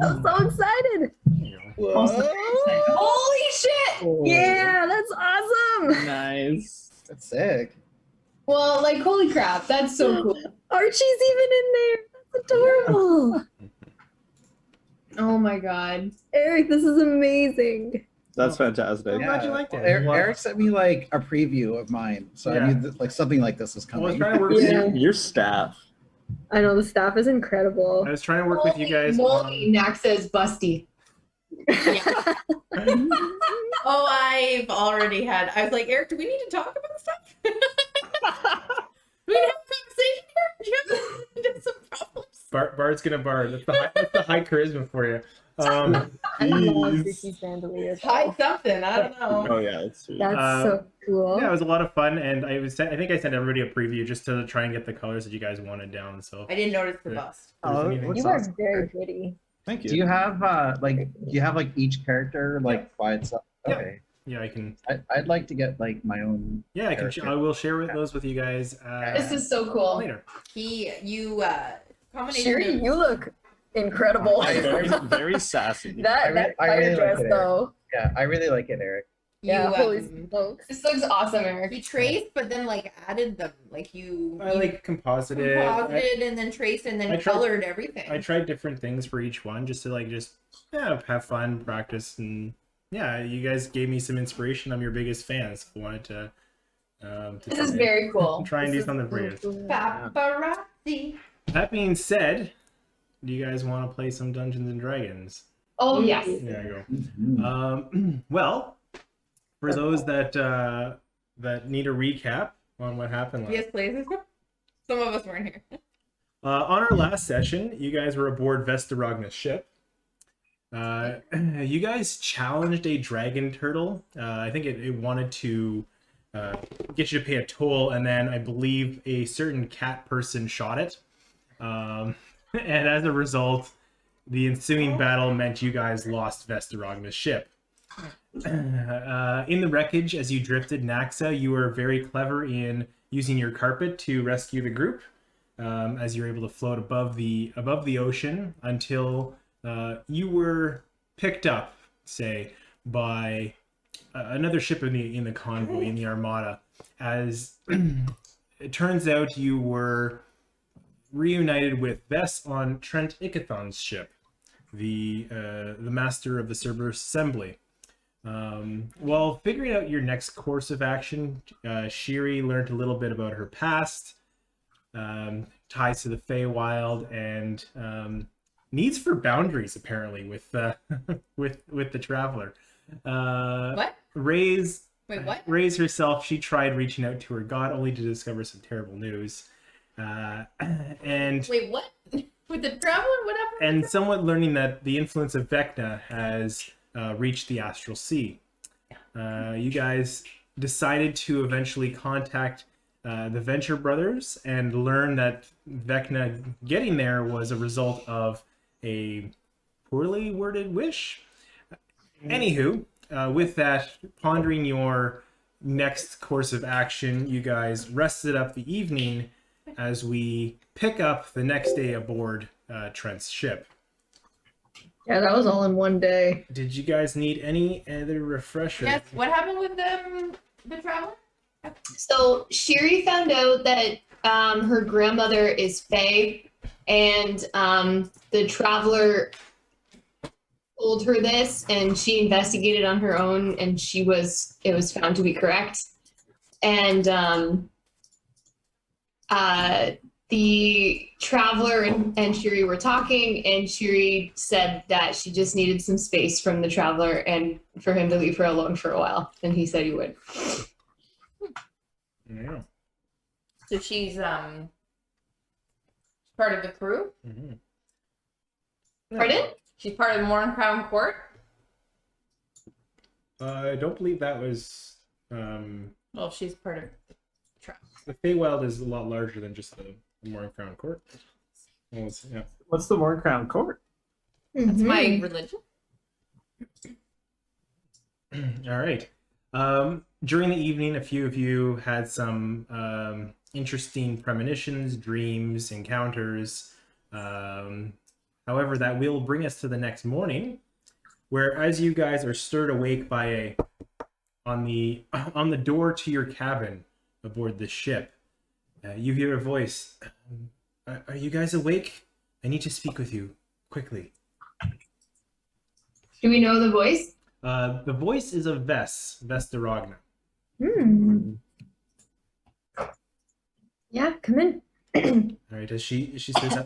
I'm so excited. Holy shit! Yeah, that's awesome. Nice. That's sick. Well, like, holy crap, that's so cool. Archie's even in there. That's adorable. Oh my god. Eric, this is amazing. That's fantastic. I'm glad you liked it. Eric sent me like a preview of mine, so Yeah. I knew that, like something like this was I was coming. trying to work with Yeah. you. Your staff. I know the staff is incredible. I was trying to work with you guys. Moldy, Nax says busty. Oh, I've already had. I was like, Eric, do we need to talk about stuff? Do we have a conversation here? Do you have some problems? Bard's gonna bard. That's the high charisma for you. I love Jeez. Vicky Chandelier. Hide something. I don't know. Oh yeah, that's sweet. That's so cool. Yeah, it was a lot of fun, and I think I sent everybody a preview just to try and get the colors that you guys wanted down. So I didn't notice the Yeah. bust. Oh, Anything. looks You are awesome. very pretty. Thank you. Do you have like each character like by itself? Yeah. Okay. yeah, I can. I'd like to get like my own. Yeah, I can. character. I will share those with you guys This is so cool. later. Combination Sherry, of- you look incredible. Very, very sassy. that I fire really dress like it, though. Yeah, I really like it, Eric. Yeah, you, holy um, smokes. This looks awesome, Eric. you traced, but then like added them. Like you I like composited. composited and then traced and I then tried- colored everything. I tried different things for each one just to have fun, practice, and yeah, you guys gave me some inspiration. I'm your biggest fan, so I wanted to. This is very cool. Try and do This is something for so you. cool. Paparazzi. That being said, do you guys want to play some Dungeons and Dragons? Oh, yes. There you Mhm. go. Well, for those that need a recap on what happened last Yes, please. Some of us weren't here. on our last session, you guys were aboard Vestarogna's ship. You guys challenged a dragon turtle. I think it wanted to get you to pay a toll, and then I believe a certain cat person shot it. And as a result, the ensuing battle meant you guys lost Vestarogna's ship. In the wreckage, as you drifted Naxa, you were very clever in using your carpet to rescue the group, as you were able to float above the ocean until you were picked up, say, by another ship in the convoy, in the Armada. As it turns out, you were reunited with Vess on Trent Ickathon's ship, the master of the Cerberus Assembly. While figuring out your next course of action, Shiri learned a little bit about her past, ties to the Feywild, and needs for boundaries apparently with with the Traveler. What? Raise Wait, what? Raise herself, she tried reaching out to her god only to discover some terrible news. And Wait, what? With the traveler? Whatever? and somewhat learning that the influence of Vecna has reached the Astral Sea. You guys decided to eventually contact the Venture Brothers and learn that Vecna getting there was a result of a poorly worded wish. Anywho, with that, pondering your next course of action, you guys rested up the evening as we pick up the next day aboard Trent's ship. Yeah, that was all in one day. Did you guys need any other refresher? Yes. What happened with the traveler? So Shiri found out that her grandmother is Fae, and the Traveler told her this, and she investigated on her own, and it was found to be correct. And the Traveler and Shiri were talking, and Shiri said that she just needed some space from the Traveler and for him to leave her alone for a while, and he said he would. Yeah. So she's part of the crew. Mm-hmm. Pardon? She's part of the Morn Crown Court. I don't believe that was. Well, she's part of the tribe. The Feywild is a lot larger than just the Morn Crown Court. Well, yeah. What's the Morn Crown Court? That's Mhm. my religion. All right. During the evening, a few of you had some interesting premonitions, dreams, encounters. However, that will bring us to the next morning, where as you guys are stirred awake by on the door to your cabin aboard the ship, you hear a voice. Are you guys awake? I need to speak with you quickly. Do we know the voice? The voice is of Vess de Ragna. Hmm. Yeah, come in. All right, as she says,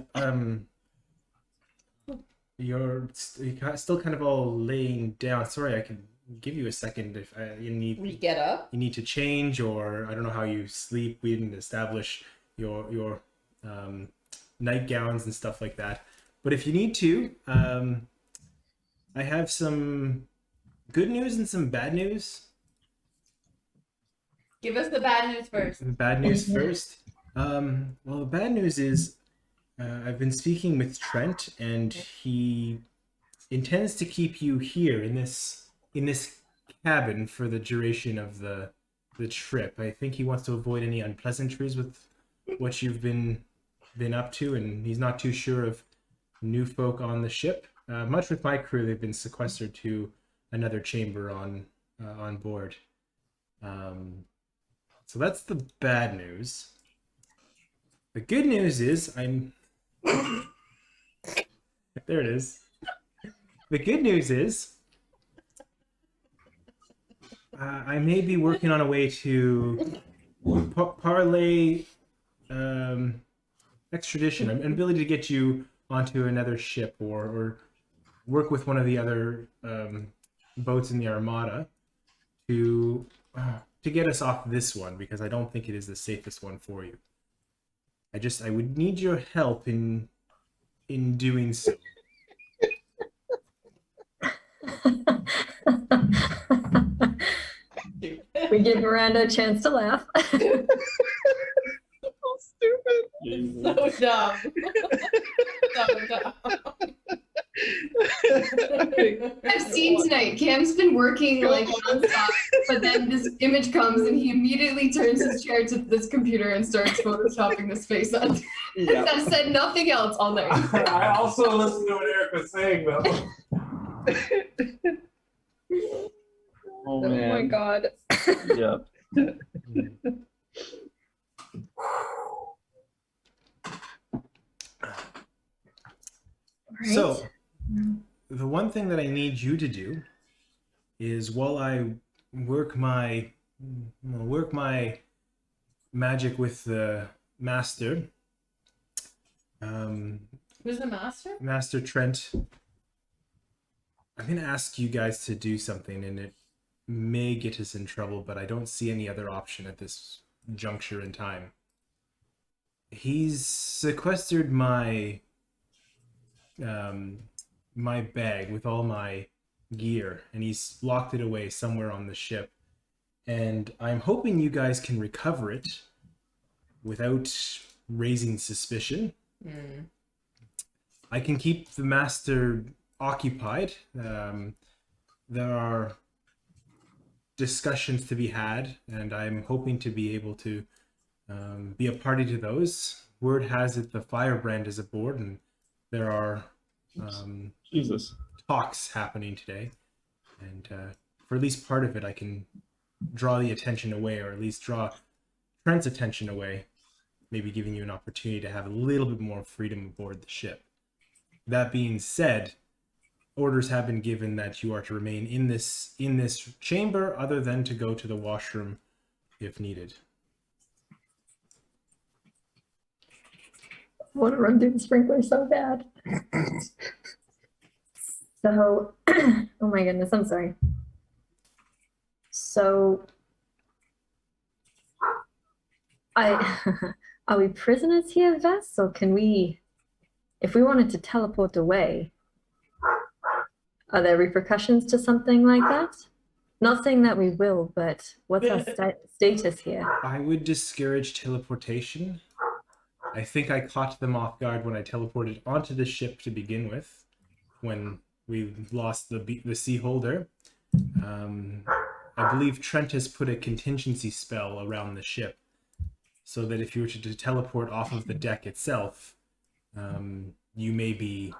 you're still kind of all laying down. Sorry, I can give you a second if you need. We get up. You need to change, or I don't know how you sleep. We didn't establish your nightgowns and stuff like that. But if you need to, I have some good news and some bad news. Give us the bad news first. The bad news first. Well, the bad news is I've been speaking with Trent, and he intends to keep you here in this cabin for the duration of the trip. I think he wants to avoid any unpleasantries with what you've been up to, and he's not too sure of new folk on the ship. Much with my crew, they've been sequestered to another chamber on board. So that's the bad news. The good news is I'm... There it is. The good news is I may be working on a way to parlay extradition, an ability to get you onto another ship or work with one of the other boats in the Armada to get us off this one, because I don't think it is the safest one for you. I would need your help in doing so. We give Miranda a chance to laugh. So dumb. So dumb. I've seen tonight. Cam's been working like nonstop, but then this image comes and he immediately turns his chair to this computer and starts photoshopping this face on. Yeah. I've said nothing else all night. I also listened to what Eric was saying, though. Oh my god. Yep. So, the one thing that I need you to do is, while I work my magic with the master, Who's the master? Master Trent, I'm going to ask you guys to do something, and it may get us in trouble, but I don't see any other option at this juncture in time. He's sequestered my my bag with all my gear, and he's locked it away somewhere on the ship, and I'm hoping you guys can recover it without raising suspicion. I can keep the master occupied. There are discussions to be had, and I'm hoping to be able to be a party to those. Word has it the firebrand is aboard, and there are Jesus. talks happening today, and for at least part of it I can draw the attention away, or at least draw Trent's attention away, maybe giving you an opportunity to have a little bit more freedom aboard the ship. That being said, orders have been given that you are to remain in this chamber, other than to go to the washroom if needed. I want to run through the sprinkler so bad. So, oh my goodness, I'm sorry. So, are we prisoners here, Vess? So can we, if we wanted to teleport away, are there repercussions to something like that? Not saying that we will, but what's our status here? I would discourage teleportation. I think I caught them off guard when I teleported onto the ship to begin with, when we lost the sea holder. I believe Trent has put a contingency spell around the ship, so that if you were to teleport off of the deck itself, you may be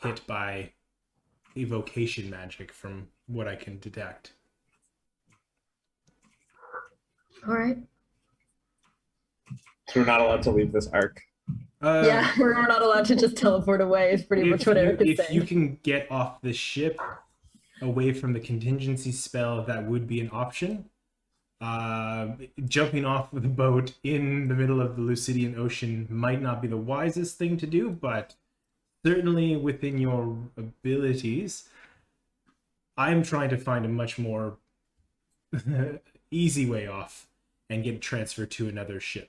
hit by evocation magic from what I can detect. All right. So we're not allowed to leave this arc. Yeah, we're not allowed to just teleport away. Is pretty much what Eric is if saying. you can get off the ship away from the contingency spell, that would be an option. Jumping off the boat in the middle of the Lucidian Ocean might not be the wisest thing to do, but certainly within your abilities. I'm trying to find a much more easy way off and get transferred to another ship.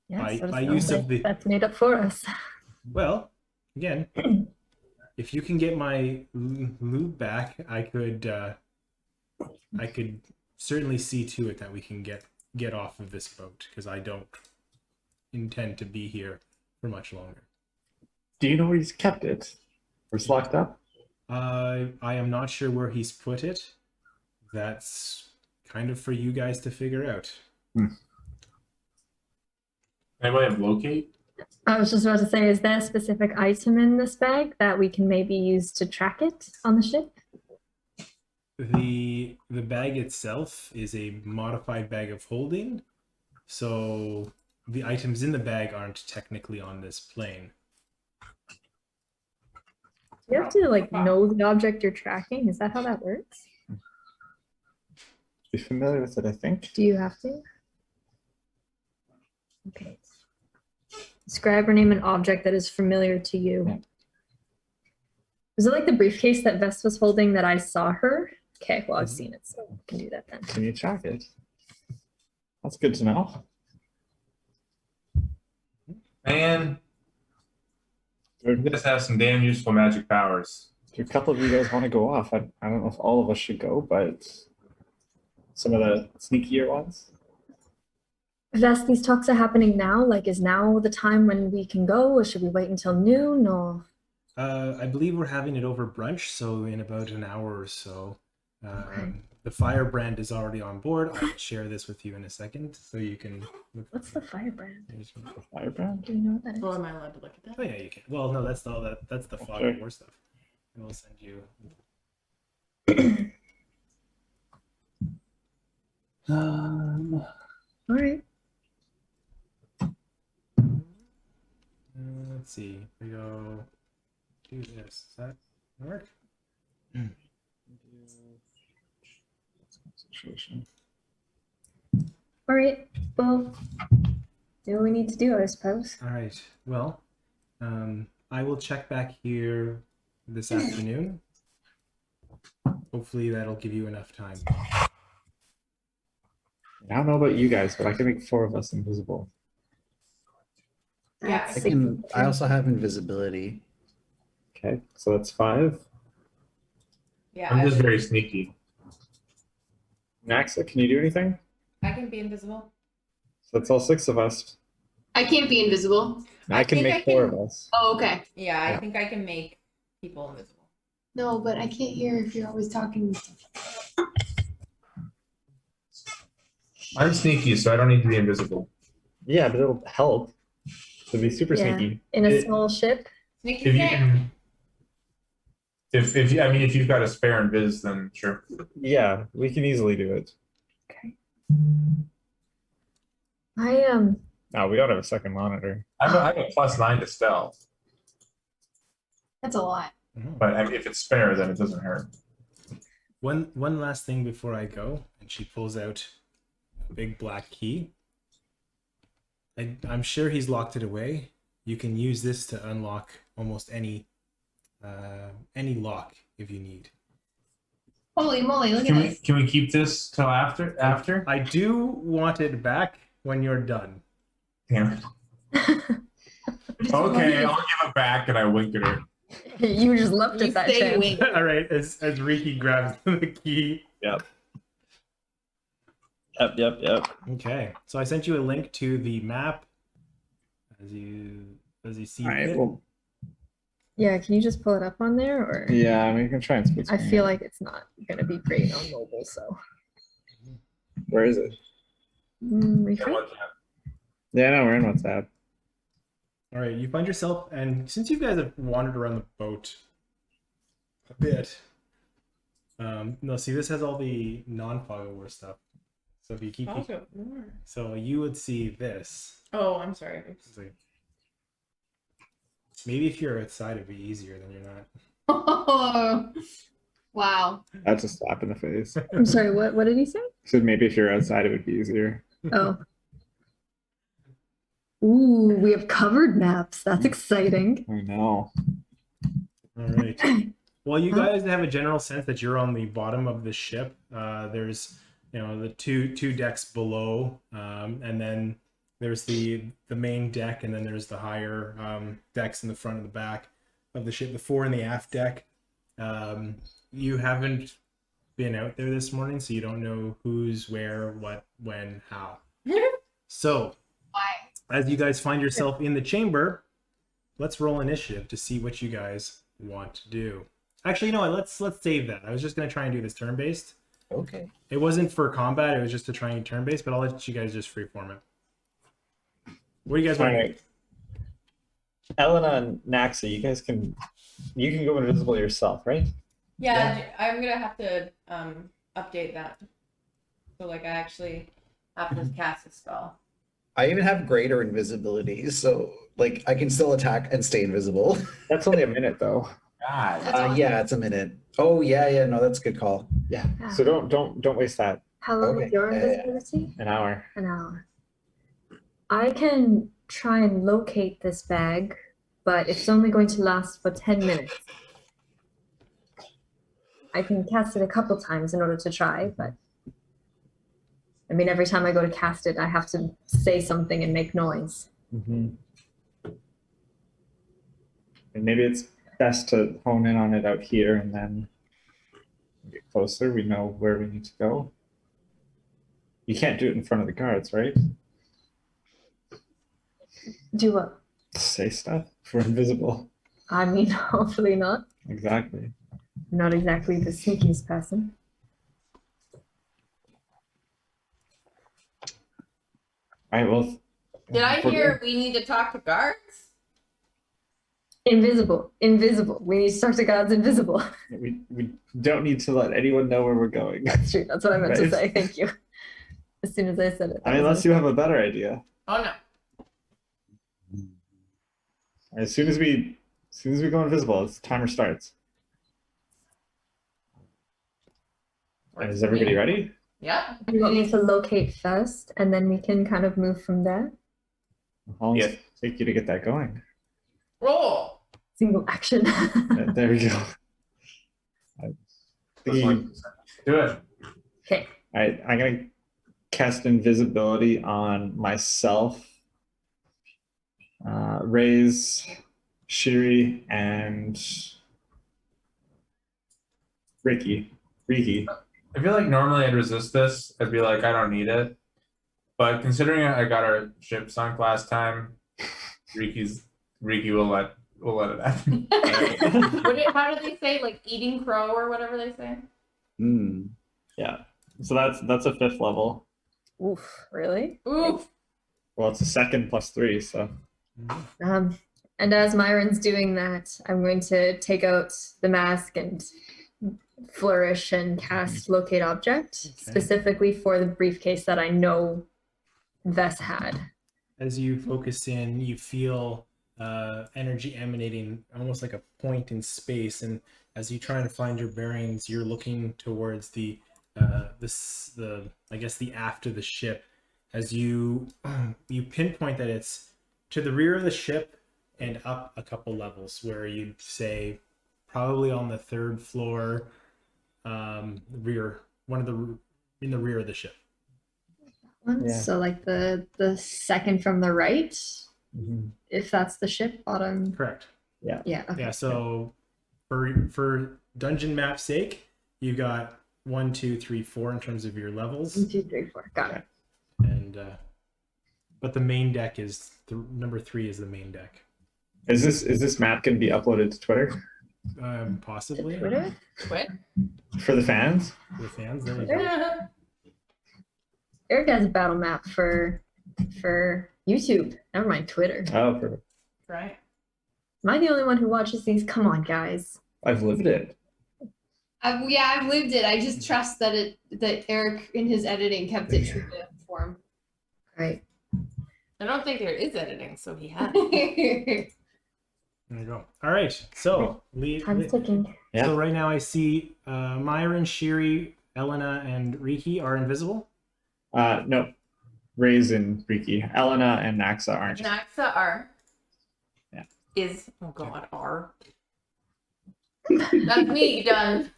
Yeah, by so by it use sounds of like the that's made up for us. Well, again, if you can get my loot back, I could certainly see to it that we can get off of this boat, because I don't intend to be here for much longer. Do you know where he's kept it? Or it's locked up? I am not sure where he's put it. That's kind of for you guys to figure out. Anybody have locate? I was just about to say, is there a specific item in this bag that we can maybe use to track it on the ship? The bag itself is a modified bag of holding, so the items in the bag aren't technically on this plane. You have to like know the object you're tracking. Is that how that works? Be familiar with it, I think. Do you have to? Okay. Describe or name an object that is familiar to you. Yeah. Was it like the briefcase that Vess was holding that I saw her? Okay, well, I've seen it, so I can do that then. Can you track it? That's good to know. Man, you guys have some damn useful magic powers. Do a couple of you guys want to go off? I don't know if all of us should go, but some of the sneakier ones. Vess, these talks are happening now. Like, is now the time when we can go, or should we wait until noon, or? I believe we're having it over brunch, so in about an hour or so. Okay. The firebrand is already on board. I'll share this with you in a second, so you can look. What's the firebrand? The firebrand? Do you know what that is? Well, am I allowed to look at that? Oh yeah, you can. Well, no, that's all that. That's the fog Sure. of war stuff. And we'll send you. All right. Let's see. We go do this. Does that work? Situation. All right. Well, do what we need to do, I suppose. All right. Well, I will check back here this afternoon. Hopefully that'll give you enough time. I don't know about you guys, but I can make 4 of us invisible. Yeah, I also have invisibility. Okay, so that's 5. Yeah, I'm just very sneaky. Naxa, can you do anything? I can be invisible. So that's all 6 of us. I can't be invisible. I can think make I 4 can- of us. Oh, okay. Yeah, I Yeah. think I can make people invisible. No, but I can't hear if you're always talking. I'm sneaky, so I don't need to be invisible. Yeah, but it'll help to be super Yeah. sneaky. In a It- small ship. Sneaky If you snake. can, if you, I mean, if you've got a spare invis, then sure. Yeah, we can easily do it. I No, we don't have a second monitor. I have a +9 to stealth, That's a lot. but I mean, if it's spare, then it doesn't hurt. One last thing before I go, and she pulls out a big black key. I'm sure he's locked it away. You can use this to unlock almost any lock if you need. Holy moly, look at Can we this. can we keep this till after? After? I do want it back when you're done. Damn it. Okay, I'll give it back, and I wink at her. you just left You it that say chance. wink. All right, as Riki grabs the key. Yep, yep. Okay, so I sent you a link to the map as you see All right, fit. well, Yeah, can you just pull it up on there, or? yeah, I mean, you can try and speak. I feel like it's not gonna be great on mobile, so. Where is it? Refresh? Yeah, no, we're in WhatsApp. All right, you find yourself, and since you guys have wandered around the boat a bit, no, see, this has all the non-fog of war stuff. So if you keep, Also, more. so you would see this. Oh, I'm sorry. Oops. It's like- maybe if you're outside, it'd be easier than you're not. Oh, wow. That's a slap in the face. I'm sorry, what did he say? So maybe if you're outside, it would be easier. Oh. Ooh, we have covered maps. That's exciting. I know. All right. Well, you guys have a general sense that you're on the bottom of the ship. There's, the two decks below, and then there's the main deck, and then there's the higher decks in the front and the back of the ship, the fore and the aft deck. You haven't been out there this morning, so you don't know who's where, what, when, how. So, Why? as you guys find yourself in the chamber, let's roll initiative to see what you guys want to do. Actually, you know what? Let's save that. I was just gonna try and do this turn-based. Okay. It wasn't for combat. It was just to try and turn-based. But I'll let you guys just freeform it. What do you guys want to do? Alright. Elena and Naxa, you can go invisible yourself, right? Yeah, I'm gonna have to update that. So like I actually have to cast a spell. I even have greater invisibility, so like I can still attack and stay invisible. That's only a minute though. God. Yeah, it's a minute. Oh yeah, no, that's a good call. Yeah. So don't waste that. How long Okay, is your yeah, yeah. invisibility? An hour. An hour. I can try and locate this bag, but it's only going to last for 10 minutes. I can cast it a couple times in order to try, but I mean, every time I go to cast it, I have to say something and make noise. Mm-hmm. And maybe it's best to hone in on it out here, and then get closer. We know where we need to go. You can't do it in front of the guards, right? Do what? Say stuff if we're invisible. I mean, hopefully not. Exactly. I'm not exactly the sneakiest person. All right. Well. Did I we're hear we need to talk to guards? Invisible. We need to talk to God's invisible. good. We don't need to let anyone know where we're going. That's true. That's what I meant to Right. say. Thank you. As soon as I said it. I mean, unless you have a better idea. Oh no. As soon as we go invisible, the timer starts. And is everybody ready? Yeah. You want me to locate first, and then we can kind of move from there? How long does Yeah. it take you to get that going? Roll. Single action. There we go. Do it. Okay. All right, I'm gonna cast invisibility on myself, Raise, Shiri, and Riki. I feel like normally I'd resist this. I'd be like, I don't need it. But considering I got our ship sunk last time, Riki will let it happen. How do they say, like eating crow or whatever they say? Yeah. So that's a 5th level. Oof, really? Oof. Well, it's a 2nd plus 3, so. And as Myron's doing that, I'm going to take out the mask and flourish and cast locate object, specifically for the briefcase that I know Vess had. As you focus in, you feel energy emanating almost like a point in space, and as you try to find your bearings, you're looking towards the I guess the aft of the ship. As you pinpoint that it's to the rear of the ship and up a couple levels, where you'd say probably on the 3rd floor, in the rear of the ship. Yeah. So like the second from the right, if that's the ship bottom. Correct. Yeah. Okay. Yeah. So for dungeon map's sake, you got 1, 2, 3, 4 in terms of your levels. 1, 2, 3, 4. Got it. And but the main deck is number 3 is the main deck. Is this map going to be uploaded to Twitter Possibly Twitter? Quit. for the fans? for the fans. There you go. Eric has a battle map for YouTube. Never mind Twitter. Oh, perfect. right? Am I the only one who watches these? Come on, guys. I've lived it. I've lived it. I just trust that Eric in his editing kept it true to form. Right. I don't think there is editing, so he had. There you go. All right. So, Time's ticking. Yeah. So right now I see Myron, Shiri, Elena, and Riki are invisible. No. Ray's and Riki. Elena and Naxa aren't. Naxa are. Yeah. Is oh god R. That's me done.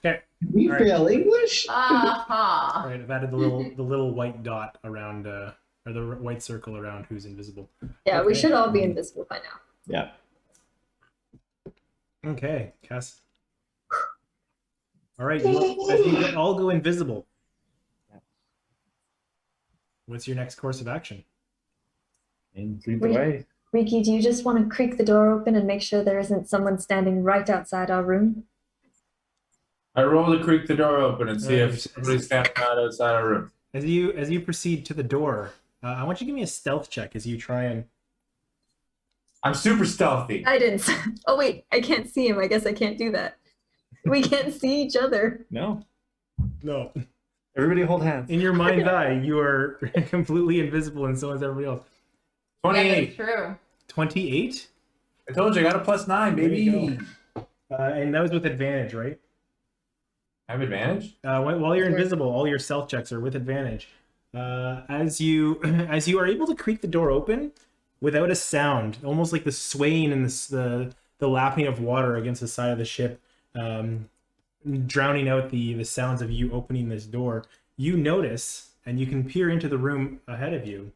We All right. fail English? Aha. All right, I've added the little white dot around, or the white circle around who's invisible. Yeah, we Okay. should all be invisible by now. Yeah. Okay, Cass. All right, as you all go invisible. What's your next course of action? And lead the Wait. way. Riki, do you just want to creak the door open and make sure there isn't someone standing right outside our room? I roll to creak the door open and see Right. if somebody's standing outside our room. As you proceed to the door, I want you to give me a stealth check as you try and. I'm super stealthy. I didn't. Oh, wait, I can't see him. I guess I can't do that. We can't see each other. No. No. Everybody hold hands. In your mind's eye, you are completely invisible, and so is everybody else. 28. Yeah, that's true. 28, I told you I got a +9, There you baby. and that was with advantage, right? I have advantage? While you're Sure. invisible, all your stealth checks are with advantage. As you are able to creak the door open without a sound, almost like the swaying and the lapping of water against the side of the ship, drowning out the sounds of you opening this door. You notice, and you can peer into the room ahead of you.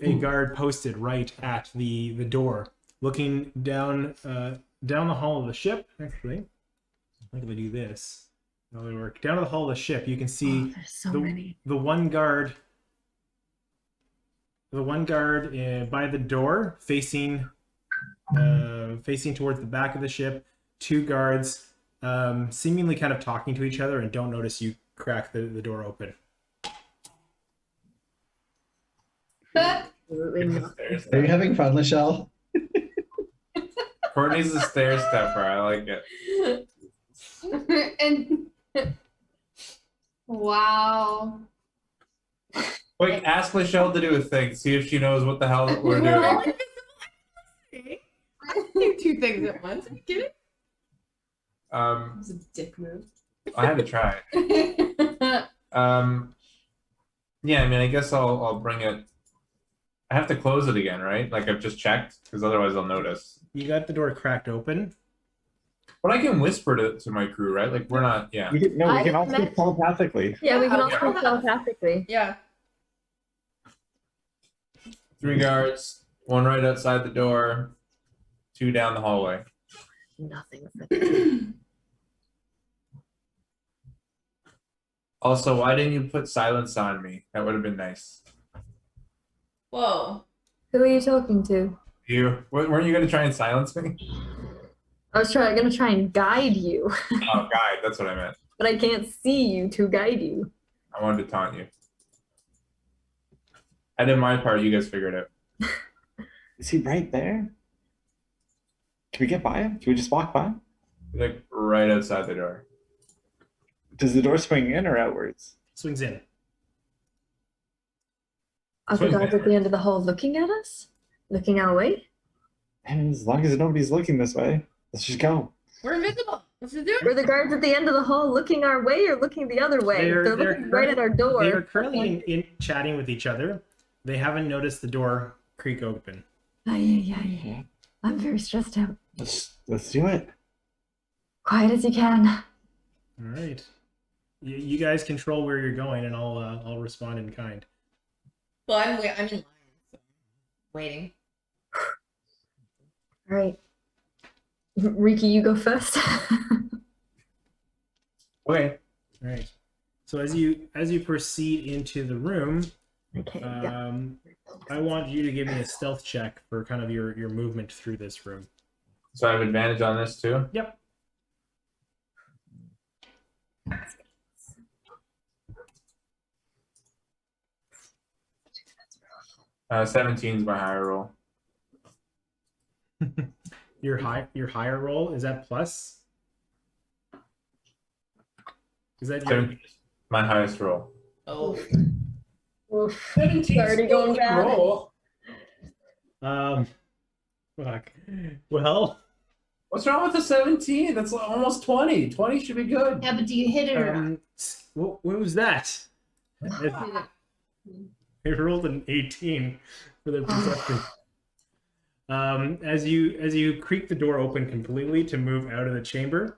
A guard posted right at the door, looking down the hall of the ship. Actually, how do I do this? How do I work? Down the hall of the ship, you can see There's so many. the one guard by the door facing towards the back of the ship. Two guards seemingly kind of talking to each other and don't notice you crack the door open. Absolutely not. Are you having fun, Michelle? Courtney's a stair stepper. I like it. And wow. Wait, ask Michelle to do a thing. See if she knows what the hell we're We're all doing. invisible. I can do two things at once. Are you kidding? It's a dick move. I had to try. Yeah, I mean, I guess I'll bring it. I have to close it again, right? Like I've just checked, because otherwise I'll notice. You got the door cracked open. But I can whisper to my crew, right? Like we're not. Yeah. We can all I speak telepathically. Yeah, we can Yeah. all speak telepathically. Yeah. 3 guards, 1 right outside the door, 2 down the hallway. Nothing for them. Also, why didn't you put silence on me? That would have been nice. Whoa. Who are you talking to? You weren't you gonna try and silence me? I was gonna try and guide you, Oh, guide. That's what I meant. but I can't see you to guide you. I wanted to taunt you. I did my part. You guys figured it. Is he right there? Can we get by him? Can we just walk by him? Like right outside the door. Does the door swing in or outwards? Swings in. Are the Swing guards there. at the end of the hall looking at us? Looking our way? And as long as nobody's looking this way, let's just go. We're invisible. Let's just do it. Were the guards at the end of the hall looking our way or looking the other way? They're Looking right at our door. They are currently in chatting with each other. They haven't noticed the door creak open. Yeah. I'm very stressed out. Let's do it. Quiet as you can. All right. You guys control where you're going, and I'll respond in kind. Well, I'm in line, so waiting. All right. Riki, you go first. Okay. All right. So as you proceed into the room, Okay. Yeah. I want you to give me a stealth check for kind of your movement through this room. So I have advantage on this too. Yep. Uh, 17's my higher roll. Your higher roll, is that plus? Is that your 17 is my highest roll. Oh. Oof. 17 Already going bad. roll. fuck. Well, What's wrong with the 17? That's almost 20. 20 should be good. Yeah, but do you hit it or not? what was that? It rolled an 18 for the perception. As you creak the door open completely to move out of the chamber,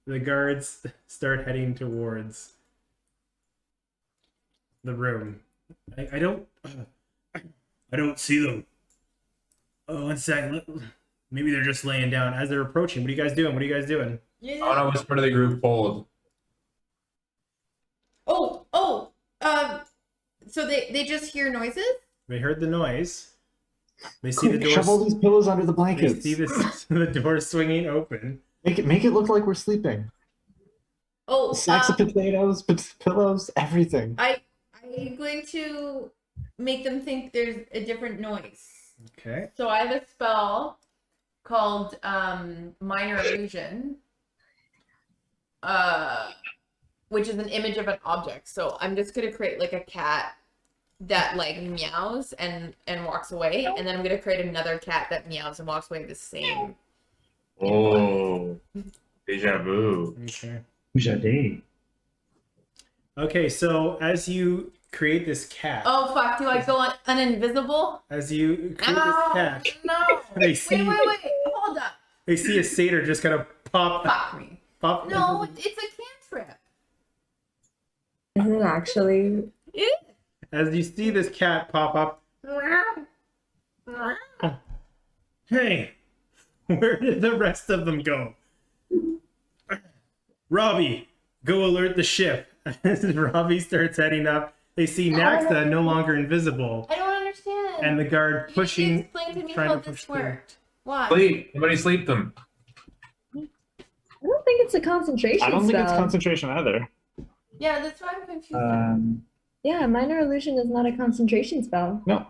the guards start heading towards the room. I don't see them. Oh, one second. Maybe they're just laying down. As they're approaching, what are you guys doing? I want to whisper to the group, hold. So they just hear noises? They heard the noise. They see the door. Shove all these pillows under the They blankets. see the door swinging open. Make it look like we're sleeping. Sacks of potatoes, pillows, everything. I'm going to make them think there's a different noise. Okay. So I have a spell called Minor Illusion, which is an image of an object. So I'm just gonna create like a cat that like meows and walks away, and then I'm gonna create another cat that meows and walks away the same. Oh, deja vu. Okay. Okay, so as you create this cat, Oh fuck! Do I go on uninvisible? as you create this cat, No! they see Wait! Hold up! they see a satyr just kind of pop. Fuck me! Pop. No, it's a cantrip. Is it actually? As you see this cat pop up, hey, where did the rest of them go? Robbie, go alert the ship. As Robbie starts heading up, they see Naxa no longer invisible, I don't understand. and the guard You pushing, explain to me trying how to push this through. worked. Why? Sleep. Somebody sleep them. I don't think it's a concentration I don't think it's spell. concentration either. Yeah, that's why I'm confused. Yeah, minor illusion is not a concentration spell. No.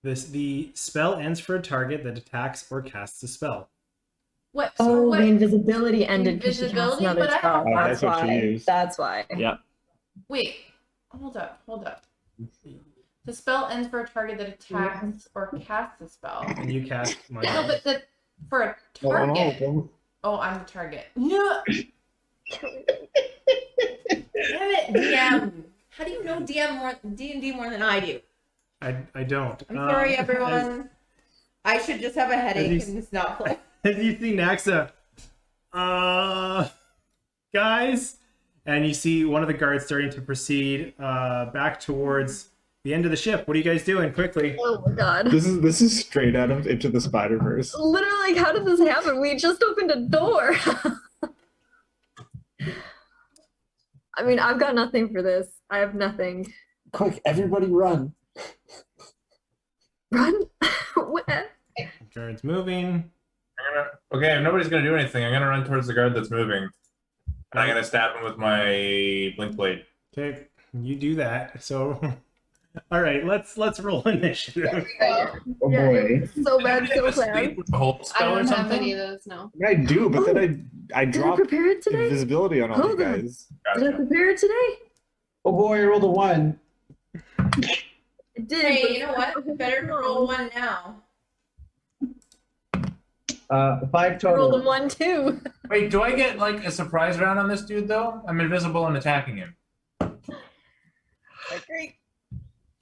The spell ends for a target that attacks or casts a spell. What? Oh, what? the invisibility ended because she cast Invisibility, another but I spell. have- Oh, That's that's what she why. used. That's why. Yeah. Wait. Hold up. The spell ends for a target that attacks or casts a spell. And you cast my No, but for a target. Oh, I'm the target. No. Damn it, DM. How do you know D&D more than I do? I don't. I'm sorry, everyone. I should just have a headache and just not play. As you see Naxa, guys, and you see one of the guards starting to proceed back towards the end of the ship. What are you guys doing? Quickly. Oh my god. This is straight out of Into the Spider-Verse. Literally, how did this happen? We just opened a door. I mean, I've got nothing for this. I have nothing. Quick, everybody run. Run? Where? Guards moving. Okay, if nobody's gonna do anything, I'm gonna run towards the guard that's moving. And I'm gonna stab him with my blink blade. Okay, you do that. So, all right, let's roll initiative. Oh Yeah, boy. so bad, so Have a fast. sleep with a hold I spell or don't have something? any of those, no. I do, but then I Did I dropped prepare it today? invisibility on all Hold you on. guys. Did I Gotcha. prepare it today? Oh boy, I rolled a 1. It did. Hey, but- you know what? Better to roll one now. 5 I rolled a total. 1 too. Wait, do I get like a surprise round on this dude though? I'm invisible and attacking him. Great.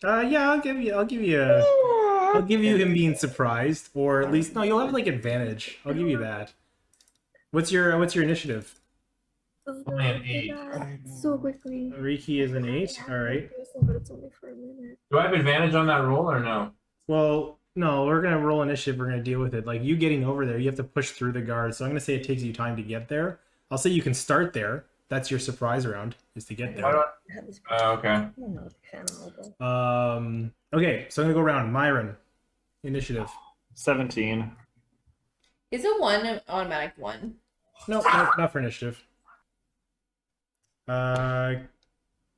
Yeah, I'll give you him being surprised, or at least no, you'll have like advantage. I'll give you that. What's your initiative? Only an 8. So quickly. Riki is an 8. All right. But it's only for a minute. Do I have advantage on that roll or no? Well, no, we're gonna roll initiative. We're gonna deal with it. Like you getting over there, you have to push through the guards. So I'm gonna say it takes you time to get there. I'll say you can start there. That's your surprise round, is to get Why do there. I- okay. I'm not a fan of all that. Okay, so I'm gonna go around. Myron, initiative. 17. Is a 1 an automatic 1? No, not for initiative.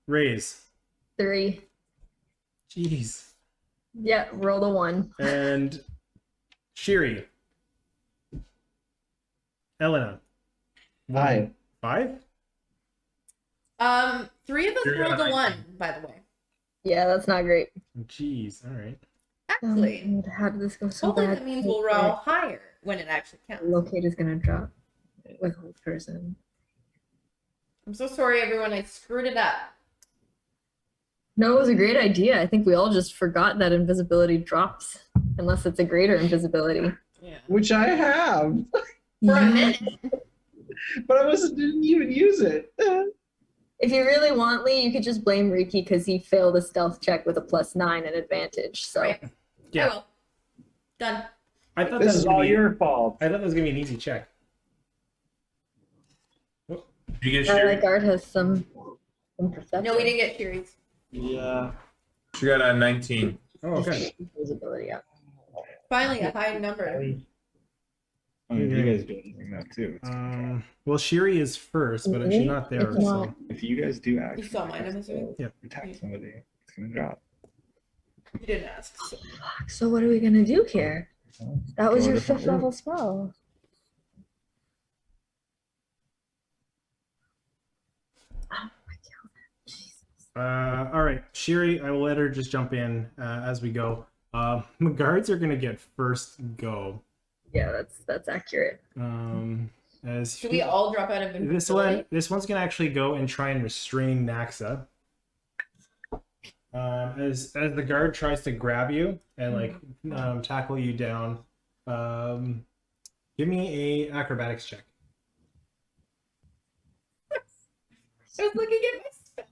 Raise. 3. Jeez. Yeah, roll a 1. And Shiri. Elena. Hi. 5? 3 of us You're rolled gonna a 1, 19. by the way. Yeah, that's not great. Jeez. All right. Actually, How did this go so hopefully bad? that means we'll roll higher when it actually counts. Locate is gonna drop with whole person. I'm so sorry, everyone. I screwed it up. No, it was a great idea. I think we all just forgot that invisibility drops unless it's a greater invisibility. Yeah. Which I have, For a minute. but didn't even use it. If you really want, Lee, you could just blame Riki because he failed a stealth check with a +9 and advantage. So Right. Yeah. I will. Done. I thought This that was is gonna all be, your fault. I thought that was gonna be an easy check. Did you get my Sherry? guard has some perception. No, we didn't get Shiri's. Yeah. She got a 19. Oh, okay. Invisibility up. Finally, a high number. I mean, you guys do anything though too. It's okay. Well, Shiri is first, but she's not there. It's not. So. If you guys do You actually saw mine, I'm assuming. attack somebody, it's gonna drop. You didn't ask. So. So what are we gonna do here? That was Go your a different 5th level spell. All right, Shiri, I will let her just jump in as we go. The guards are gonna get first go. Yeah, that's accurate. As Should we all drop out of invisibility? this one's gonna actually go and try and restrain Naxa. As the guard tries to grab you and like tackle you down, give me a acrobatics check. I was looking at my spell.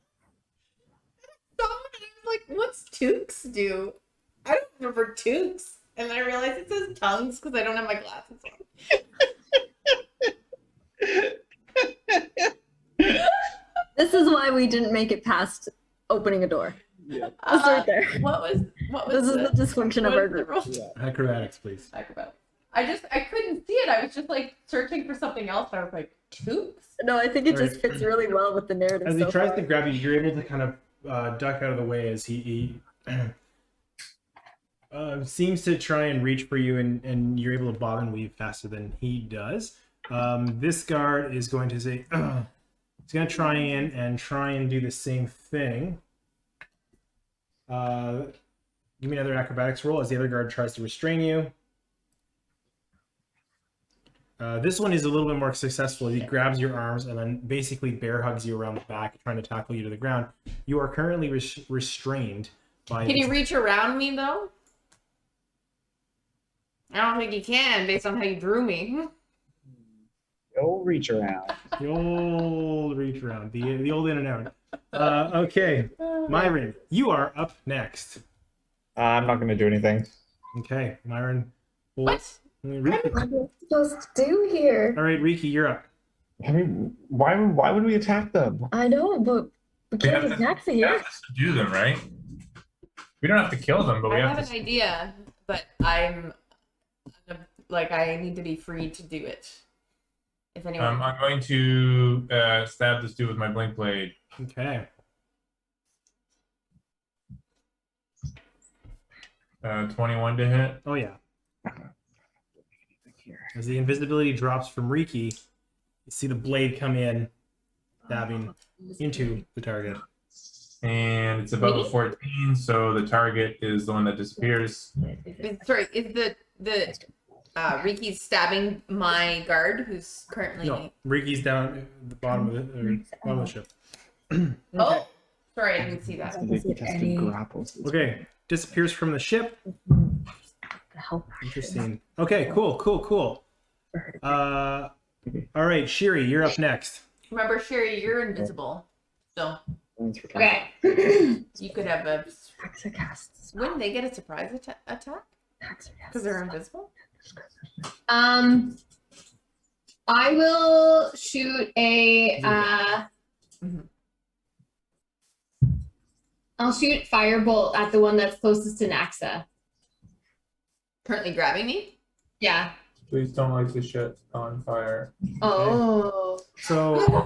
And I was like, what's Tukes do? I don't remember Tukes. And then I realized it says tongues because I don't have my glasses on. This is why we didn't make it past opening a door. It's right there. What was This is the dysfunction of what our was the group. roll? Acrobatics, please. Acrobatics. I couldn't see it. I was just like searching for something else. And I was like, Tukes? No, I think it Alright. just fits really well with the narrative. As he so tries far. to grab you, you're able to kind of duck out of the way as he seems to try and reach for you, and you're able to bob and weave faster than he does. This guard is going to say, he's going to try and do the same thing. Give me another acrobatics roll as the other guard tries to restrain you. This one is a little bit more successful. He grabs your arms and then basically bear hugs you around the back, trying to tackle you to the ground. You are currently restrained by... Can you reach around me though? I don't think you can based on how you drew me. Go reach around. The old reach around, the old in and out. Okay, Myron, you are up next. I'm not gonna do anything. Okay, Myron. Well, What? Riki. What are we supposed to do here? All right, Riki, you're up. I mean, why would we attack them? I know, but we We can't have get to- Naxa We here. have to subdue them, right? We don't have to kill them, but we I have have to. an idea, but I need to be free to do it. If anyone. I'm going to stab this dude with my blink blade. Okay. 21 to hit. Oh, yeah. As the invisibility drops from Riki, you see the blade come in, stabbing into the target. And it's above a 14, so the target is the one that disappears. Sorry, is the Riki's stabbing my guard who's currently. No, Riki's down at the bottom of the ship. Oh, sorry, I didn't see that. They tested grapples. Okay, disappears from the ship. The help. Interesting. Okay, cool. All right, Shiri, you're up next. Remember, Sherry, you're invisible, so Okay. you could have a. Naxa casts. Wouldn't they get a surprise attack? Naxa Because casts. they're invisible. I will shoot a. I'll shoot firebolt at the one that's closest to Naxa. Currently grabbing me. Yeah. Please don't light the shit on fire. Oh. So,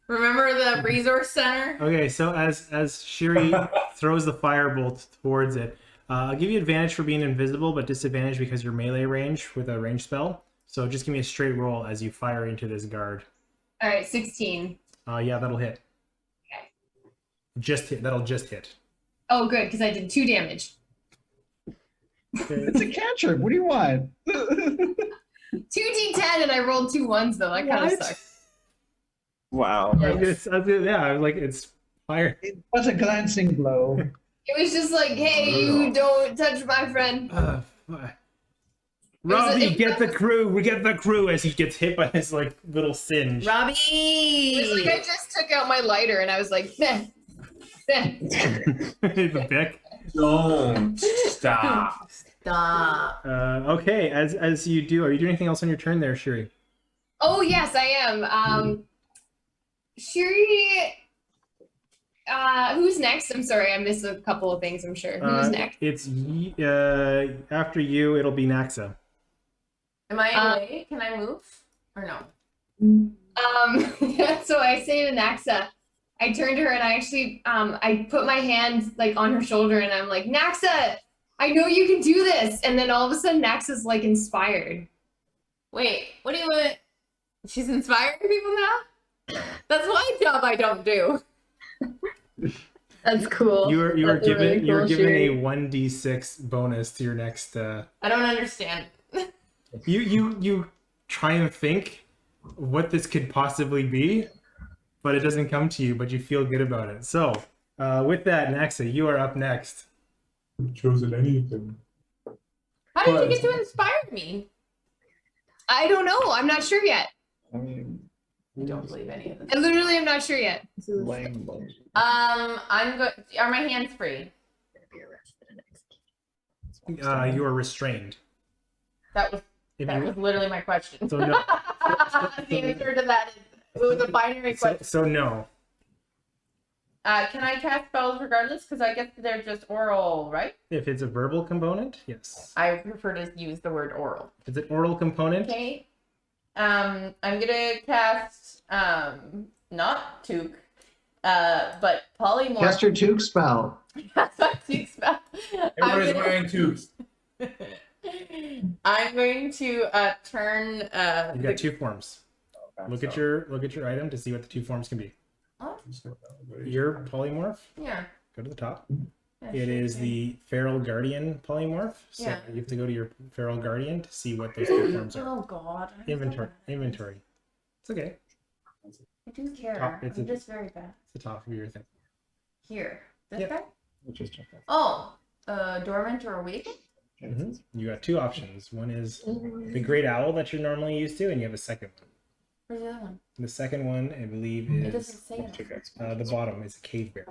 Remember the resource center? okay, so as Shiri throws the firebolt towards it, I'll give you advantage for being invisible, but disadvantage because you're melee range with a range spell. So just give me a straight roll as you fire into this guard. All right, 16. Yeah, that'll hit. Okay. Just hit. That'll just hit. Oh, good, because I did 2 damage. It's a cantrip. What do you want? 2d10, and I rolled 2 1s, though. That kind of What? sucks. Wow. I was like, it's fire. It was a glancing blow. It was just like, hey, you don't touch my friend. Robbie, get the crew. We get the crew as he gets hit by this like little singe. Robbie! It was like I just took out my lighter, and I was like, meh, meh. The Bic. Don't stop. Stop. Okay, as you do, are you doing anything else on your turn there, Shiri? Oh, yes, I am. Shiri, who's next? I'm sorry, I missed a couple of things, I'm sure. Who's next? It's after you. It'll be Naxa. Am I away? Can I move? Or no? So I say to Naxa, I turned to her and I actually, I put my hand like on her shoulder and I'm like, Naxa, I know you can do this. And then all of a sudden Naxa's like inspired. Wait, what do you want? She's inspiring people now? That's my job I don't do. That's cool. You are That's a given really you're cool given a Shiri. 1d6 bonus to your next. I don't understand. You try and think what this could possibly be, but it doesn't come to you. But you feel good about it. So with that, Naxa, you are up next. Chosen anything. How did you get to inspire me? I don't know. I'm not sure yet. I mean, I don't believe any of this. I literally am not sure yet. lame. I'm good. Are my hands free? You are restrained. That was If that you- was literally my question. So no. The answer to that is it was a binary question. So no. Can I cast spells regardless? Because I guess they're just oral, right? If it's a verbal component, yes. I prefer to use the word oral. If it's an oral component, Okay. I'm gonna cast not Took, but polymorph. Cast your Took spell. That's my Took spell. Everybody's wearing tubes. I'm going to turn you've got 2 forms. Look at your item to see what the 2 forms can be. Your polymorph. Yeah. Go to the top. Yeah, It sure is thing. the feral guardian polymorph. So Yeah. you have to go to your feral guardian to see what those 2 forms are. Oh God. I'm so Inventory. bad. Inventory. It's okay. I do care. Top, it's I'm a- just very bad. It's the top of your thing. Here. This Yep. guy? Which is just Oh. Dormant or awakened? You got 2 options. One is the great owl that you're normally used to, and you have a second one. Where's the other one? The second one, I believe, It is doesn't say it. the bottom is a cave bear.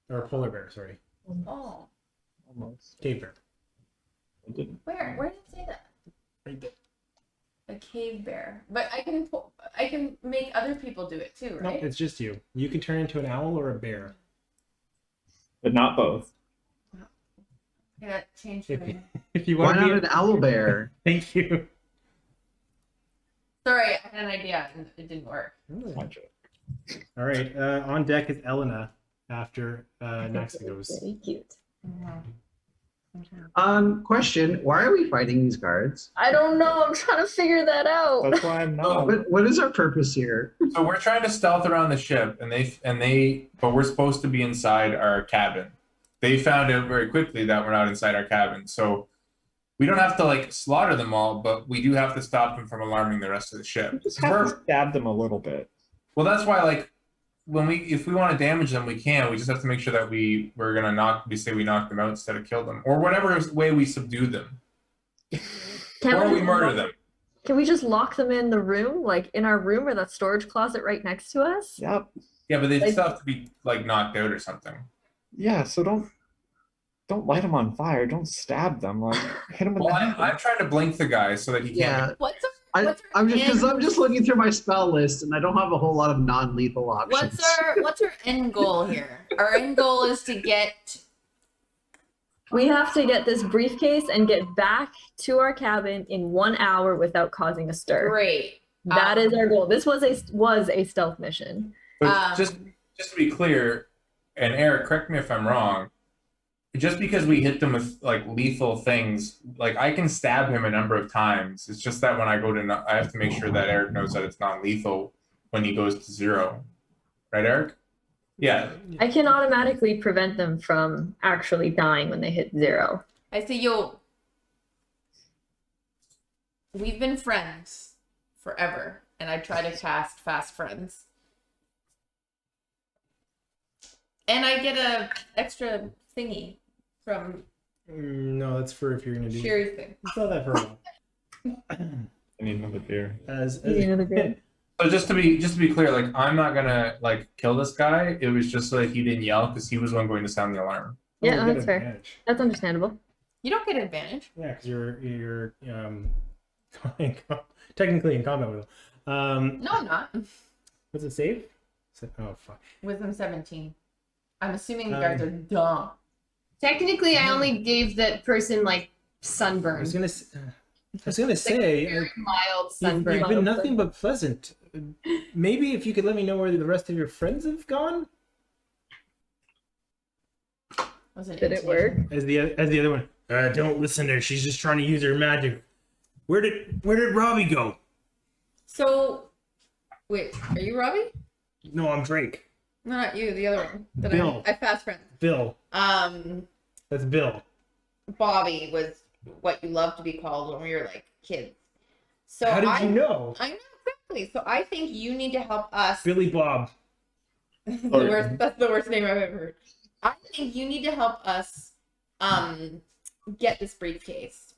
Or a polar bear, sorry. Oh. almost. Cave bear. Where? Where did it say that? Right there. A cave bear. But I can make other people do it too, No, right? it's just you. You can turn into an owl or a bear. But not both. I gotta change If, my... if you Why want to not be an owl bear? Thank you. Sorry, I had an idea and it didn't work. All right. On deck is Elena after Naxa goes. Very cute. Question: why are we fighting these guards? I don't know. I'm trying to figure that out. That's why I'm not. What is our purpose here? So we're trying to stealth around the ship, but we're supposed to be inside our cabin. They found out very quickly that we're not inside our cabin, so we don't have to like slaughter them all, but we do have to stop them from alarming the rest of the ship. We just have to stab them a little bit. Well, that's why like if we want to damage them, we can. We just have to make sure that we knock them out instead of kill them, or whatever way we subdue them, or we murder them. Can we just lock them in the room, like in our room or that storage closet right next to us? Yep. Yeah, but they Like- still have to be like knocked out or something. Yeah. So don't light them on fire. Don't stab them. Like hit them in Well, the head. I'm trying to blink the guy so that he can't. Yeah, What's I'm just looking through my spell list and I don't have a whole lot of non-lethal options. what's our end goal here? Our end goal is to get We have to get this briefcase and get back to our cabin in 1 hour without causing a stir. great. That is our goal. This was a stealth mission. But just to be clear, and Eric, correct me if I'm wrong, just because we hit them with like lethal things, like I can stab him a number of times. It's just that when I go to, I have to make sure that Eric knows that it's not lethal when he goes to 0. Right, Eric? Yeah. I can automatically prevent them from actually dying when they hit 0. I say, yo, we've been friends forever, and I try to cast fast friends. And I get a extra thingy from No, that's for if you're gonna do. Sherry's thing. It's not that for a while. I need another beer. Another beer. So just to be clear, like I'm not gonna like kill this guy. It was just so that he didn't yell because he was the one going to sound the alarm. Yeah, you get that's fair. advantage. That's understandable. You don't get advantage. Yeah, because you're technically in combat with him. No, I'm not. What's it save? Oh fuck. Wisdom 17. I'm assuming the guards are dumb. Technically, I only gave that person like I sunburn. was gonna say Very mild you've sunburn. been nothing but pleasant. Maybe if you could let me know where the rest of your friends have gone. Was it Did it work? As the other one. Don't listen to her. She's just trying to use her magic. Where did Robbie go? So, wait, are you Robbie? No, I'm Drake. No, not you, the other one. That Bill. I fast friends. Bill. That's Bill. Bobby was what you love to be called when we were like kids. So How did you know? I know exactly. So I think you need to help us. Billy Bob. That's the worst name I've ever heard. I think you need to help us get this briefcase.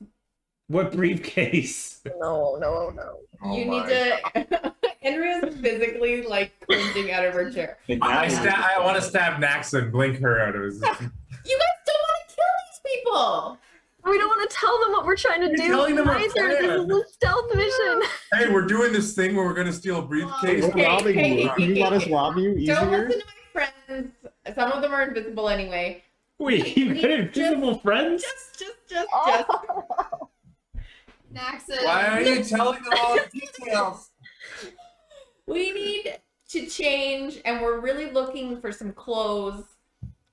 What briefcase? No. Oh You my need to Andrea's physically like cringing out of her chair. I want to stab Naxa and blink her out of his. You guys don't want to kill these people. We don't want to tell them what we're trying to You're do. telling them our Either. This is plan. a stealth mission. Hey, we're doing this thing where we're gonna steal a briefcase. Okay, robbing okay, you. okay, Can you let us okay. rob you Don't easier? listen to my friends. Some of them are invisible anyway. Wait, you got invisible friends? Just. Naxa, Why are you telling them all the details? We need to change, and we're really looking for some clothes.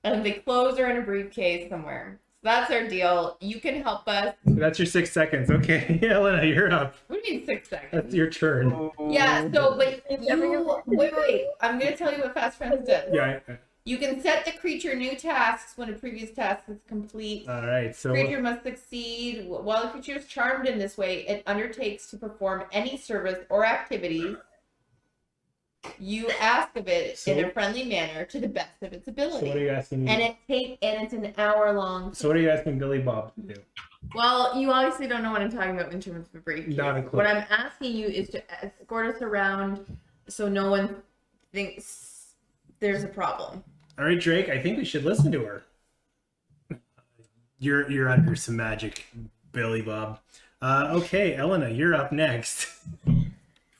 And the clothes are in a briefcase somewhere. So that's our deal. You can help us. That's your 6 seconds. Okay, Elena, you're up. What do you mean 6 seconds? That's your turn. Yeah, so but having a- you wait. I'm gonna tell you what Fast Friends does. Yeah. You can set the creature new tasks when a previous task is complete. All right. So Creature must succeed. While the creature is charmed in this way, it undertakes to perform any service or activity you ask of it in a friendly manner to the best of its So what are ability. you asking me? And it's an hour long. So what are you asking Billy Bob to do? Well, you obviously don't know what I'm talking about in terms of a briefcase. Not a clue. What I'm asking you is to escort us around so no one thinks there's a problem. All right, Drake. I think we should listen to her. You're under some magic, Billy Bob. Okay, Elena, you're up next.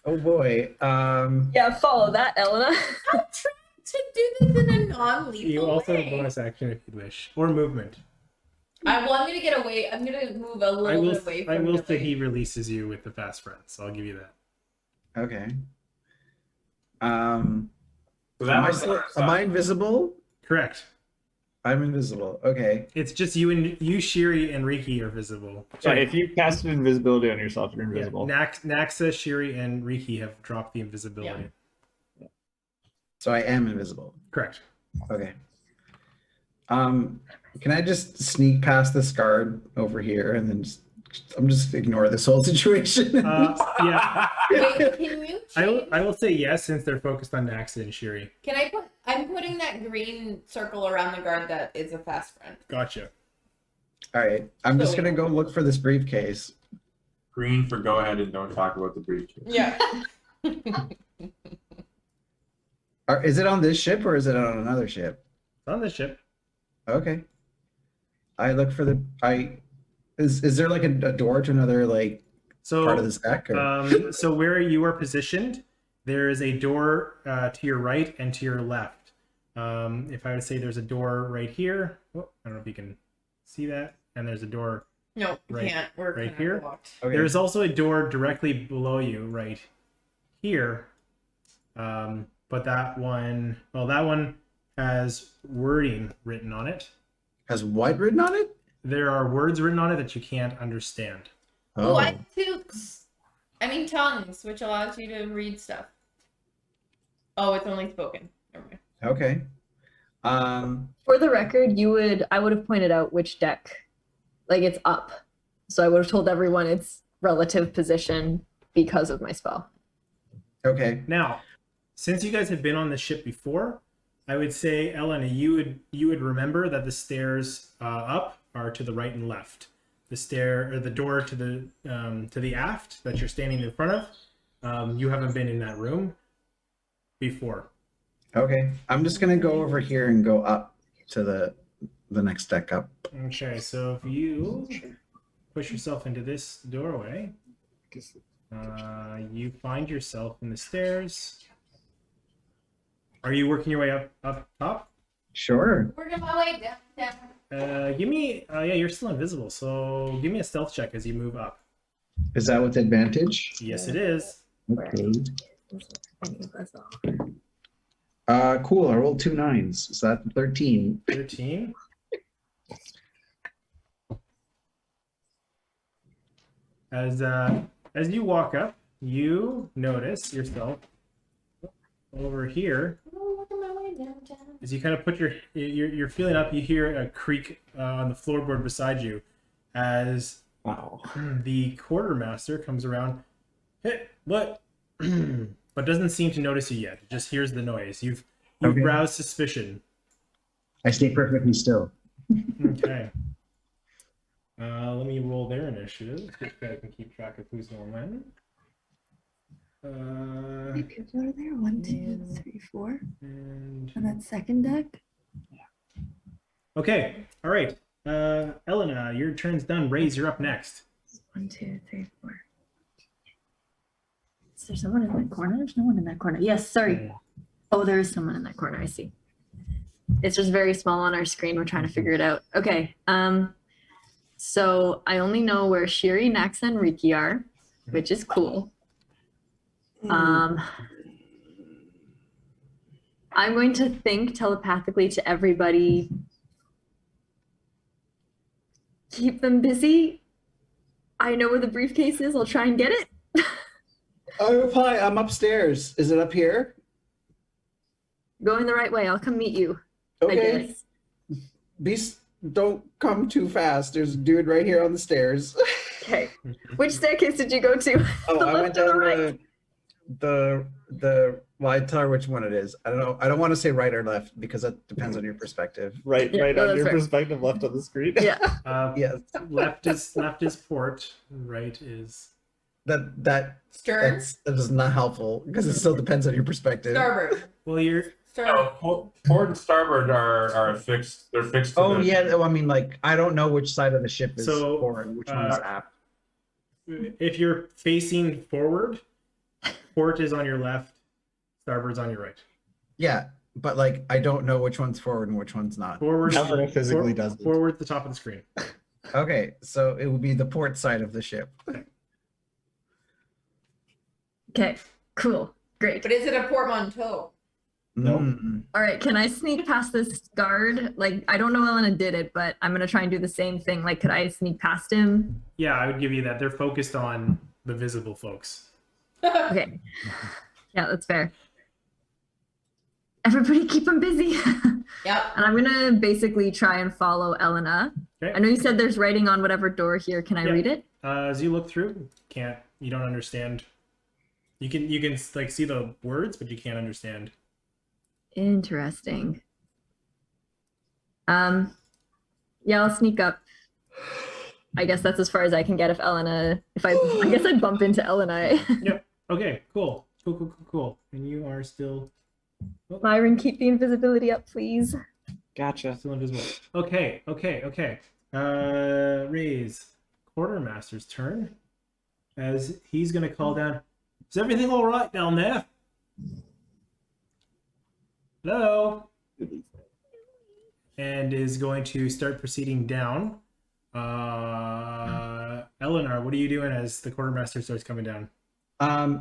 Oh boy. Yeah, follow that, Elena. I'm trying to do this in a non-lethal You also way. have a bonus action if you wish, or movement. I'm gonna get away. I'm gonna move a little bit away from I will say Billy. he releases you with the fast friends, so I'll give you that. Okay. So that was Am I invisible? Correct. I'm invisible. Okay. It's just you, Shiri, and Riki are visible. Yeah, if you casted invisibility on yourself, you're invisible. Yeah, Naxa, Shiri, and Riki have dropped the invisibility. So I am invisible. Correct. Okay. Can I just sneak past this guard over here and then I'm just ignore this whole situation? Yeah, Wait, can you? I will say yes since they're focused on Naxa and Shiri. Can I put? I'm putting that green circle around the guard that is a fast friend. Gotcha. All right. I'm just gonna go look for this briefcase. Green for go ahead and don't talk about the briefcase. Yeah. Is it on this ship or is it on another ship? It's on the ship. Okay. I look for the. Is there like a door to another like So part of this deck? Or? so where you are positioned, there is a door to your right and to your left. If I would say there's a door right here, oh, I don't know if you can see that, and there's a door No, Right- can't. We're right kinda here? blocked. Okay. There is also a door directly below you, right here. But that one has wording written on it. Has what written on it? There are words written on it that you can't understand. Oh, I have Tooks. I mean tongues, which allows you to read stuff. Oh, it's only spoken. Never mind. Okay. For the record, I would have pointed out which deck, like it's up. So I would have told everyone its relative position because of my spell. Okay. Now, since you guys have been on the ship before, I would say, Elena, you would remember that the stairs up are to the right and left. The door to the aft that you're standing in front of, you haven't been in that room before. Okay. I'm just gonna go over here and go up to the next deck up. Okay, so if you push yourself into this doorway, you find yourself in the stairs. Are you working your way up top? Sure. Working my way down. Give me, yeah, you're still invisible, so give me a stealth check as you move up. Is that with advantage? Yes, it is. Okay. Cool. I rolled 2 9s. So that's 13. 13. As you walk up, you notice yourself over here. Working my way downtown. As you kind of put you're feeling up, you hear a creak on the floorboard beside you as Wow. the quartermaster comes around. Hey, what? But doesn't seem to notice you yet. Just hears the noise. You've Okay. roused suspicion. I stay perfectly still. Okay. Let me roll their initiative. So I can keep track of who's going when. People are there. 1, 2, 3, 4. And On that second deck. okay. All right. Elena, your turn's done. Raise, you're up next. 1, 2, 3, 4. Is there someone in that corner? There's no one in that corner. Yes, sorry. Oh, there is someone in that corner. I see. It's just very small on our screen. We're trying to figure it out. Okay. So I only know where Shiri, Naxa, and Riki are, which is cool. I'm going to think telepathically to everybody. Keep them busy. I know where the briefcase is. I'll try and get it. Oh, hi. I'm upstairs. Is it up here? Going the right way. I'll come meet you. I Okay. guess. Don't come too fast. There's a dude right here on the stairs. Okay. Which staircase did you go to? Oh, The I left went or the down right? the well, I tell her which one it is. I don't know. I don't want to say right or left because that depends on your perspective. Right, Yeah, right no, on that's your fair. perspective, left on the screen. Yeah. Yes. Left is port. Right is That Stern. that is not helpful because it still depends on your perspective. Starboard. well. You're Starboard. Port and starboard are fixed. They're fixed. To Oh the, yeah. I mean, like I don't know which side of the ship is So, forward, which one is aft. if you're facing forward, port is on your left, starboard's on your right. Yeah, but like I don't know which one's forward and which one's not. Forward Elena physically doesn't. Forward at the top of the screen. Okay, so it will be the port side of the ship. Okay. Cool. Great. But is it a portmanteau? No. Mm. All right. Can I sneak past this guard? Like, I don't know Elena did it, but I'm going to try and do the same thing. Like, could I sneak past him? Yeah, I would give you that. They're focused on the visible folks. Okay. Yeah, that's fair. Everybody keep them busy. Yep. And I'm going to basically try and follow Elena. Okay. I know you said there's writing on whatever door here. Can I Yeah. read it? As you look through, you don't understand. You can like see the words, but you can't understand. Interesting. Yeah, I'll sneak up. I guess that's as far as I can get if I guess I'd bump into Elena. Yep. Okay. Cool. Cool. And you are still Byron, keep the invisibility up, please. Gotcha. still invisible. Okay. Ray's quartermaster's turn. As he's gonna call down. Is everything all right down there? Hello. And is going to start proceeding down. Eleanor, what are you doing as the quartermaster starts coming down?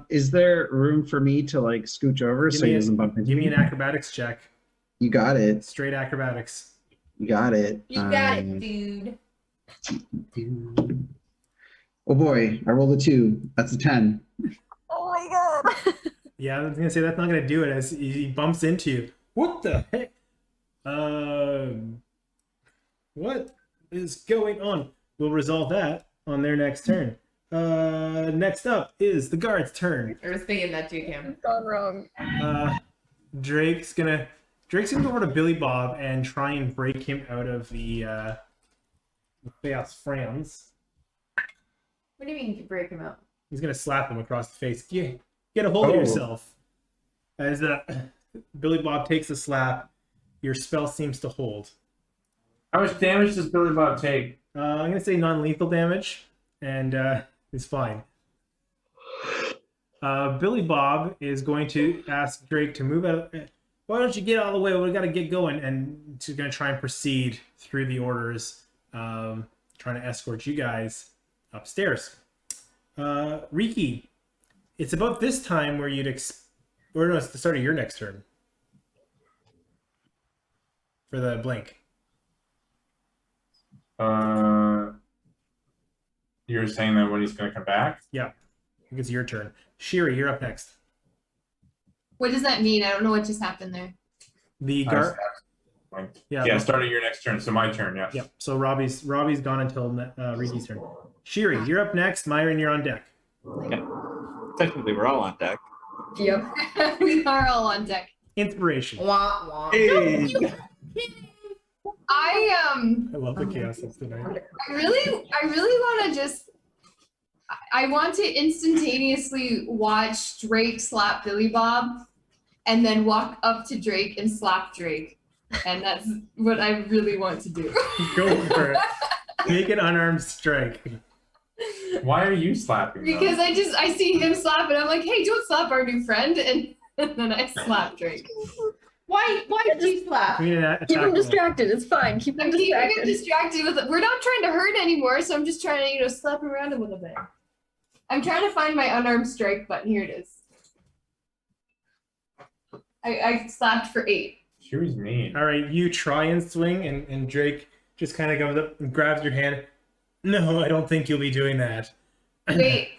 Is there room for me to like scooch over Give so me he a- doesn't bump into Give me me? an acrobatics check. You got it. Straight acrobatics. You got it. You got it, dude. Oh boy, I rolled a 2. That's a 10. Oh my god. Yeah, I was gonna say that's not gonna do it as he bumps into you. What the heck? What is going on? We'll resolve that on their next turn. Next up is the guard's turn. I was thinking that too, Cam. Gone wrong. Drake's gonna go over to Billy Bob and try and break him out of the Chaos Friends. What do you mean you break him out? He's gonna slap him across the face. Get a hold of yourself. As Billy Bob takes a slap, your spell seems to hold. How much damage does Billy Bob take? I'm gonna say non-lethal damage, and it's fine. Billy Bob is going to ask Drake to move out. Why don't you get out of the way? We got to get going, and she's gonna try and proceed through the orders, trying to escort you guys upstairs. Riki, it's about this time where or no, it's the start of your next turn for the blink. You're saying that when he's going to come back? Yeah, I think it's your turn. Shiri, you're up next. What does that mean? I don't know what just happened there. The guard. Yeah, start of your next turn. So my turn, yes. Yep. So Robbie's gone until Riki's turn. Shiri, you're up next. Myron, you're on deck. Okay. Technically, we're all on deck. Yep. We are all on deck. Inspiration. Wah, wah. Hey! I love the chaos tonight. I really want to I want to instantaneously watch Drake slap Billy Bob and then walk up to Drake and slap Drake. And that's what I really want to do. Go for it. Make an unarmed strike. Why are you slapping though? Because I see him slap and I'm like, hey, don't slap our new friend. And then I slap Drake. Why did you slap? Keep Keep him distracted. It's fine. Keep him I'm keeping him distracted. distracted with we're not trying to hurt anymore, so I'm just trying to, slap him around a little bit. I'm trying to find my unarmed strike button. Here it is. I slapped for 8. Shiri's mean. All right, you try and swing, and Drake just kind of goes up and grabs your hand. No, I don't think you'll be doing that. Wait.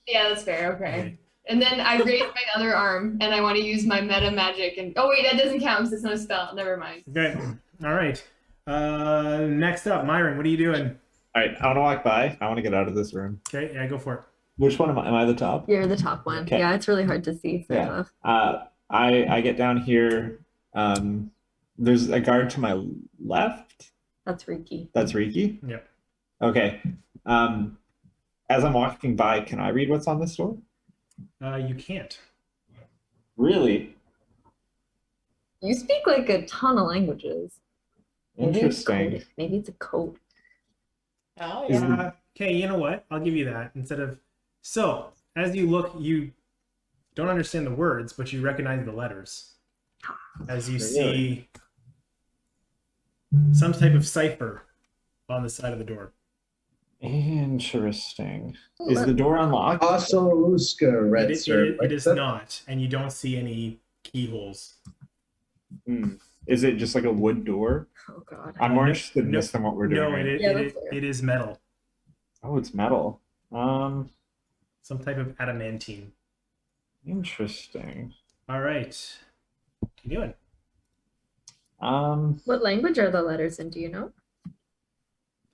Yeah, that's fair. Okay. And then I raise my other arm, and I want to use my meta magic. And oh wait, that doesn't count because it's not a spell. Never mind. Okay. All right. Next up, Myron, what are you doing? All right, I want to walk by. I want to get out of this room. Okay, yeah, go for it. Which one am I? Am I the top? You're the top one. Okay. Yeah, it's really hard to see. So Yeah. I get down here. There's a guard to my left. that's Riki. That's Riki. Yep. Okay. As I'm walking by, can I read what's on this door? You can't. Really? You speak like a ton of languages. Maybe it's Interesting. code. Maybe it's a code. Oh, Is yeah. Okay, you know what? I'll give you that. So, as you look, you don't understand the words, but you recognize the letters. As you see some type of cipher on the side of the door. Interesting. Is the door unlocked? Osoluska, red sir. It is not, and you don't see any keyholes. Is it just like a wood door? Oh god. I'm more interested in this than what we're doing. No, right now. Yeah, that's fair. it is metal. Oh, it's metal. Some type of adamantine. Interesting. All right. What are you doing? What language are the letters in? Do you know?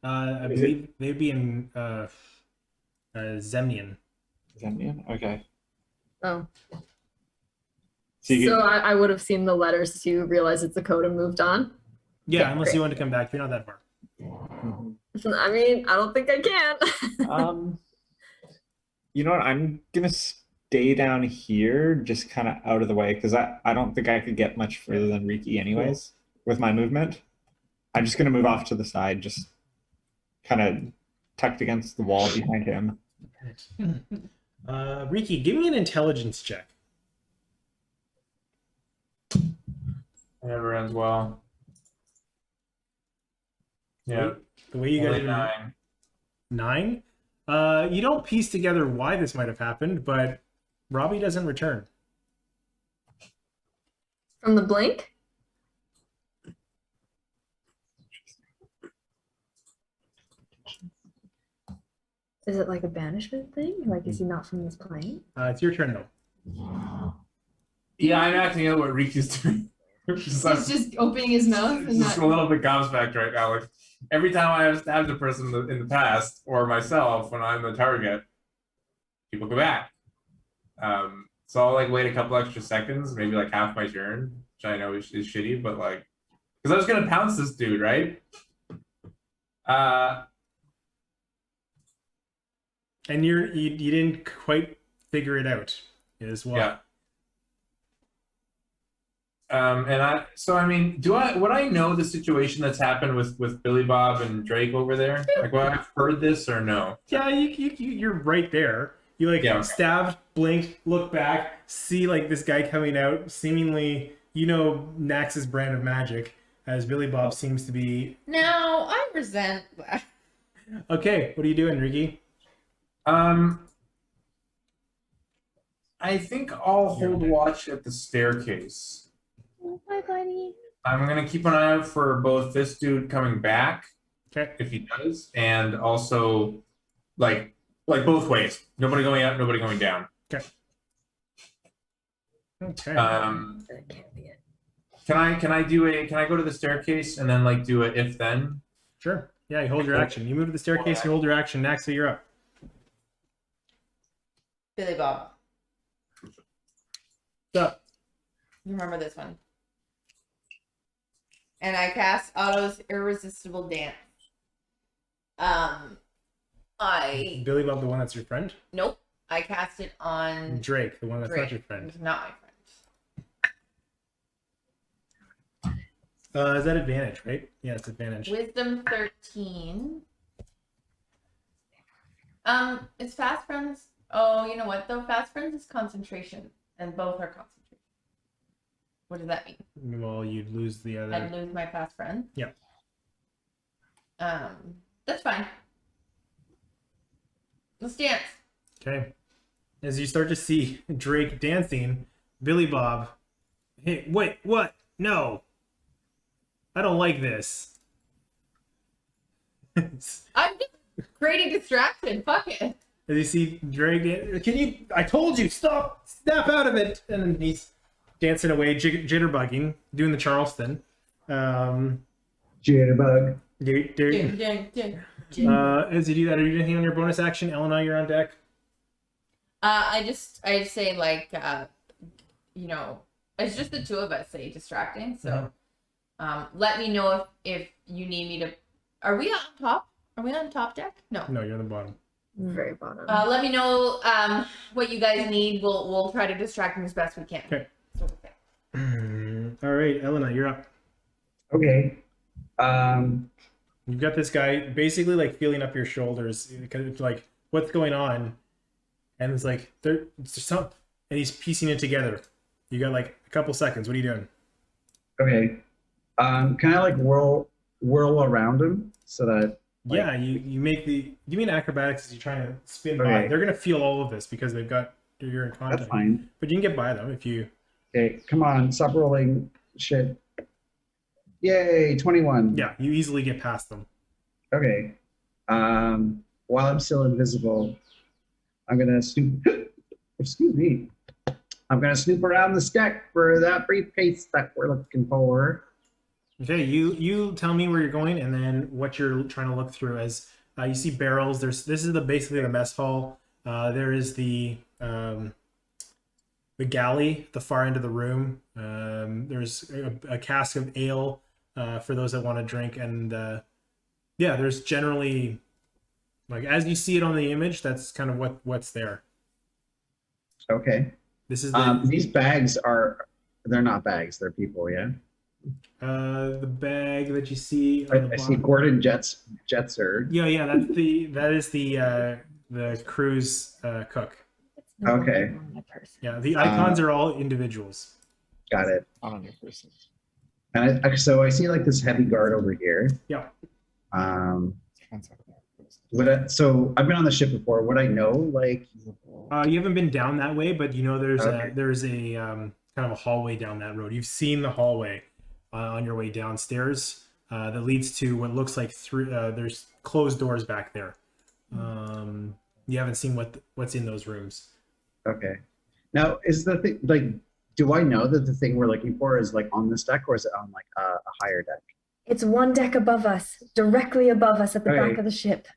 I Is believe they'd be in Zemnian. Zemnian? Okay. Oh. So you So get, I would have seen the letters to realize it's a code and moved on. Yeah, Yeah, unless great. you want to come back. You're not that far. I mean, I don't think I can. you know what? I'm gonna stay down here, just kind of out of the way, because I don't think I could get much further than Riki anyways with my movement. I'm just gonna move off to the side, just kind of tucked against the wall behind him. Riki, give me an intelligence check. Never ends well. Yeah. The way you guys Only are 9. 9. You don't piece together why this might have happened, but Robbie doesn't return. From the blink? Is it like a banishment thing? Like, is he not from this plane? It's your turn though. Yeah, I'm acting out what Riki's doing. He's just opening his mouth and just not. a little bit gobsmacked right now. Like every time I have stabbed a person in the past, or myself when I'm the target, people go back. So I'll like wait a couple extra seconds, maybe like half my turn, which I know is shitty, but like, because I was gonna pounce this dude, right? And you didn't quite figure it out as well. Yeah. I mean, would I know the situation that's happened with Billy Bob and Drake over there? Like, would I have heard this or no? Yeah, you're right there. You like stabbed, blinked, look back, see like this guy coming out, seemingly, Nax's brand of magic, as Billy Bob seems to be. Now I resent that. Okay, what are you doing, Riki? I think I'll hold watch at the staircase. Oh, bye, buddy. I'm gonna keep an eye out for both this dude coming back, Okay. if he does, and also like both ways. Nobody going up, nobody going down. Okay. Okay. That can't be it. Can I go to the staircase and then like do a if then? Sure. Yeah, you hold your action. You move to the staircase, you hold your action. Naxa, you're up. Billy Bob. What's up? You remember this one? And I cast Otto's Irresistible Dance. Billy Bob, the one that's your friend? Nope. I cast it on Drake, the one that's Drake. not your friend. It's not my friend. Is that advantage, right? Yeah, it's advantage. Wisdom 13. It's Fast Friends. Oh, you know what though? Fast Friends is concentration, and both are concentration. What does that mean? Well, you'd lose the other. I'd lose my fast friend. Yeah. That's fine. Let's dance. Okay. As you start to see Drake dancing, Billy Bob, hey, wait, what? No. I don't like this. I'm just creating distraction. Fuck it. As you see Drake, I told you, stop, snap out of it. And then he's dancing away, jitterbugging, doing the Charleston. Jitterbug. Ding, ding, ding. As you do that, are you doing anything on your bonus action? Elena, you're on deck. I say like, it's just the two of us say distracting. So, let me know if you need me to. Are we on top? Are we on top deck? No. No, you're on the bottom. Very bottom. Let me know what you guys need. We'll try to distract him as best we can. Okay. All right, Elena, you're up. Okay. You've got this guy basically like feeling up your shoulders, kind of like what's going on, and it's like there's some, and he's piecing it together. You got like a couple seconds. What are you doing? Okay. Can I like whirl around him so that? Like, yeah, you make the. You mean acrobatics as you're trying to spin by? Okay. They're gonna feel all of this because you're in contact. That's fine. But you can get by them if you. Okay, come on, stop rolling shit. Yay, 21. Yeah, you easily get past them. Okay. While I'm still invisible, I'm gonna snoop. Excuse me. I'm gonna snoop around the stack for that briefcase that we're looking for. Okay, you tell me where you're going and then what you're trying to look through. As you see barrels, this is basically the mess hall. There is the galley at the far end of the room. There's a cask of ale for those that want to drink, and there's generally, like, as you see it on the image, that's kind of what's there. Okay. This is these bags they're not bags, they're people, yeah. The bag that you see on the I see bottom. Gordon Jetser. Yeah, that is the crew's cook. It's no Okay. longer on my person. Yeah, the icons are all individuals. Got it. On your person. And so I see like this heavy guard over here. Yeah. So I've been on the ship before. Would I know like? You haven't been down that way, but you know there's Okay. a kind of a hallway down that road. You've seen the hallway on your way downstairs that leads to what looks like there's closed doors back there. You haven't seen what's in those rooms. Okay. Now, is the thing like? Do I know that the thing we're looking for is like on this deck, or is it on like a higher deck? It's one deck above us, directly above us at the back Okay. of the ship.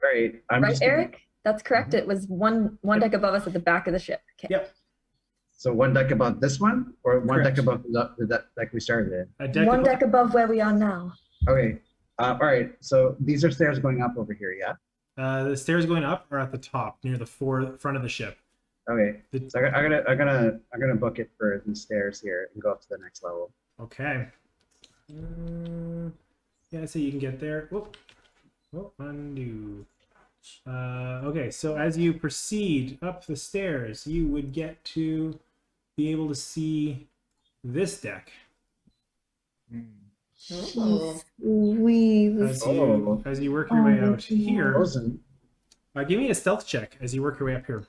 Right. I'm Right, just gonna- Eric? That's correct. It was one deck above us at the back of the ship. Okay. Yep. So one deck above this one, or one Correct. deck above the deck we started in? A deck One above- deck above where we are now. Okay. All right. So these are stairs going up over here. Yeah. The stairs going up are at the top near the front of the ship. Okay. The- So I'm gonna book it for the stairs here and go up to the next level. Okay. Yeah, so you can get there. Whoop. Oh, undo. Okay, so as you proceed up the stairs, you would get to be able to see this deck. Oh. Weave. As you work your way out here. Frozen. Give me a stealth check as you work your way up here.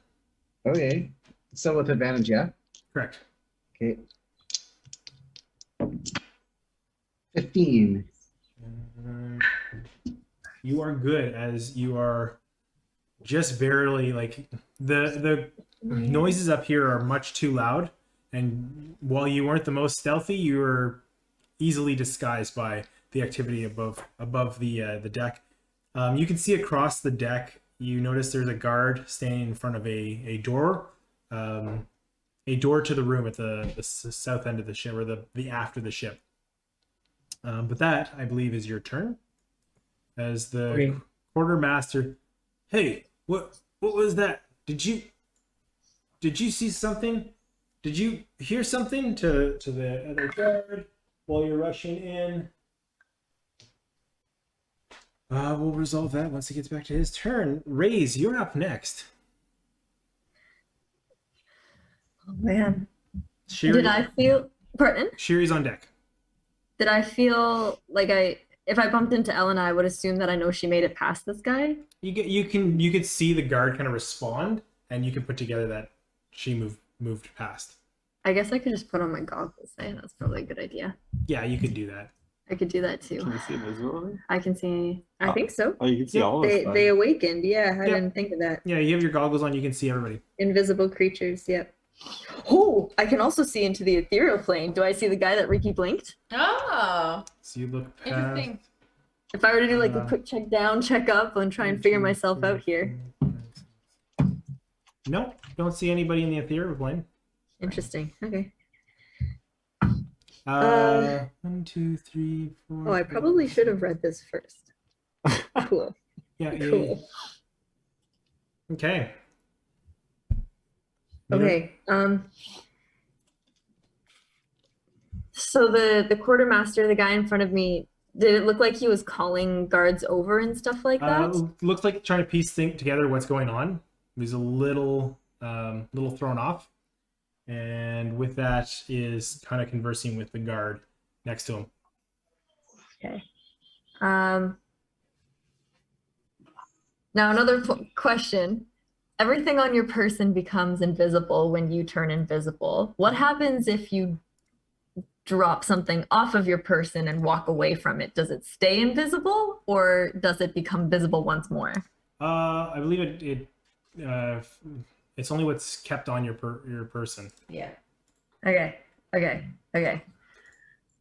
Okay. Still with advantage, yeah. Correct. Okay. 15. You are good as you are just barely like the noises up here are much too loud, and while you weren't the most stealthy, you were easily disguised by the activity above the deck. You can see across the deck. You notice there's a guard standing in front of a door to the room at the south end of the ship, or the aft of the ship. But that, I believe, is your turn. As the Okay. quartermaster, hey, what was that? Did you see something? Did you hear something to the other guard while you're rushing in? We'll resolve that once he gets back to his turn. Raise, you're up next. Oh man. Sherry, Did I feel pardon? Sherry's on deck. Did I feel like if I bumped into Ellen, I would assume that I know she made it past this guy? You could see the guard kind of respond, and you can put together that she moved past. I guess I could just put on my goggles. That's probably a good idea. Yeah, you could do that. I could do that too. Can you see invisibility? I can see. I think so. Oh, you can see Yep. all of us. They awakened. Yeah, I Yep. didn't think of that. Yeah, you have your goggles on. You can see everybody. Invisible creatures. Yep. Oh, I can also see into the ethereal plane. Do I see the guy that Ricky blinked? Oh, So you look past. interesting. If I were to do like a quick check down, check up, and try and figure myself out here. No, don't see anybody in the ethereal plane. Interesting. Okay. 1, 2, 3, 4. Oh, I probably should have read this first. Cool. Yeah. Cool. Okay. Okay. So the quartermaster, the guy in front of me, did it look like he was calling guards over and stuff like that? Looks like trying to piece together what's going on. He's a little thrown off, and with that is kind of conversing with the guard next to him. Okay. Now another question. Everything on your person becomes invisible when you turn invisible. What happens if you drop something off of your person and walk away from it? Does it stay invisible, or does it become visible once more? I believe it's only what's kept on your person. Yeah. Okay.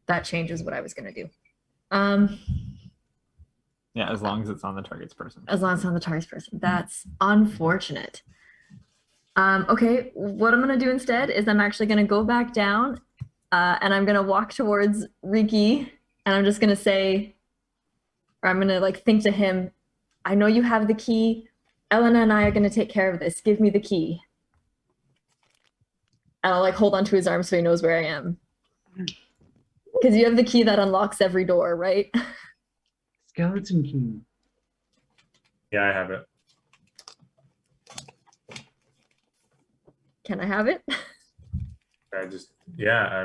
That changes what I was gonna do. Yeah, as long as it's on the target's person. As long as it's on the target's person. That's unfortunate. Okay, what I'm gonna do instead is I'm actually gonna go back down, and I'm gonna walk towards Riki, and I'm just gonna say, or I'm gonna like think to him, I know you have the key. Elena and I are gonna take care of this. Give me the key. And I'll like hold onto his arm so he knows where I am. Because you have the key that unlocks every door, right? Skeleton key. Yeah, I have it. Can I have it? I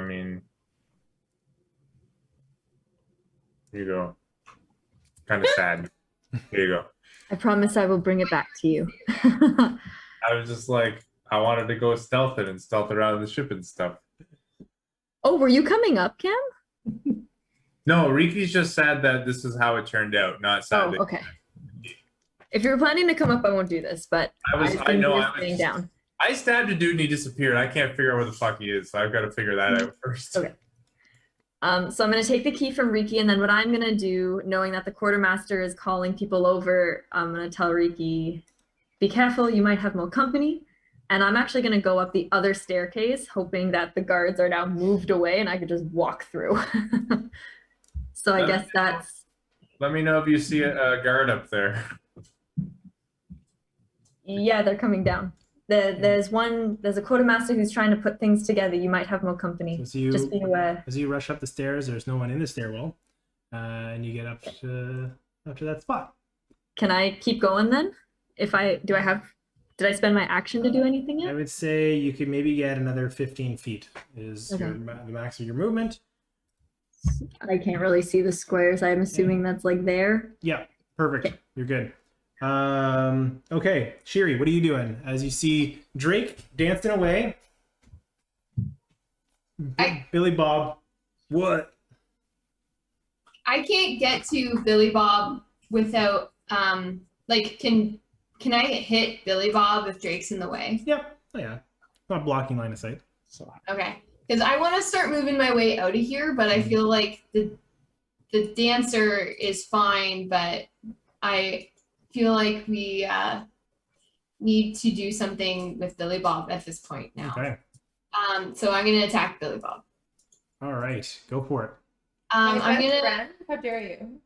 mean, here you go. Kind of sad. Here you go. I promise I will bring it back to you. I was just like, I wanted to go stealth it and stealth around the ship and stuff. Oh, were you coming up, Cam? No, Riki's just sad that this is how it turned out, not sad Oh, that okay. If you're planning to come up, I won't do this, but I think know you're I was staying down. I stabbed a dude and he disappeared. I can't figure out where the fuck he is, so I've got to figure that out first. Okay. So I'm going to take the key from Riki, and then what I'm going to do, knowing that the quartermaster is calling people over, I'm going to tell Riki, be careful, you might have more company. And I'm actually going to go up the other staircase, hoping that the guards are now moved away and I could just walk through. So I guess that's... Let me know if you see a guard up there. Yeah, they're coming down. There's a quartermaster who's trying to put things together. You might have more company. So Just be aware. As you rush up the stairs, there's no one in the stairwell, and you get up to that spot. Can I keep going then? Did I spend my action to do anything I yet? would say you could maybe get another 15 feet is Okay. the max of your movement. I can't really see the squares. I'm assuming that's like there. Yeah, perfect. You're good. Okay, Shiri, what are you doing? As you see Drake dancing away. Billy Bob, what? I can't get to Billy Bob without can I hit Billy Bob if Drake's in the way? Yep. Oh yeah. Not blocking line of sight. So Okay. Because I want to start moving my way out of here, but I feel like the dancer is fine, but I feel like we need to do something with Billy Bob at this point now. Okay. So I'm gonna attack Billy Bob. All right. Go for it. I'm My best gonna. friend? How dare you?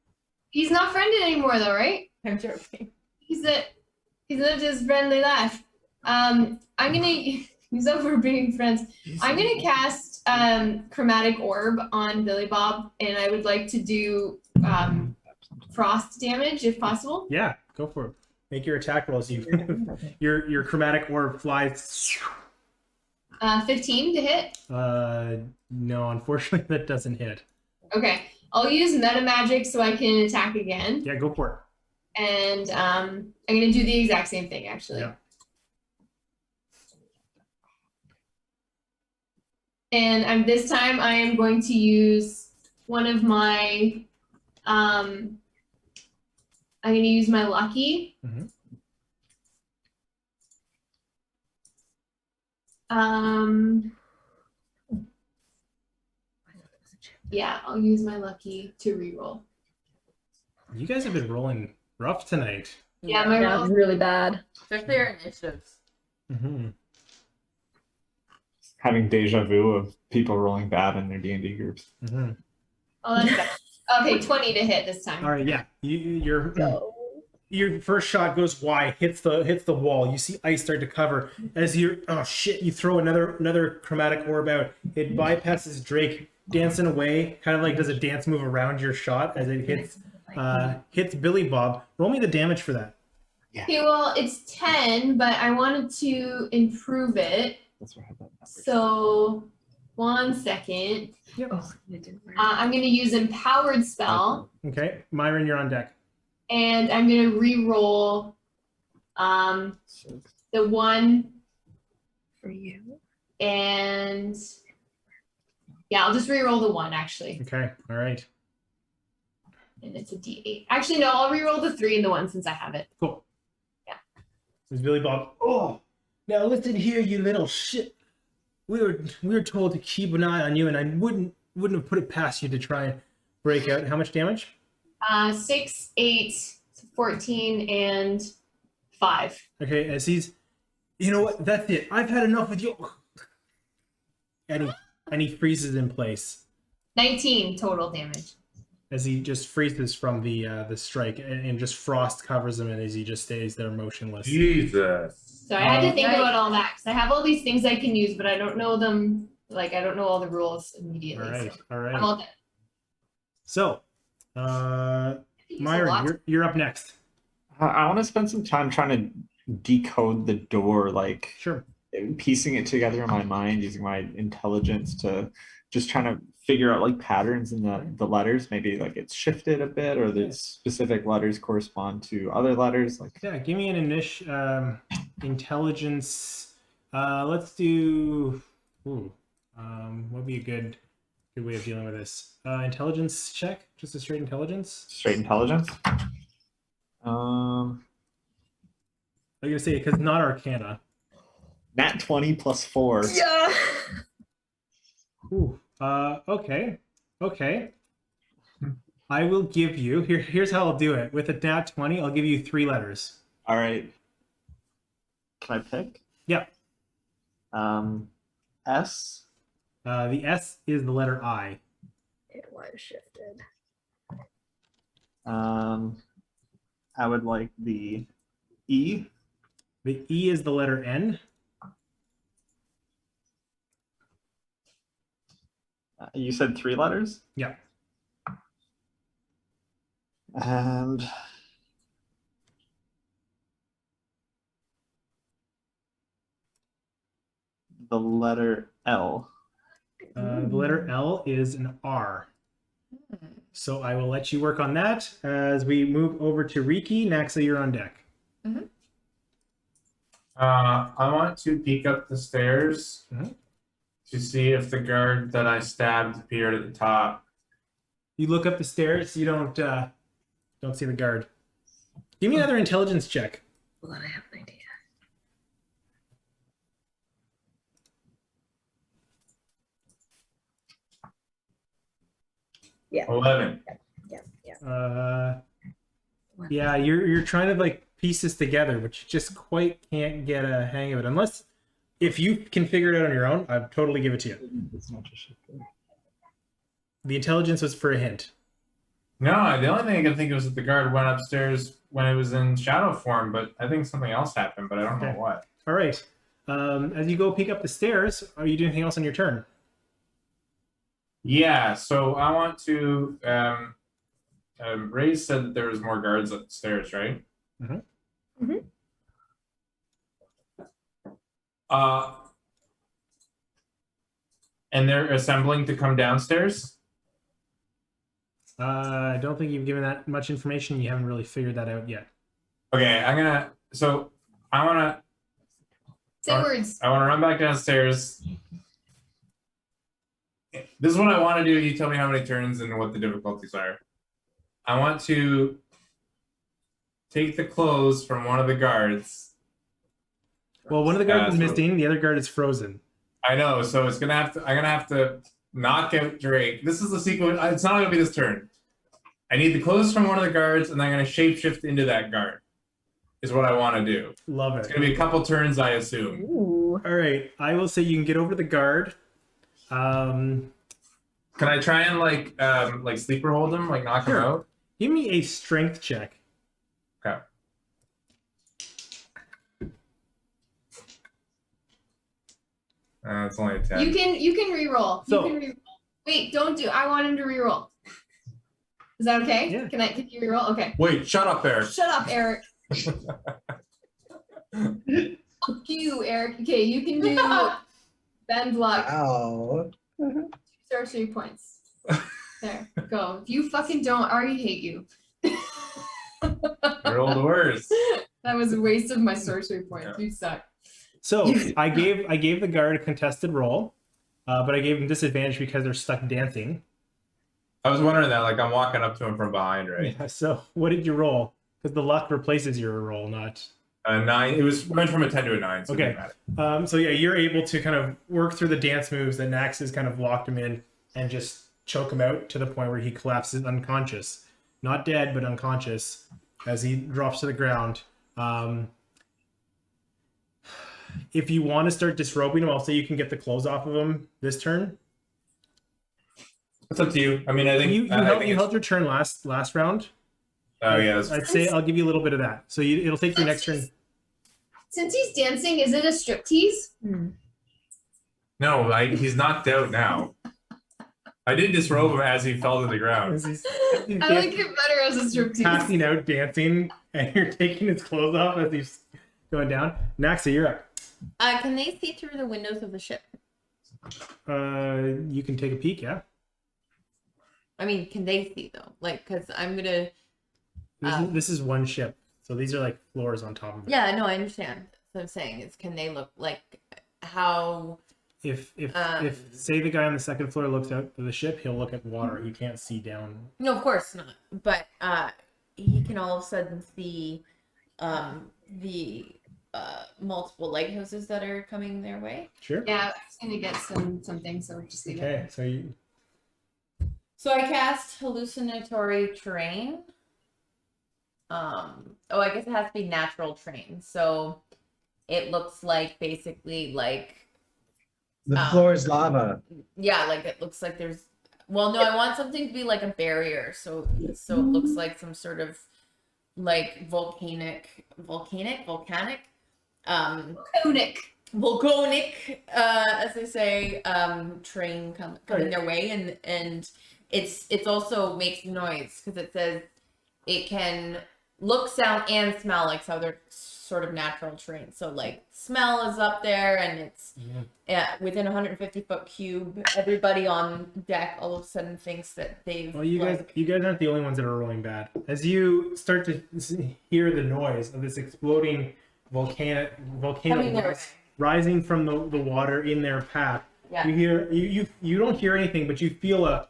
He's not friended anymore, though, right? I'm joking. He's lived his friendly life. I'm gonna. He's over being friends. I'm gonna cast chromatic orb on Billy Bob, and I would like to do frost damage if possible. Yeah, go for it. Make your attack rolls. Your chromatic orb flies. 15 to hit. No, unfortunately that doesn't hit. Okay, I'll use meta magic so I can attack again, Yeah, go for it. and I'm gonna do the exact same thing actually. Yeah. And this time I am going to use one of my I'm gonna use my lucky. Mhm. Yeah, I'll use my lucky to reroll. You guys have been rolling rough tonight. Yeah, my Yeah, roll. it's really bad. Especially our initiatives. Mm-hmm. having deja vu of people rolling bad in their D&D groups. Mm-hmm. Oh, that's better. Okay, 20 to hit this time. All right, yeah. Your first shot goes wide, hits the wall. You see ice start to cover as you you throw another chromatic orb out. It bypasses Drake, dancing away, kind of like does a dance move around your shot as it hits Billy Bob. Roll me the damage for that. Okay, well, it's 10, but I wanted to improve it. That's what I had that number. So, 1 second. Oh, you did work. I'm going to use Empowered Spell, Okay, Myron, you're on deck. and I'm going to re-roll the 1, For you. and yeah, I'll just re-roll the 1, actually. Okay, all right, And it's a D8. Actually, no, I'll re-roll the 3 and the 1 since I have it. cool. Yeah. There's Billy Bob. Oh, now listen here, you little shit. We were told to keep an eye on you, and I wouldn't have put it past you to try and break out. How much damage? 6, 8, 14, and 5. Okay, as he's, you know what? That's it. I've had enough with you. And he freezes in place 19 total damage. as he just freezes from the strike, and just frost covers him, and as he just stays there motionless. Jesus. So I had to think Right. about all that because I have all these things I can use, but I don't know them. Like I don't know all the rules immediately. All right, So all I'm right. all done. So, Use a Myron, lot. you're up next. I want to spend some time trying to decode the door, like Sure. piecing it together in my mind, using my intelligence to just trying to figure out like patterns in the letters. Maybe like it's shifted a bit, or the specific letters correspond to other letters. Like Yeah, give me an intelligence. Let's do. What would be a good way of dealing with this? Intelligence check, just a straight intelligence. straight intelligence. I'm gonna say because not Arcana. Nat 20 plus 4. Yeah. Ooh. Okay. Okay. I will give you here's how I'll do it. With a nat 20, I'll give you 3 letters. All right. Can I pick? Yeah. S. The S is the letter I. It was shifted. I would like the E. The E is the letter N. You said 3 letters? Yeah. And the letter L. The letter L is an R. So I will let you work on that as we move over to Riki. Naxa, you're on deck. I want to peek up the stairs Mhm. to see if the guard that I stabbed appeared at the top. You look up the stairs. You don't see the guard. Give me another intelligence check. Well, then I have an idea. Yeah. 11. Yeah, you're trying to like piece this together, but you just quite can't get a hang of it. Unless if you can figure it out on your own, I'd totally give it to you. The intelligence was for a hint. No, the only thing I can think of is that the guard went upstairs when it was in shadow form, but I think something else happened, but I don't know Okay. what. All right. As you go peek up the stairs, are you doing anything else on your turn? Yeah, so I want to. Ray said that there was more guards upstairs, right? Mhm. Mhm. And they're assembling to come downstairs. I don't think you've given that much information. You haven't really figured that out yet. Okay, I'm gonna. So I wanna. Say words. I wanna run back downstairs. This is what I want to do. You tell me how many turns and what the difficulties are. I want to take the clothes from one of the guards. Well, one of the guards is so- missing. The other guard is frozen. I know, so it's gonna have to. I'm gonna have to knock out Drake. This is the sequence. It's not gonna be this turn. I need the clothes from one of the guards, and I'm gonna shapeshift into that guard. Is what I want to do. Love It's it. gonna be a couple turns, I assume. Ooh. All right. I will say you can get over to the guard. Can I try and like sleeper hold him, like knock him Sure. out? Give me a strength check. Okay. It's only a 10. You can reroll. So- You can reroll. Wait, don't do. I want him to reroll. Is that okay? Yeah. Can you reroll? Okay. Wait, shut up, Eric. Shut up, Eric. Fuck you, Eric. Okay, you can do bend luck. Oh. Sorcery points. There, go. If you fucking don't, I already hate you. You're all the worst. That was a waste of my sorcery points. You suck. So I gave the guard a contested roll, but I gave him disadvantage because they're stuck dancing. I was wondering that, like I'm walking up to him from behind, right? Yeah, so what did you roll? Because the luck replaces your roll, not. A 9. It went from a 10 to a 9. So it Okay. didn't matter. So yeah, you're able to kind of work through the dance moves that Nax has kind of locked him in and just choke him out to the point where he collapses unconscious. Not dead, but unconscious as he drops to the ground. If you want to start disrobing him, I'll say you can get the clothes off of him this turn. It's up to you. I mean, I think You I held, think you it's- held your turn last round. Oh yeah, that's I'd say I'll give you a little bit of that. So it'll take your next turn. Since he's dancing, is it a striptease? no. He's knocked out now. I did disrobe him as he fell to the ground. He's I like it better as a striptease. passing out, dancing, and you're taking his clothes off as he's going down. Naxa, you're up. Can they see through the windows of the ship? You can take a peek, yeah. I mean, can they see though? Like, cause I'm gonna. This is one ship, so these are like floors on top of it. Yeah, no, I understand. What I'm saying is, can they look like how? If say the guy on the second floor looks out of the ship, he'll look at water. He can't see down. No, of course not. But he can all of a sudden see the multiple lighthouses that are coming their way. Sure. Yeah, I was gonna get something, so just leave Okay, it. so you So I cast hallucinatory terrain. Oh, I guess it has to be natural terrain. So it looks like basically like The floor is lava. yeah, like it looks like there's well, no, I want something to be like a barrier. So it looks like some sort of like volcanic Conic. volcanic as they say train coming their way, and it's also makes noise because it says it can look, sound, and smell like some other sort of natural terrain. So like smell is up there, and it's within 150-foot cube. Everybody on deck all of a sudden thinks that they've well, you guys aren't the only ones that are rolling bad. As you start to hear the noise of this exploding volcano coming their way. rising from the water in their path, Yeah. you hear you don't hear anything, but you feel a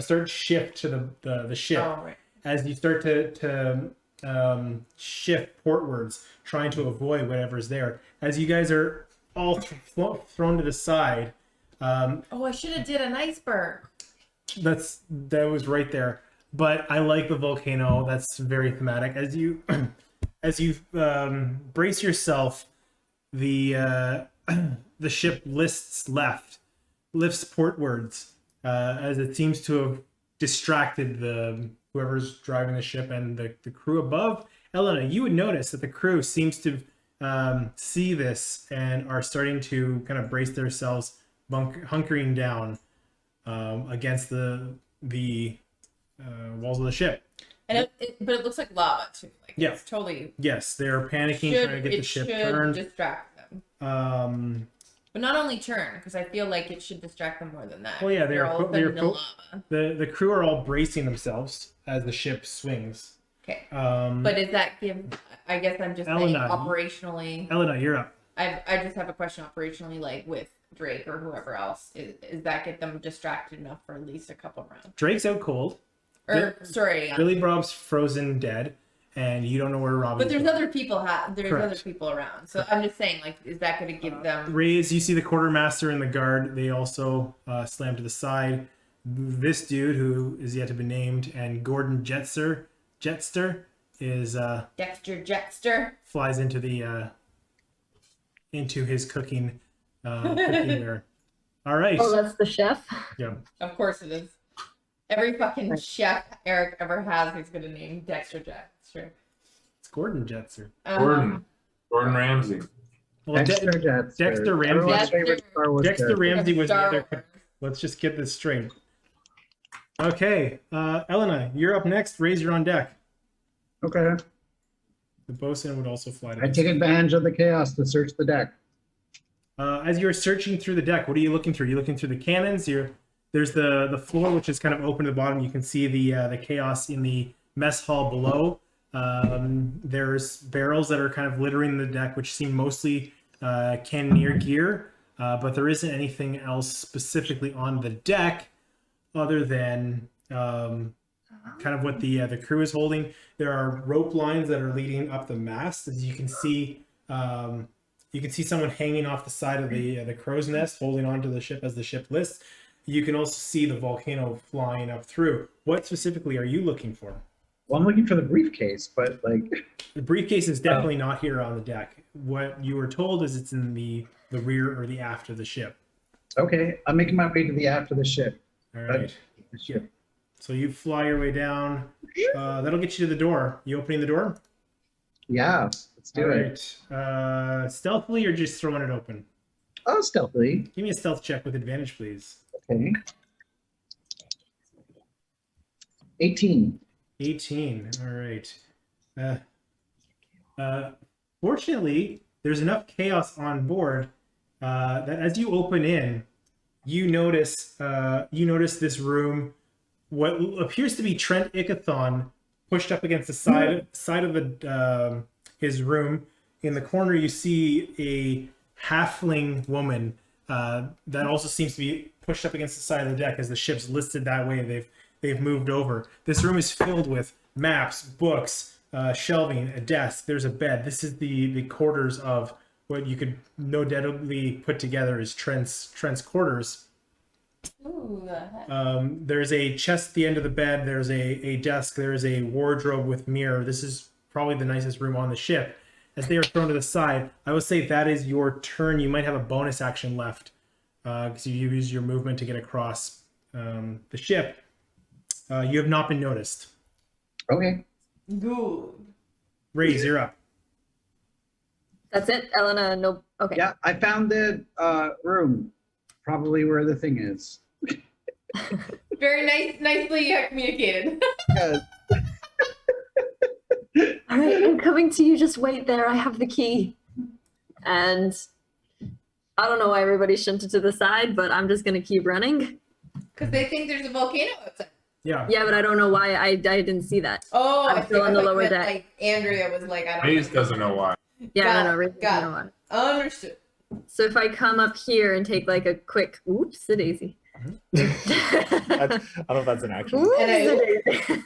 start shift to the ship. Oh, right. As you start to shift portwards, trying to avoid whatever's there. As you guys are all thrown to the side, Oh, I should have did an iceberg. that was right there. But I like the volcano. That's very thematic. As you brace yourself, the ship lifts portwards, as it seems to have distracted whoever's driving the ship and the crew above. Elena, you would notice that the crew seems to see this and are starting to kind of brace themselves, hunkering down against the walls of the ship. And but it looks like lava too. Like Yeah. it's totally Yes, they're panicking, trying to get the ship turned. distract them. But But not only turn, because I feel like it should distract them more than that. Well, yeah, they're all of a sudden in lava. the crew are all bracing themselves as the ship swings. Okay. But But does that give? I guess I'm just saying Elena, operationally. Elena, you're up. I just have a question operationally, like with Drake or whoever else. Is that get them distracted enough for at least a couple rounds? Drake's out cold. Or sorry, Billy Bob's frozen dead, and you don't know where Robin. but there's other people. There's Correct. other people around. So I'm just saying, like, is that going to give them? Rays, you see the quartermaster and the guard. They also slam to the side. This dude, who is yet to be named, and Gordon Jetster is Dexter Jetster. flies into the into his cooking cookware. All right. Oh, that's the chef. Yeah. Of course it is. Every fucking chef Eric ever has, he's gonna name Dexter Jetster. It's Gordon Jetster. Gordon Ramsay. Well, Dexter Ramsay. Everyone's favorite Star Wars Dexter character. Ramsay was the Star other. Wars. Let's just get this straight. Okay, Elena, you're up next. Raise your on deck. Okay. The bosun would also fly to I this. take advantage of the chaos to search the deck. As you're searching through the deck, what are you looking through? You're looking through the cannons. There's the floor, which is kind of open to the bottom. You can see the chaos in the mess hall below. There's barrels that are kind of littering the deck, which seem mostly cannoneer gear, but there isn't anything else specifically on the deck other than kind of what the crew is holding. There are rope lines that are leading up the mast, as you can see. You can see someone hanging off the side of the crow's nest, holding onto the ship as the ship lists. You can also see the volcano flying up through. What specifically are you looking for? Well, I'm looking for the briefcase, but like, The briefcase is definitely not here on the deck. What you were told is it's in the rear or the aft of the ship. okay, I'm making my way to the aft of the ship. All right. The ship. So you fly your way down. That'll get you to the door. You opening the door? Yeah, let's do All it. right. Stealthily or just throwing it open? Oh, stealthily. Give me a stealth check with advantage, please. Okay. 18. 18. All right. Fortunately, there's enough chaos on board that as you open in, you notice this room, what appears to be Trent Ickathon, pushed up against the side of the his room. In the corner, you see a halfling woman that also seems to be pushed up against the side of the deck as the ship's listed that way. They've moved over. This room is filled with maps, books, shelving, a desk. There's a bed. This is the quarters of what you could no doubtly put together as Trent's quarters. Ooh. There's a chest at the end of the bed. There's a desk. There's a wardrobe with mirror. This is probably the nicest room on the ship. As they are thrown to the side, I will say that is your turn. You might have a bonus action left because you use your movement to get across the ship. You have not been noticed. Okay. Good. Raise, you're up. That's it, Elena. No. Okay. Yeah, I found the room. Probably where the thing is. Very nicely communicated. Yeah. All right, I'm coming to you. Just wait there. I have the key. And I don't know why everybody shunted to the side, but I'm just gonna keep running. Because they think there's a volcano outside. Yeah. Yeah, but I don't know why I didn't see that. Oh, I'm still on the lower deck. Like Andrea was like, I don't Maze doesn't know why. Yeah, I don't know. Got Really, it. you know what. Understood. So if I come up here and take like a quick oops, a daisy. I don't know if that's an action. Oops, And I- a daisy.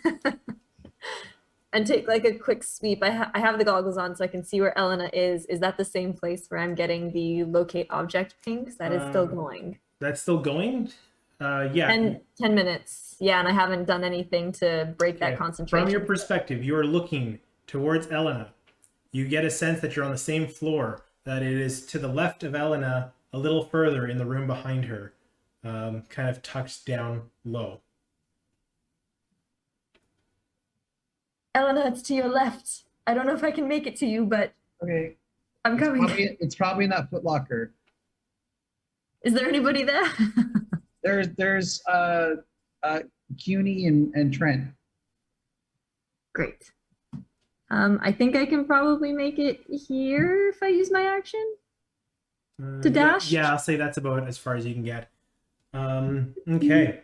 And take like a quick sweep. I have the goggles on so I can see where Elena is. Is that the same place where I'm getting the locate object ping? 'Cause that is still going. That's still going? Yeah. 10 minutes. Yeah, and I haven't done anything to break that Okay. concentration. From your perspective, you are looking towards Elena. You get a sense that you're on the same floor, that it is to the left of Elena, a little further in the room behind her, kind of tucked down low. Elena, it's to your left. I don't know if I can make it to you, but Okay. I'm coming. It's probably in that footlocker. Is there anybody there? There's CUNY and Trent. Great. I think I can probably make it here if I use my action. To dash? Yeah, I'll say that's about as far as you can get. Okay.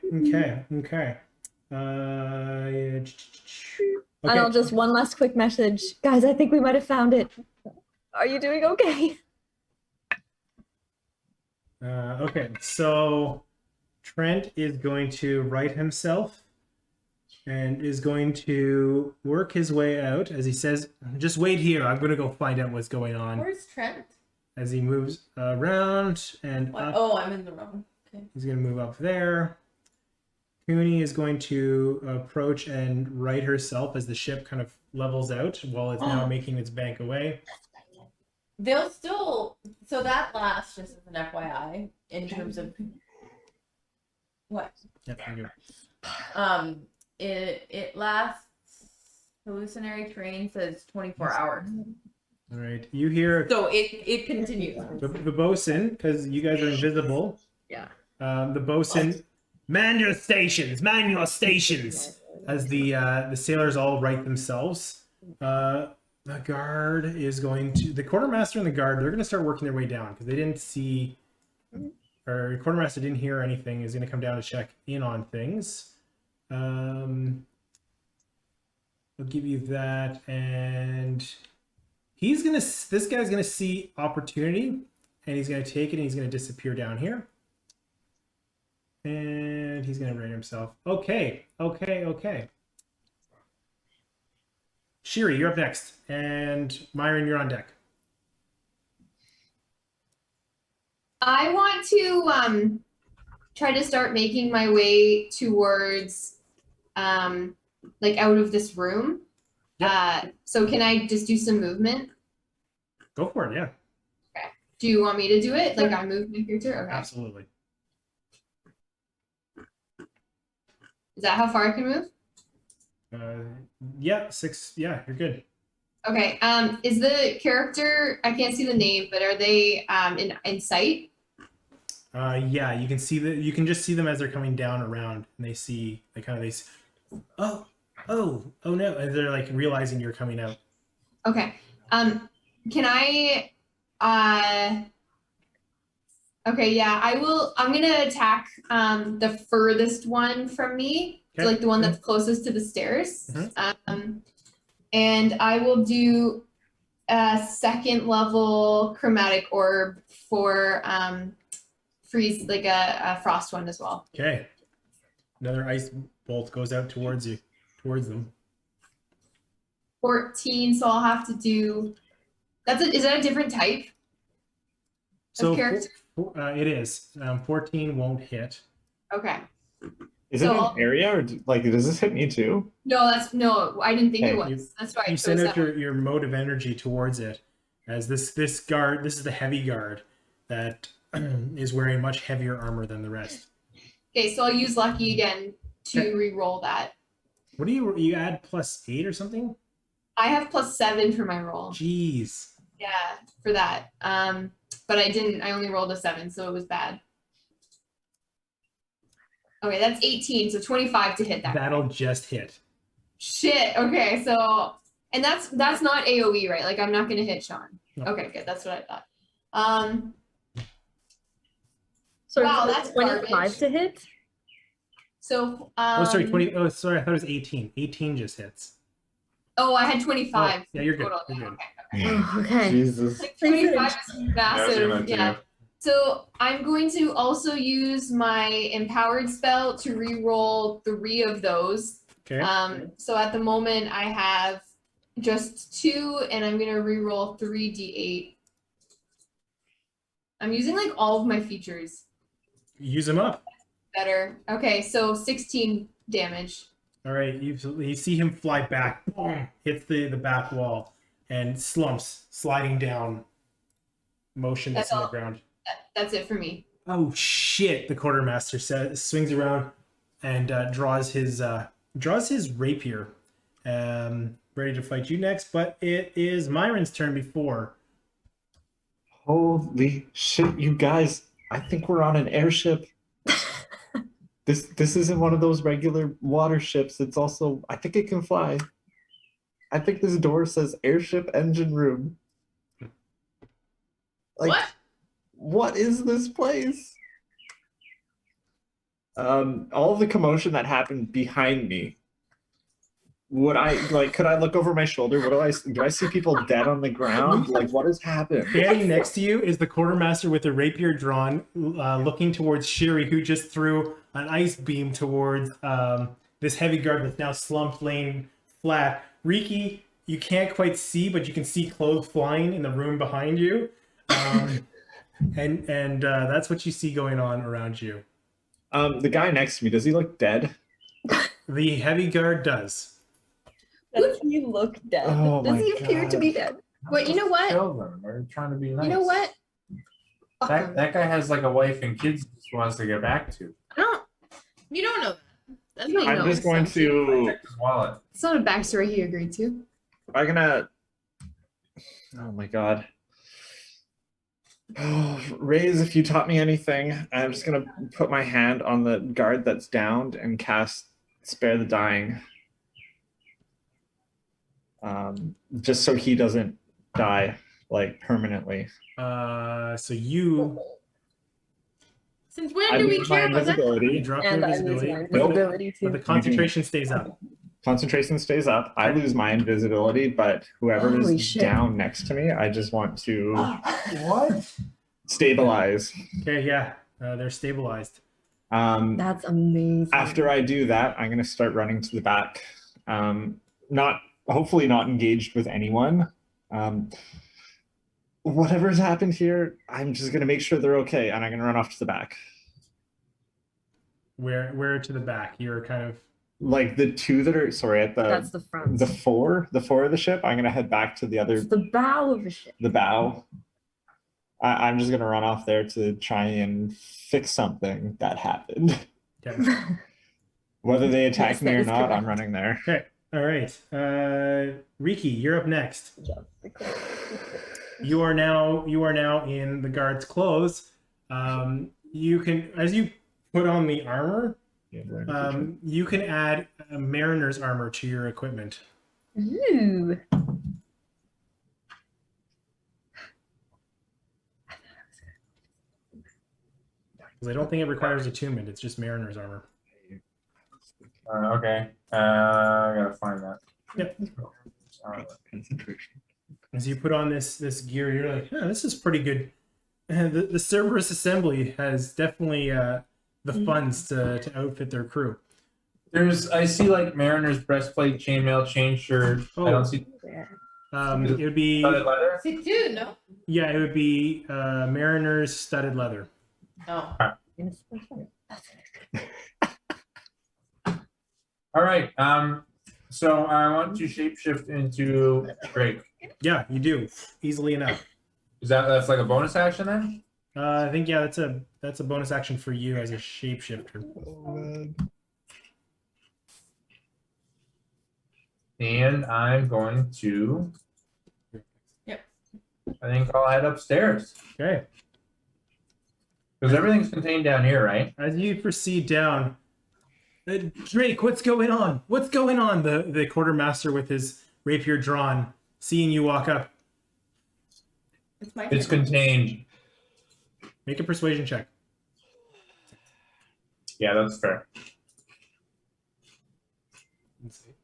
And I'll just one last quick message. Guys, I think we might have found it. Are you doing okay? Okay, so Trent is going to right himself and is going to work his way out as he says, just wait here. I'm going to go find out what's going on. Where's Trent? As he moves around and What? up. Oh, I'm in the wrong. Okay. He's going to move up there. Cooney is going to approach and right herself as the ship kind of levels out while it's now making its bank away. They'll still. So that lasts, just as an FYI, in terms of what? Yep, thank you. It lasts. Hallucinatory terrain says 24 hours. All right, you hear So it continues. the bosun, because you guys are invisible. Yeah. The bosun, man your stations, as the sailors all right themselves. The guard is going to, the quartermaster and the guard, they're going to start working their way down because they didn't see, or quartermaster didn't hear anything, is going to come down to check in on things. I'll give you that, and this guy's going to see opportunity, and he's going to take it, and he's going to disappear down here. And he's going to rate himself. Okay. Shiri, you're up next. And Myron, you're on deck. I want to try to start making my way towards like out of this room. So can I just do some movement? Go for it, yeah. Do you want me to do it? Like I move my character? Okay. Absolutely. Is that how far I can move? Yeah, 6. Yeah, you're good. Okay. Is the character, I can't see the name, but are they in sight? Yeah, you can see you can just see them as they're coming down around, and they see, oh no, and they're like realizing you're coming out. Okay. Can I okay, yeah, I'm gonna attack the furthest one from me. Okay. So like the one that's closest to the stairs. And I will do a second level chromatic orb for freeze, like a frost one as well. Okay. Another ice bolt goes out towards them. 14, so I'll have to do. Is that a different type? So character? it is. 14 won't hit. Okay. Is So it I'll- an area or like does this hit me too? No, I didn't think it Okay. was. That's why I You chose send out that. your mode of energy towards it, as this guard. This is the heavy guard that is wearing much heavier armor than the rest. Okay, so I'll use lucky again to re-roll that. What do you add +8 or something? I have +7 for my roll. Jeez. Yeah, for that. But I didn't. I only rolled a 7, so it was bad. Okay, that's 18, so 25 to hit that. That'll just hit. Shit. Okay, so and that's not AOE, right? Like I'm not gonna hit Sean. No. Okay, good. That's what I thought. So Wow, it's that's 25 garbage. to hit. So Oh, sorry, 20. Oh, sorry, I thought it was 18. 18 just hits. Oh, I had 25. Oh, yeah, you're good. total. You're good. Oh, okay. Jesus. Like 25 is Yeah, I massive. was doing Yeah. that too. So I'm going to also use my empowered spell to re-roll 3 of those. Okay. So at the moment I have just 2, and I'm gonna re-roll 3d8. I'm using like all of my features Use them up. better. Okay, so 16 damage. All right. You see him fly back, boom, hits the back wall, and slumps, sliding down, motionless That's on the all. ground. That's it for me. Oh shit! The quartermaster says, swings around, and draws his rapier, ready to fight you next. But it is Myron's turn before. Holy shit, you guys. I think we're on an airship. This isn't one of those regular water ships. It's also, I think it can fly. I think this door says airship engine room. Like, what is this place? All the commotion that happened behind me. Could I look over my shoulder? Do I see people dead on the ground? Like, what has happened? Standing next to you is the quartermaster with the rapier drawn, looking towards Shiri, who just threw an ice beam towards this heavy guard that's now slumped, laying flat. Riki, you can't quite see, but you can see clothes flying in the room behind you, and that's what you see going on around you. The guy next to me, does he look dead? The heavy guard does. Does he look dead? Oh Does my he appear to God. be dead? Wait, you know what? Kill them. They're trying to be nice. You know what? That guy has like a wife and kids he wants to get back to. You don't know that. That's You don't not know. I'm just going to. Check his wallet. It's not a backstory he agreed to. I'm gonna. Oh my God. Oh, Raise, if you taught me anything, I'm just gonna put my hand on the guard that's downed and cast Spare the Dying. Just so he doesn't die like permanently. So you Since when I do we lose my care about that? invisibility. drop your And I lose invisibility, my but the- invisibility but the too. concentration stays up. Concentration stays up. I lose my invisibility, but whoever Holy is shit. down next to me, I just want to What? stabilize. Okay, yeah, they're stabilized. That's amazing. After I do that, I'm gonna start running to the back. Hopefully not engaged with anyone. Whatever's happened here, I'm just gonna make sure they're okay, and I'm gonna run off to the back. Where to the back? You're kind of Like the two that are at That's the front. the four of the ship. I'm gonna head back to the other It's the bow of a ship. the bow. I'm just gonna run off there to try and fix something that happened. okay. Whether they attack Yes, me that or is not, correct. I'm running there. Okay. All right. Riki, you're up next. You are now in the guard's clothes. You can, as you put on the armor, you can add a mariner's armor to your equipment. Ooh. Because I don't think it requires attunement. It's just mariner's armor. Okay. I gotta find that. Yep. Concentration. As you put on this gear, you're like, oh, this is pretty good. The Cerberus Assembly has definitely the funds to outfit their crew. I see like Mariner's breastplate, chainmail, chain shirt. Oh. I don't see It would be studded leather. See, dude, no? yeah, it would be Mariner's studded leather. Oh. All right. So I want to shapeshift into Drake. Yeah, you do easily enough. That's like a bonus action then? I think yeah, that's a bonus action for you as a shapeshifter. Oh, man. And I'm going to. Yep. I think I'll head upstairs Okay. because everything's contained down here, right? As you proceed down, Drake, what's going on? What's going on? The quartermaster with his rapier drawn, seeing you walk up, It's my It's turn. contained. make a persuasion check. Yeah, that's fair. Let's see.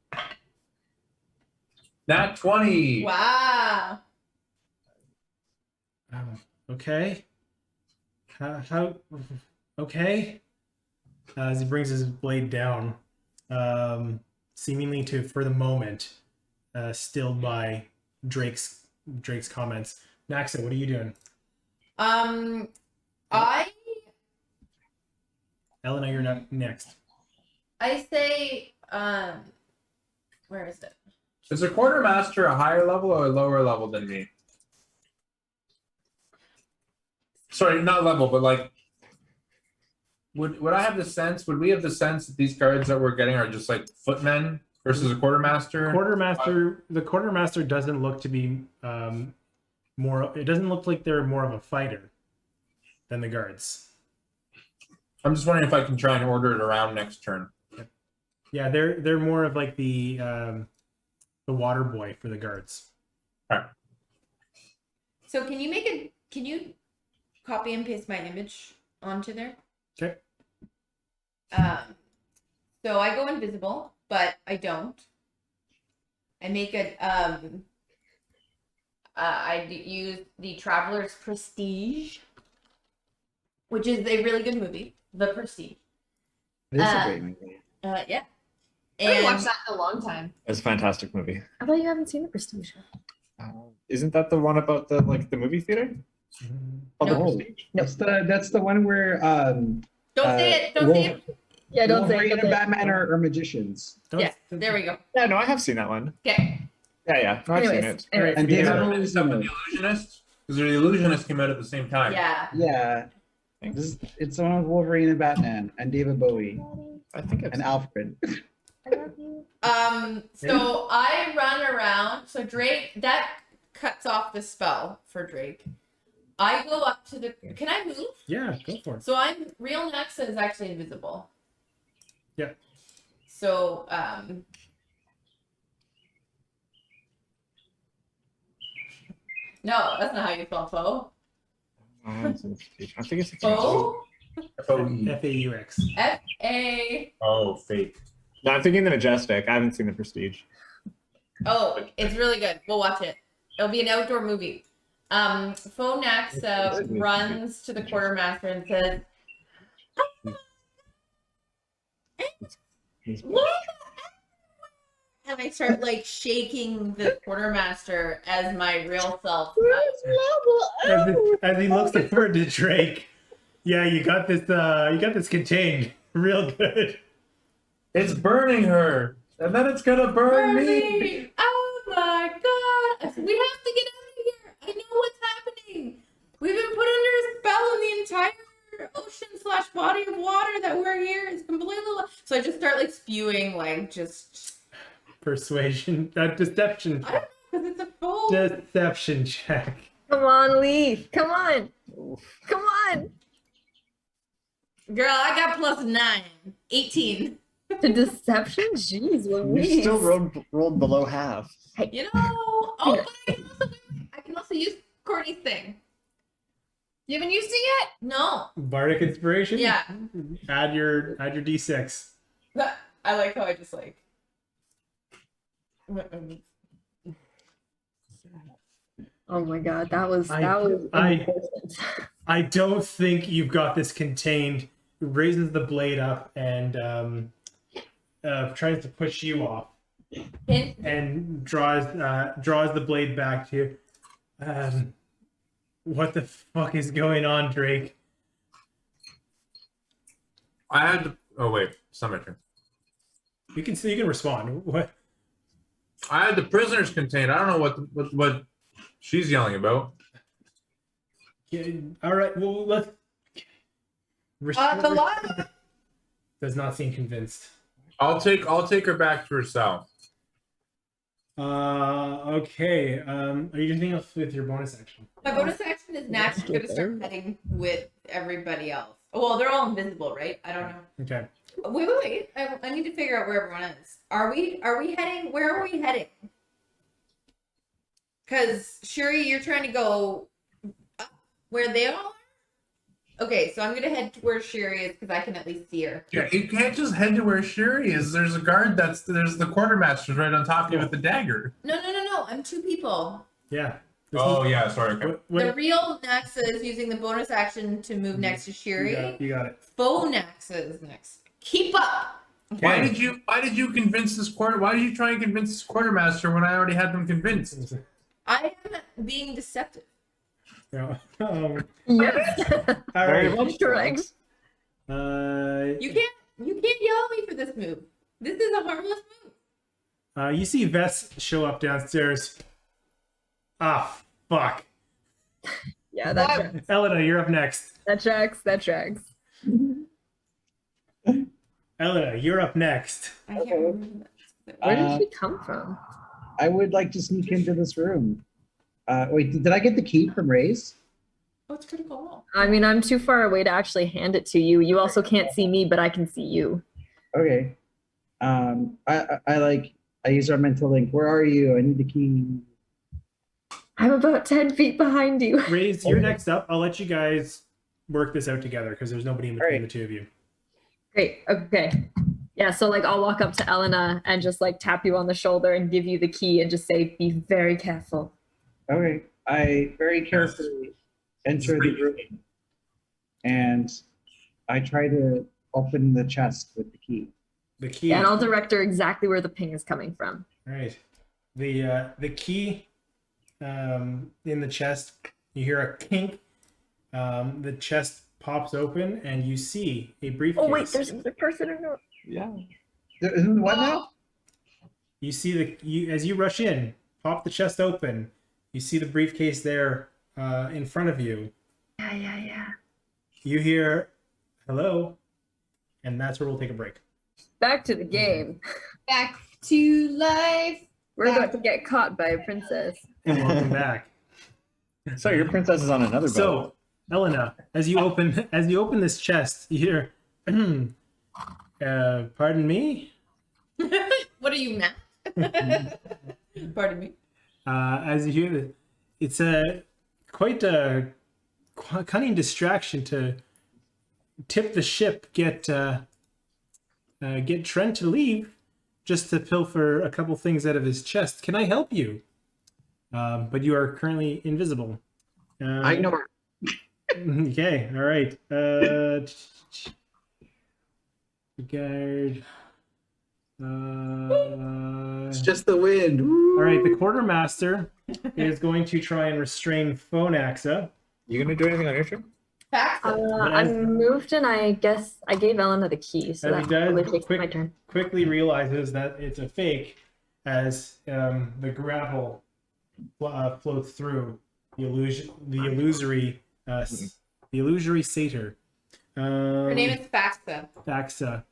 Nat 20. Wow. Okay. How? Okay. As he brings his blade down, seemingly for the moment, stilled by Drake's comments. Naxa, what are you doing? I Elena, you're next. say, where is it? Is a quartermaster a higher level or a lower level than me? Sorry, not level, but like, would I have the sense? Would we have the sense that these guards that we're getting are just like footmen versus a quartermaster? The quartermaster doesn't look to be more. It doesn't look like they're more of a fighter than the guards. I'm just wondering if I can try and order it around next turn. Yeah, they're more of like the water boy for the guards. So can you copy and paste my image onto there? Okay. So I go invisible, but I don't. I make it, use the Traveler's Prestige, which is a really good movie, The Prestige. It is a great movie. Yeah. I haven't And watched that in a long time. It's a fantastic movie. I thought you haven't seen The Prestige. Isn't that the one about the movie theater? Oh, No. The Prestige? That's the one where don't say it. Don't say it. Yeah, don't say Wolverine it. and Don't say it. Batman are magicians. Yeah, there we go. Yeah, no, I have seen that one. Okay. Yeah. No, I've seen Anyways, it. anyways. And Yeah. David Is Bowie's that in with it. the Illusionist? Because the Illusionist came out at the same time. Yeah. Yeah. It's the one with Wolverine and Batman and David Bowie I think I've and Alfred. I love you. So I run around. So Drake, that cuts off the spell for Drake. I go up to the. Can I move? Yeah, go for it. So real Naxa is actually invisible. Yeah. So no, that's not how you spell foe. I think it's a Foe. F-O-E. FAUX. F-A. Oh, fake. No, I'm thinking the Majestic. I haven't seen the Prestige. Oh, it's really good. We'll watch it. It'll be an outdoor movie. Foe Naxa runs to the quartermaster and says, "What?" And I start like shaking the quartermaster as my real self. As he looks over to Drake, yeah, you got this. You got this contained real good. It's burning her, and then it's gonna burn me. Oh my god! We have to get out of here. I know what's happening. We've been put under a spell, and the entire ocean/body of water that we're here is completely. So I just start like spewing, like just. Persuasion, deception, I don't know because it's a full. deception check. Come on, Leaf. Come on. Come on. Girl, I got +9. 18. The deception? Jeez, You Louise. still rolled below half. You know. Oh, but I can also use Courtney's thing. You haven't used it yet? No. Bardic inspiration. Yeah. Add your d6. I like how I just like. Oh my god, that was I- important. I don't think you've got this contained. Raises the blade up and tries to push you off Hint. and draws the blade back to you. What the fuck is going on, Drake? I had to. Oh wait, it's not my turn. You can respond. What? I had the prisoners contained. I don't know what she's yelling about. Yeah, all right. Well, let's. The lot. Does not seem convinced. I'll take her back to her cell. Okay. Are you doing anything else with your bonus action? My bonus action is naturally going to start heading with everybody else. Well, they're all invisible, right? I don't know. Okay. Wait. I need to figure out where everyone is. Are we heading? Where are we heading? Because Shuri, you're trying to go up where they all are. Okay, so I'm gonna head to where Shuri is because I can at least see her. Yeah, you can't just head to where Shuri is. There's a guard there's the quartermaster's right on top of you with the dagger. No. I'm two people. Yeah. Yeah, sorry. Okay. The real Naxa is using the bonus action to move next to Shuri. You got it. Faux Naxa is next. Keep up. Why did you convince this Why did you try and convince this quartermaster when I already had them convinced? I am being deceptive. Yeah. Yes. All right. Correct. You can't yell at me for this move. This is a harmless move. You see Vess show up downstairs. Ah, fuck. Yeah, that tracks. Elena, you're up next. That tracks. Elena, you're up next. I can't remember that. Where did she come from? I would like to sneak into this room. Wait, did I get the key from Ray's? Oh, it's critical role. I mean, I'm too far away to actually hand it to you. You also can't see me, but I can see you. Okay. I use our mental link. Where are you? I need the key. I'm about 10 feet behind you. Raise, you're next up. I'll let you guys work this out together because there's nobody in between Alright. the two of you. Great. Okay. Yeah, so like I'll walk up to Elena and just like tap you on the shoulder and give you the key and just say, be very careful. Okay. I very carefully enter the room and I try to open the chest with the key. The key. Yeah, and I'll direct her exactly where the ping is coming from. All right. The key in the chest, you hear a kink. The chest pops open and you see a briefcase. Oh wait, there's another person in the... Yeah. What now? You see as you rush in, pop the chest open. You see the briefcase there in front of you. Yeah. You hear hello, and that's where we'll take a break. Back to the game. Back to life. We're about to get caught by a princess. And welcome back. So your princess is on another boat. So, Elena, as you open this chest, you hear, pardon me. What are you, Matt? Pardon me. As you hear this, it's quite a cunning distraction to tip the ship, get Trent to leave, just to pilfer a couple things out of his chest. Can I help you? But you are currently invisible. I ignore. Okay, all right. Regard. It's just the wind. All right, the quartermaster is going to try and restrain Phonaxa. You gonna do anything on your turn? I'm moved and I guess I gave Elena the key, so As that he does, probably takes my turn. quickly realizes that it's a fake as the grapple floats through the illusory satyr. Her name is Faxa. Faxa.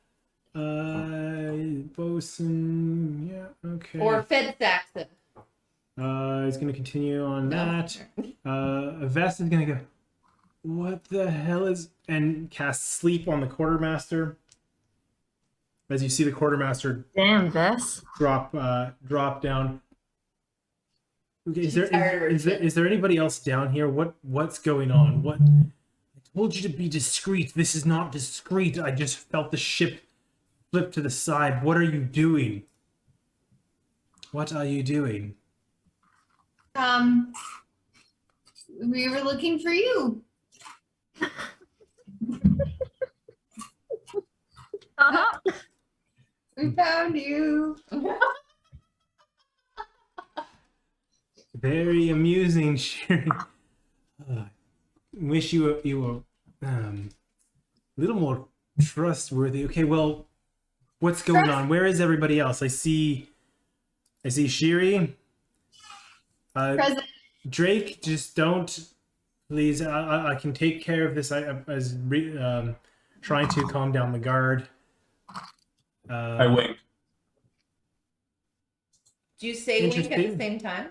Bosun, yeah, okay. Or Fed Saxa. He's gonna continue on No. that. Vess is gonna go, what the hell is, and cast sleep on the quartermaster. As you see the quartermaster Damn, Vess. drop down. Okay, tired of her is there anybody else down here? What's going on? What? I told you to be discreet. This is not discreet. I just felt the ship flip to the side. What are you doing? What are you doing? We were looking for you. Uh-huh. We We found you. Very amusing, Sherry. Wish you were a little more trustworthy. Okay, well, what's going on? Where is everybody else? I see Shiri. Present. Drake, just don't, please. I can take care of this. I was trying to calm down the guard. I wink. Do you say wink at the Interesting. same time?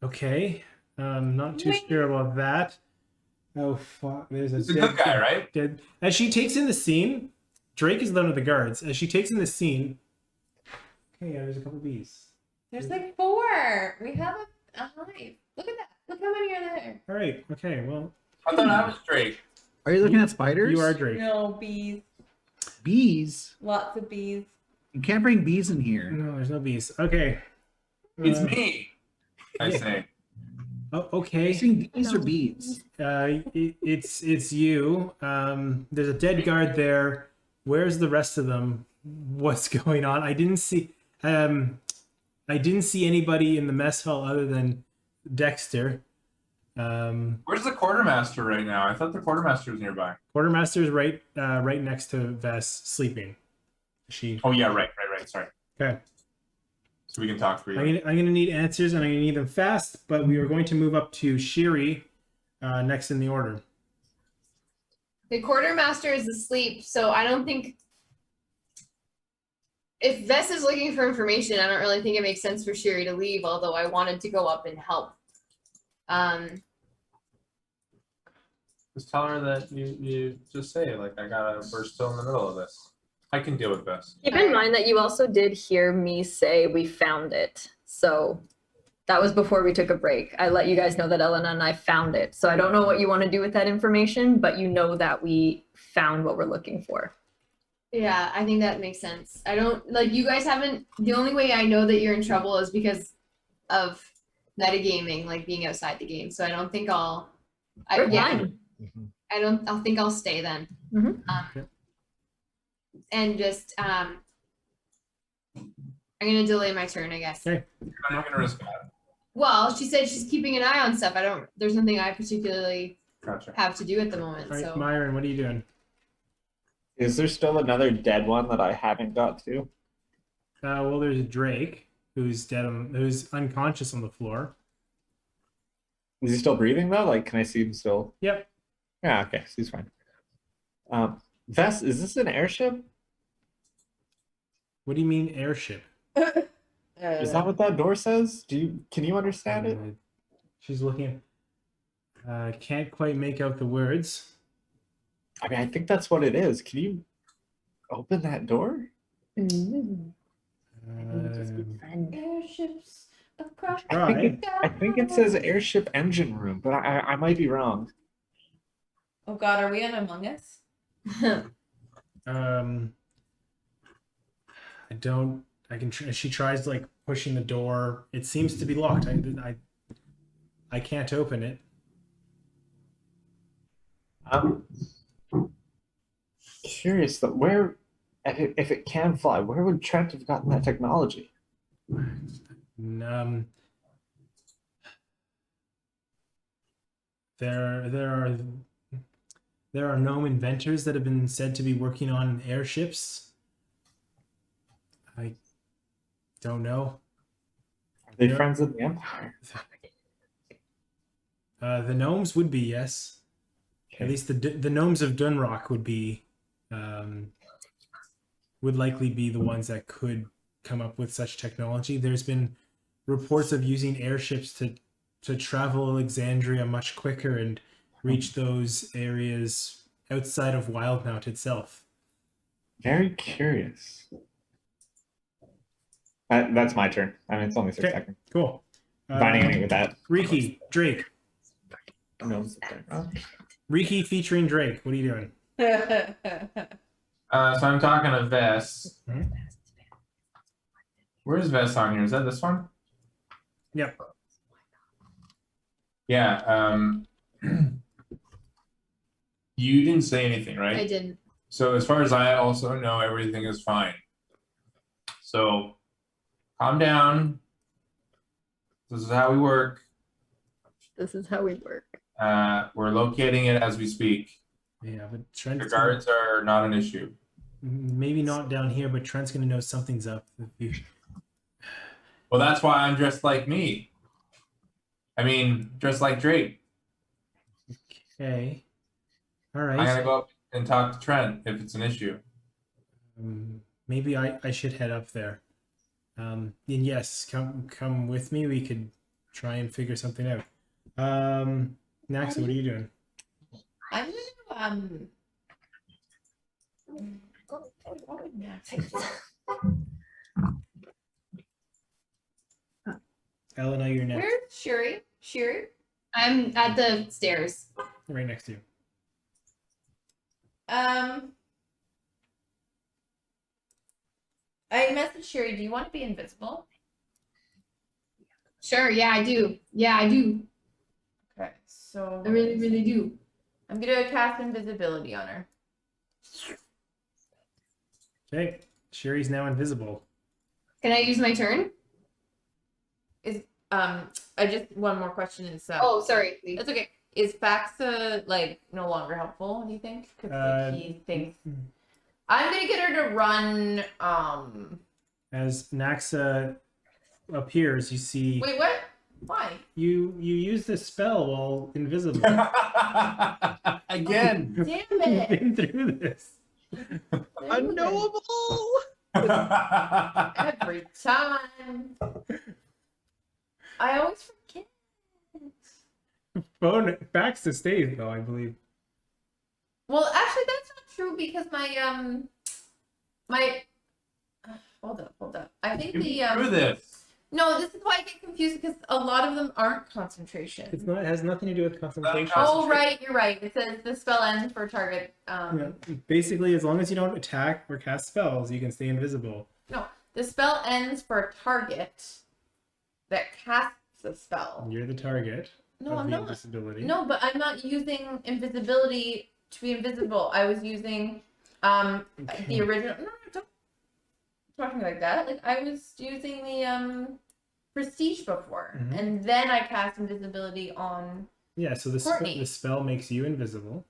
Okay, not too Wink. sure about that. Oh fuck! There's a He's a good guy, right? dead. As she takes in the scene, Drake is one of the guards. As she takes in the scene, okay, yeah, there's a couple bees. There's like 4. We have a hive. Look at that. Look how many are there. All right, okay, well, I thought I was Drake. Are you looking at spiders? you are Drake. No, bees. Bees. Lots of bees. You can't bring bees in here. No, there's no bees. Okay. It's me. I yeah. say. Oh, Are you okay. seeing bees or bees? It's you. There's a dead guard there. Where's the rest of them? What's going on? I didn't see anybody in the mess hall other than Dexter. Where's the quartermaster right now? I thought the quartermaster was nearby. Quartermaster's right next to Vess, sleeping. She. Oh yeah, right. Sorry. Okay. So we can talk for you. I'm gonna need answers, and I'm gonna need them fast. But we are going to move up to Shiri next in the order. The quartermaster is asleep, so I don't think. If Vess is looking for information, I don't really think it makes sense for Shiri to leave, although I wanted to go up and help. Just tell her that you just say like we're still in the middle of this. I can deal with this. Keep in mind that you also did hear me say we found it. So that was before we took a break. I let you guys know that Elena and I found it. So I don't know what you want to do with that information, but you know that we found what we're looking for. Yeah, I think that makes sense. I don't like you guys haven't. The only way I know that you're in trouble is because of metagaming, like being outside the game. So I don't think I'll. We're fine. I think I'll stay then. Mhm. Okay. And just I'm gonna delay my turn, I guess. Okay. You're not even gonna risk that. Well, she said she's keeping an eye on stuff. There's nothing I particularly Gotcha. have to do at the moment. All right, So Myron, what are you doing? Is there still another dead one that I haven't got to? Well, there's Drake, who's dead, who's unconscious on the floor. Is he still breathing though? Like, can I see him still? Yep. Yeah, okay, so he's fine. Vess, is this an airship? What do you mean airship? Is that what that door says? Can you understand it? She's looking. Can't quite make out the words. I mean, I think that's what it is. Can you open that door? Airships across Right. I think it says airship engine room, but I might be wrong. Oh God, are we on Among Us? I don't. I can. She tries like pushing the door. It seems to be locked. I can't open it. I'm curious though, where, if it can fly, where would Trent have gotten that technology? There are gnome inventors that have been said to be working on airships. I don't know. Are they Yeah. friends of the Empire? The gnomes would be, yes. At least the gnomes of Dunrock would be, would likely be the ones that could come up with such technology. There's been reports of using airships to travel Alexandria much quicker and reach those areas outside of Wildemount itself. Very curious. That's my turn. I mean, it's only 6 Okay. seconds. Cool. Finding anything with that. Riki, Drake. Riki featuring Drake. What are you doing? So I'm talking to Vess. Mhm. Where's Vess on here? Is that this one? Yep. Yeah. You didn't say anything, right? I didn't. So as far as I also know, everything is fine. So calm down. This is how we work. This is how we work. We're locating it as we speak. Yeah, but Trent's The guards are not an issue. maybe not down here, but Trent's gonna know something's up. Well, that's why I'm dressed like me. I mean, dressed like Drake. Okay. All I'm right. gonna go up and talk to Trent if it's an issue. Maybe I should head up there. And yes, come with me. We could try and figure something out. Naxa, what are you doing? I'm gonna what would Max do? Elena, you're next. Where's Shuri? Shuri? I'm at the stairs. Right next to you. I messaged Shuri, do you want to be invisible? Sure, yeah, I do. Yeah, I do. Okay, so I really, really do. I'm gonna cast invisibility on her. Okay. Sherry's now invisible. Can I use my turn? I just one more question is Oh, sorry. that's okay. Is Faxa like no longer helpful, do you think? Because he thinks I'm gonna get her to run As Naxa appears, you see wait, what? Why? you use this spell while invisible. Again. Damn You've it! been through this. Unknowable. Every time. I always forget. Phone backs to stays though, I believe. Well, actually, that's not true because my hold up. I think You the through this. no, this is why I get confused because a lot of them aren't concentration. It's not. It has nothing to do with concentration. Oh, right, you're right. It says the spell ends for target. Yeah. Basically, as long as you don't attack or cast spells, you can stay invisible. No, the spell ends for a target that casts a spell. You're the target No, of I'm the not. invisibility. No, but I'm not using invisibility to be invisible. I was using the original. No, don't talk to me like that. Like I was using the prestige before, Mhm. and then I cast invisibility on Yeah. So Courtney. the spell makes you invisible.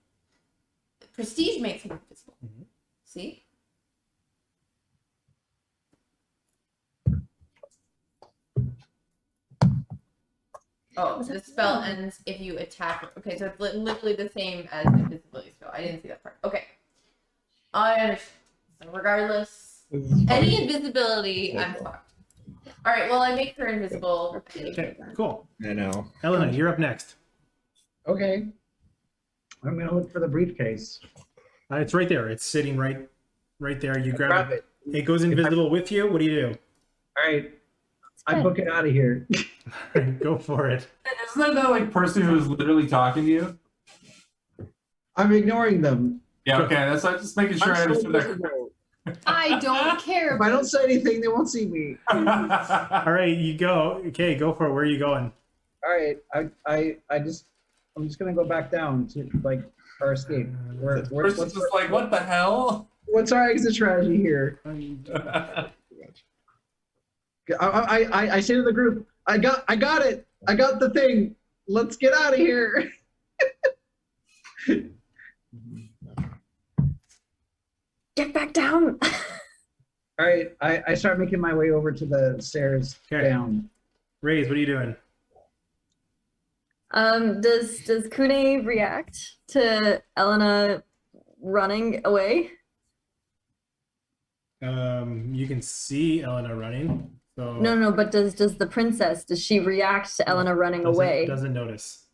prestige. Makes me invisible. Mhm. See. Oh, the spell ends if you attack. Okay, so it's literally the same as the invisibility spell. I didn't see that part. Okay. I understand. So regardless, any invisibility, I'm fucked. All right, well, I make her invisible. Okay. Cool. I know. Elena, you're up next. Okay. I'm gonna look for the briefcase. It's right there. It's sitting right there. You grab it. it. It goes invisible with you. What do you do? All right. I book it out of here. Go for it. Isn't that like person who's literally talking to you? I'm ignoring them. Yeah, okay. That's like just making sure I I'm so understood that. invisible. I don't care. If I don't say anything, they won't see me. All right, you go. Okay, go for it. Where are you going? All right. I'm just gonna go back down to like our escape. Person's just like, what the hell? What's our exit strategy here? I say to the group, I got it. I got the thing. Let's get out of here. Get back down. All right. I start making my way over to the stairs Okay. down. Raze, what are you doing? Does Kune react to Elena running away? You can see Elena running. So No, but does the princess, does she react to Elena running away? Doesn't notice.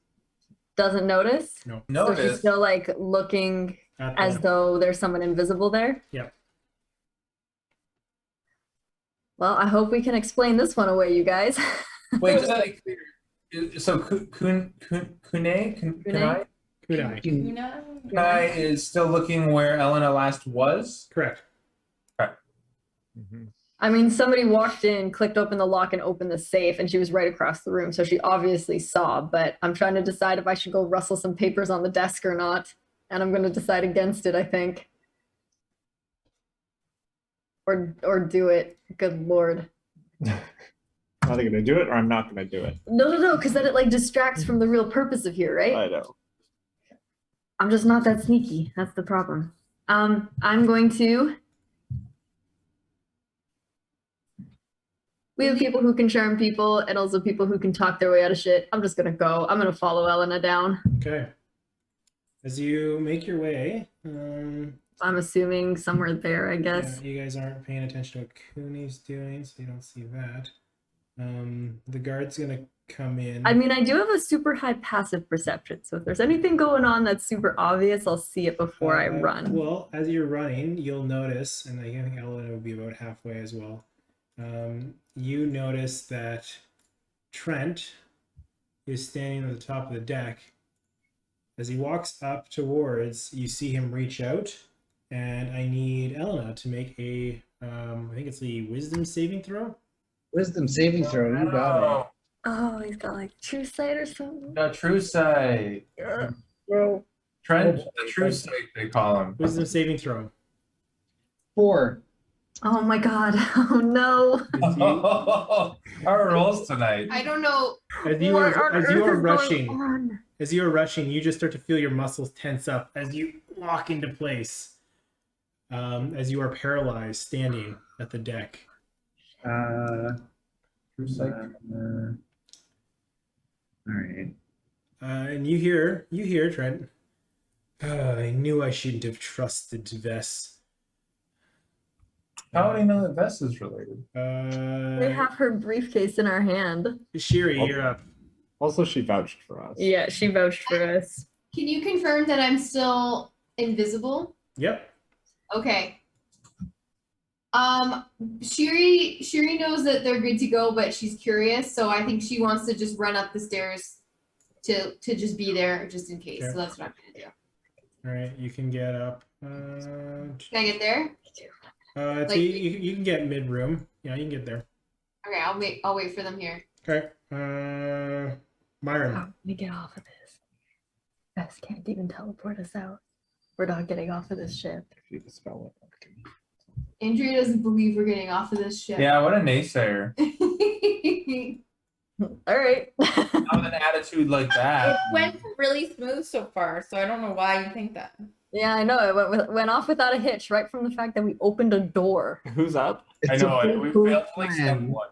Doesn't notice? No. So she's Notice. still like looking At as though there's someone invisible there? Yeah. Well, I hope we can explain this one away, you guys. Wait, just to be clear. So Kunai Kudai. Una? is still looking where Elena last was. Correct. I mean, somebody walked in, clicked open the lock, and opened the safe, and she was right across the room, so she obviously saw. But I'm trying to decide if I should go rustle some papers on the desk or not, and I'm going to decide against it, I think. Or do it. Good lord. I'm either gonna do it or I'm not gonna do it. No, because then it like distracts from the real purpose of here, right? I know. I'm just not that sneaky. That's the problem. I'm going to. We have people who can charm people and also people who can talk their way out of shit. I'm just gonna go. I'm gonna follow Elena down. Okay. As you make your way, I'm assuming somewhere there, I guess. yeah, you guys aren't paying attention to what Cooney's doing, so you don't see that. The guard's gonna come in. I mean, I do have a super high passive perception, so if there's anything going on that's super obvious, I'll see it before I run. Well, as you're running, you'll notice, and I think Elena will be about halfway as well. You notice that Trent is standing at the top of the deck. As he walks up towards, you see him reach out, and I need Elena to make a, I think it's the wisdom saving throw. Wisdom saving throw. You got it. Oh, he's got like true sight or something. No, true sight. Bro. Trent, the true sight, they call him. Wisdom saving throw. 4. Oh my god. Oh no. Our rolls tonight. I don't know. As you What on are earth is going rushing, on? as you are rushing, you just start to feel your muscles tense up as you lock into place. As you are paralyzed, standing at the deck. True sight. All right. And you hear Trent. I knew I shouldn't have trusted Vess. How do you know that Vess is related? We have her briefcase in our hand. Shiri, you're up. Also, she vouched for us. Yeah, she vouched for us. Can you confirm that I'm still invisible? Yep. Okay. Shiri knows that they're good to go, but she's curious, so I think she wants to just run up the stairs to just be there just in case. Okay. So that's what I'm gonna do. All right, you can get up. Can I get there? So you can get mid room. Yeah, you can get there. Okay, I'll wait for them here. Okay. Myron. Oh, let me get off of this. Vess can't even teleport us out. We're not getting off of this ship. If you dispel it. Andrea doesn't believe we're getting off of this ship. Yeah, what a naysayer. All right. Not with an attitude like that. It went really smooth so far, so I don't know why you think that. Yeah, I know. It went off without a hitch, right from the fact that we opened a door. Who's up? I know, we failed to like step plan. one.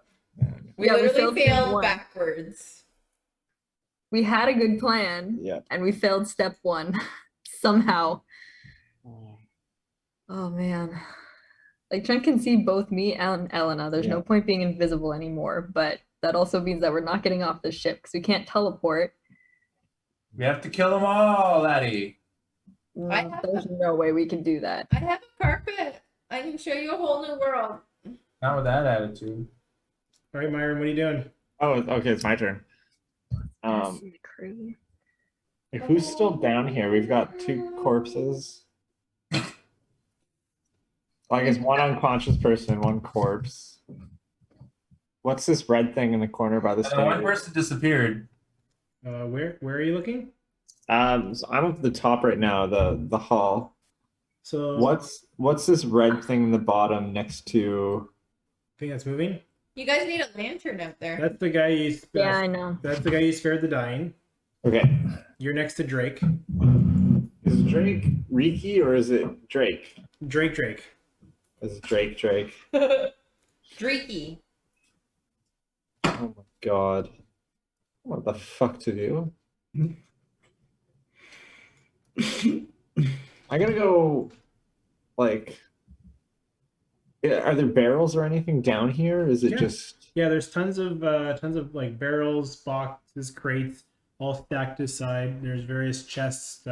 We Yeah, we literally failed failed one. backwards. We had a good plan, Yeah. and we failed step one somehow. Oh man. Like Trent can see both me and Elena. There's no Yeah. point being invisible anymore, but that also means that we're not getting off the ship because we can't teleport. We have to kill them all, laddie. I have There's no way we can do that. I have a carpet. I can show you a whole new world. Not with that attitude. All right, Myron, what are you doing? Oh, okay, it's my turn. That's the crew. Like, who's still down here? We've got 2 corpses. Like, it's one unconscious person, 1 corpse. What's this red thing in the corner by the And then one stairs? person disappeared. Where are you looking? So I'm up at the top right now, the hall. So What's this red thing in the bottom next to? think that's moving. You guys need a lantern out there. That's the guy you. Yeah, I know. That's the guy you spared the dying. Okay, You're next to Drake. is it Drake Riki or is it Drake? Drake. Is it Drake? Dreaky. Oh my god, what the fuck to do? I gotta go. Like, are there barrels or anything down here? Is it Yeah. just? Yeah, there's tons of like barrels, boxes, crates, all stacked aside. There's various chests,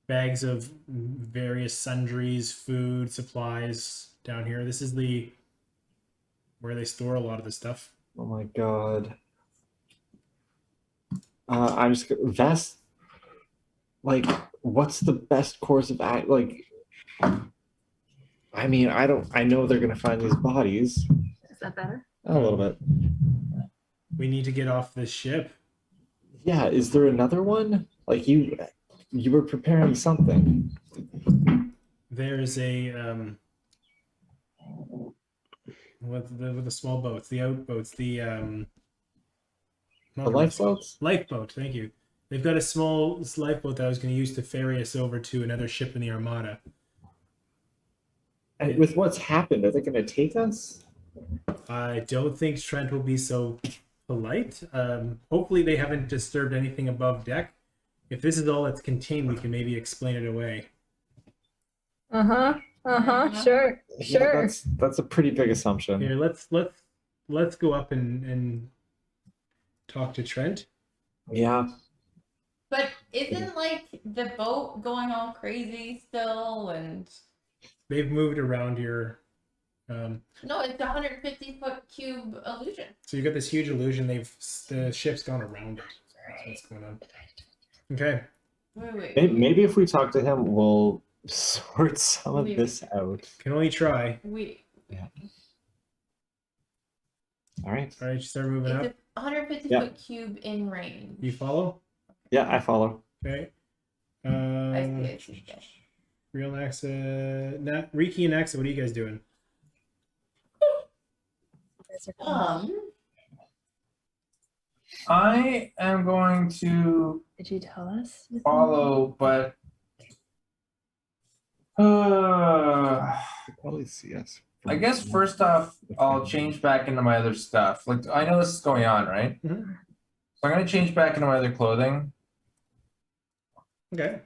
bags of various sundries, food, supplies down here. This is where they store a lot of the stuff. Oh my god. I'm just Vess. Like, what's the best course of act? Like, I mean, I know they're gonna find these bodies. Is that better? A little bit. We need to get off this ship. Yeah. Is there another one? Like you were preparing something. There's a with the small boats, the outboats, the The lifeboats? lifeboat. Thank you. They've got a small lifeboat that I was going to use to ferry us over to another ship in the Armada. And with what's happened, are they going to take us? I don't think Trent will be so polite. Hopefully, they haven't disturbed anything above deck. If this is all that's contained, we can maybe explain it away. Sure. Yeah, that's a pretty big assumption. Here, let's go up and talk to Trent. Yeah. But isn't like the boat going all crazy still? And They've moved around your. no, it's a 150-foot cube illusion. So you got this huge illusion. The ship's gone around it. That's what's going on. Okay. Wait. Maybe if we talk to him, we'll sort some of this out. Can only try. All right. All right, you start moving up. It's a 150-foot cube in range. You follow? Yeah, I follow. Okay. I see. Real Naxa, Riki and Naxa, what are you guys doing? I am going to Did you tell us? follow, but Probably see us. I guess first off, I'll change back into my other stuff. Like, I know this is going on, right? Mhm. So I'm going to change back into my other clothing, Okay.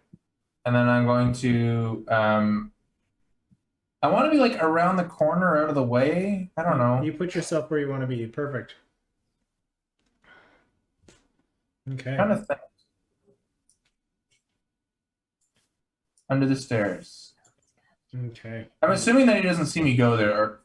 and then I'm going to I want to be like around the corner, out of the way. I don't know. You put yourself where you want to be. Perfect. Okay. Kind of thing. Under the stairs. Okay. I'm assuming that he doesn't see me go there,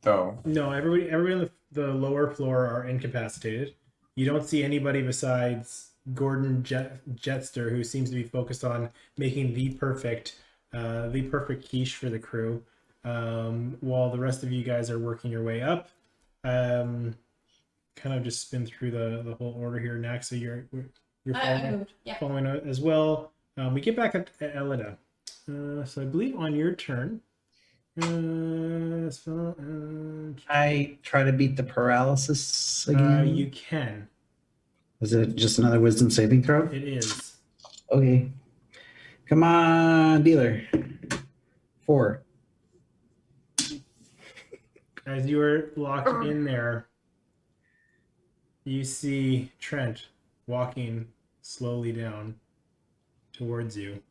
though. No, everybody on the lower floor are incapacitated. You don't see anybody besides Gordon Jetster, who seems to be focused on making the perfect quiche for the crew, while the rest of you guys are working your way up. Kind of just spin through the whole order here. Naxa, you're I moved. Yeah. following as well. We get back at Elena. So I believe on your turn. I try to beat the paralysis again. You can. Is it just another wisdom saving throw? It is. Okay. Come on, dealer. 4. As you are locked in there, you see Trent walking slowly down towards you.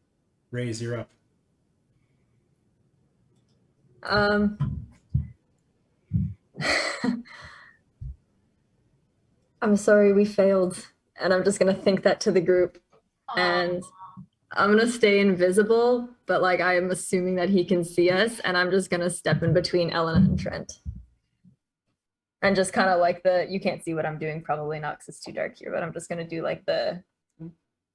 Raise, you're up. I'm sorry we failed, and I'm just gonna think that to the group, and I'm gonna stay invisible, but like I am assuming that he can see us, and I'm just gonna step in between Elena and Trent. And just kind of like you can't see what I'm doing, probably not because it's too dark here, but I'm just gonna do like the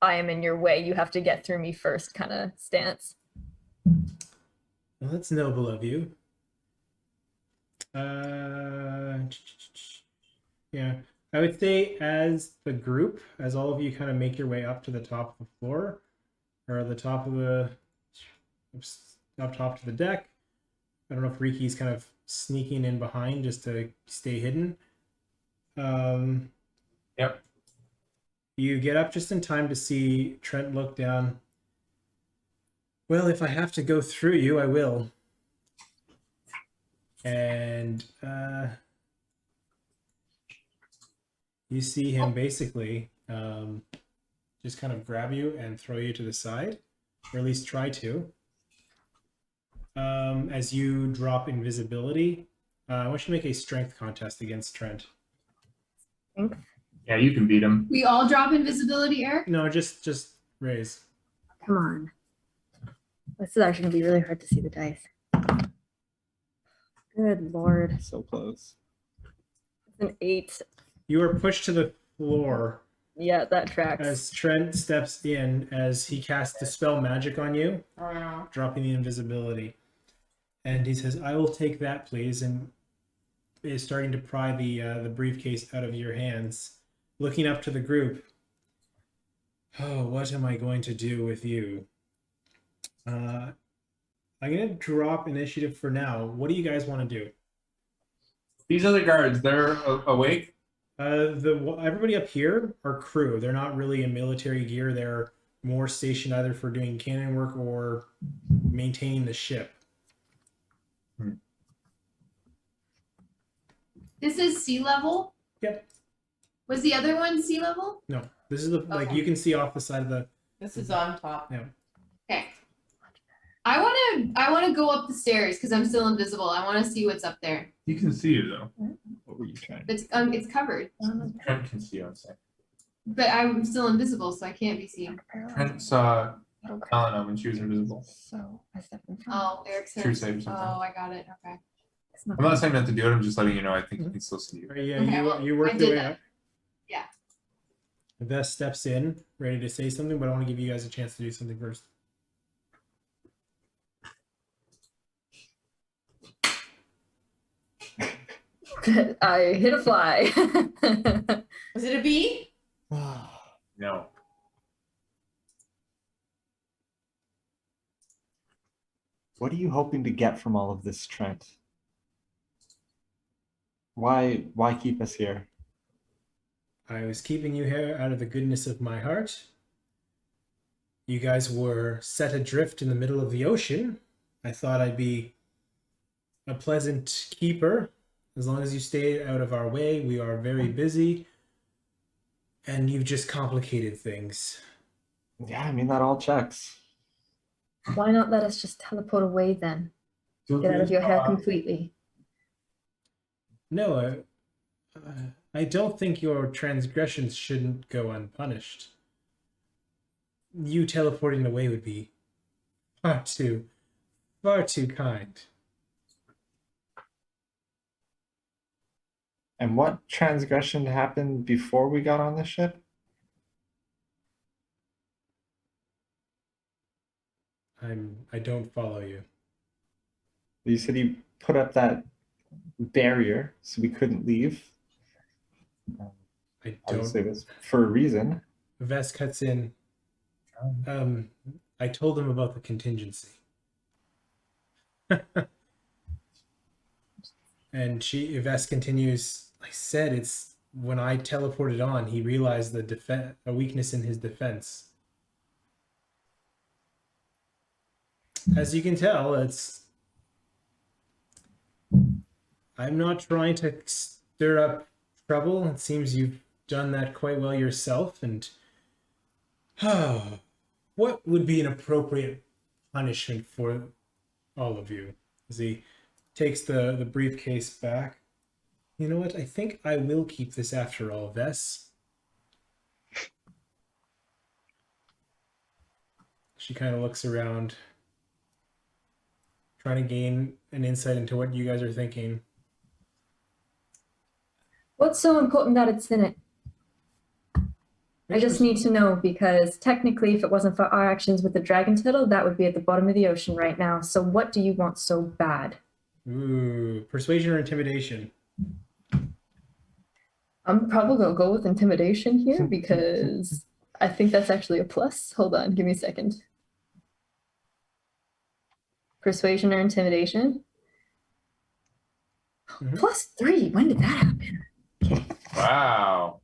I am in your way, you have to get through me first kind of stance. Well, that's noble of you. Yeah, I would say as the group, as all of you kind of make your way up to the top of the floor, or the top of up top to the deck. I don't know if Riki's kind of sneaking in behind just to stay hidden. Yep. You get up just in time to see Trent look down. Well, if I have to go through you, I will. And you see him basically just kind of grab you and throw you to the side, or at least try to. As you drop invisibility, I want you to make a strength contest against Trent. Yeah, you can beat him. We all drop invisibility, Eric? No, just raise. Come on. This is actually gonna be really hard to see the dice. Good Lord. So close. It's an 8. You are pushed to the floor Yeah, that tracks. as Trent steps in as he casts Dispel Magic on you, Oh, dropping the invisibility. And he says, I will take that, please, and is starting to pry the briefcase out of your hands. Looking up to the group. Oh, what am I going to do with you? I'm going to drop initiative for now. What do you guys want to do? These other guards, they're awake? Everybody up here are crew. They're not really in military gear. They're more stationed either for doing cannon work or maintaining the ship. This is sea level? Yep. Was the other one sea level? No, this is the like Okay. you can see off the side of the. This is on top. Yeah. Okay. I wanna go up the stairs because I'm still invisible. I wanna see what's up there. He can see you though. What were you trying? It's covered. Trent can see you on site. But I'm still invisible, so I can't be seen. Trent saw Elena when she was invisible. So I stepped in front. Oh, Eric said. True save something. Oh, I got it. Okay. It's not I'm not saying not to do it. I'm just letting you know. I think he can still see you. Right, yeah, Okay, well, you work I your did way that. up. Yeah. Vess steps in, ready to say something, but I want to give you guys a chance to do something first. I hit a fly. Was it a bee? No. What are you hoping to get from all of this, Trent? Why keep us here? I was keeping you here out of the goodness of my heart. You guys were set adrift in the middle of the ocean. I thought I'd be a pleasant keeper. As long as you stay out of our way, we are very busy. And you've just complicated things. Yeah, I mean, that all checks. Why not let us just teleport away then? Get out of your hair completely. No, I don't think your transgressions shouldn't go unpunished. You teleporting away would be far too kind. And what transgression happened before we got on the ship? I don't follow you. You said you put up that barrier so we couldn't leave. I Obviously, don't. it was for a reason. Vess cuts in. I told him about the contingency. And Vess continues, I said it's when I teleported on, he realized a weakness in his defense. As you can tell, I'm not trying to stir up trouble. It seems you've done that quite well yourself, and what would be an appropriate punishment for all of you? As he takes the briefcase back. You know what? I think I will keep this after all, Vess. She kind of looks around, trying to gain an insight into what you guys are thinking. What's so important that it's in it? I just need to know because technically, if it wasn't for our actions with the dragon turtle, that would be at the bottom of the ocean right now. So what do you want so bad? Ooh, persuasion or intimidation? I'm probably gonna go with intimidation here because I think that's actually a plus. Hold on, give me a second. Persuasion or intimidation? Mhm. +3. When did that happen? Wow.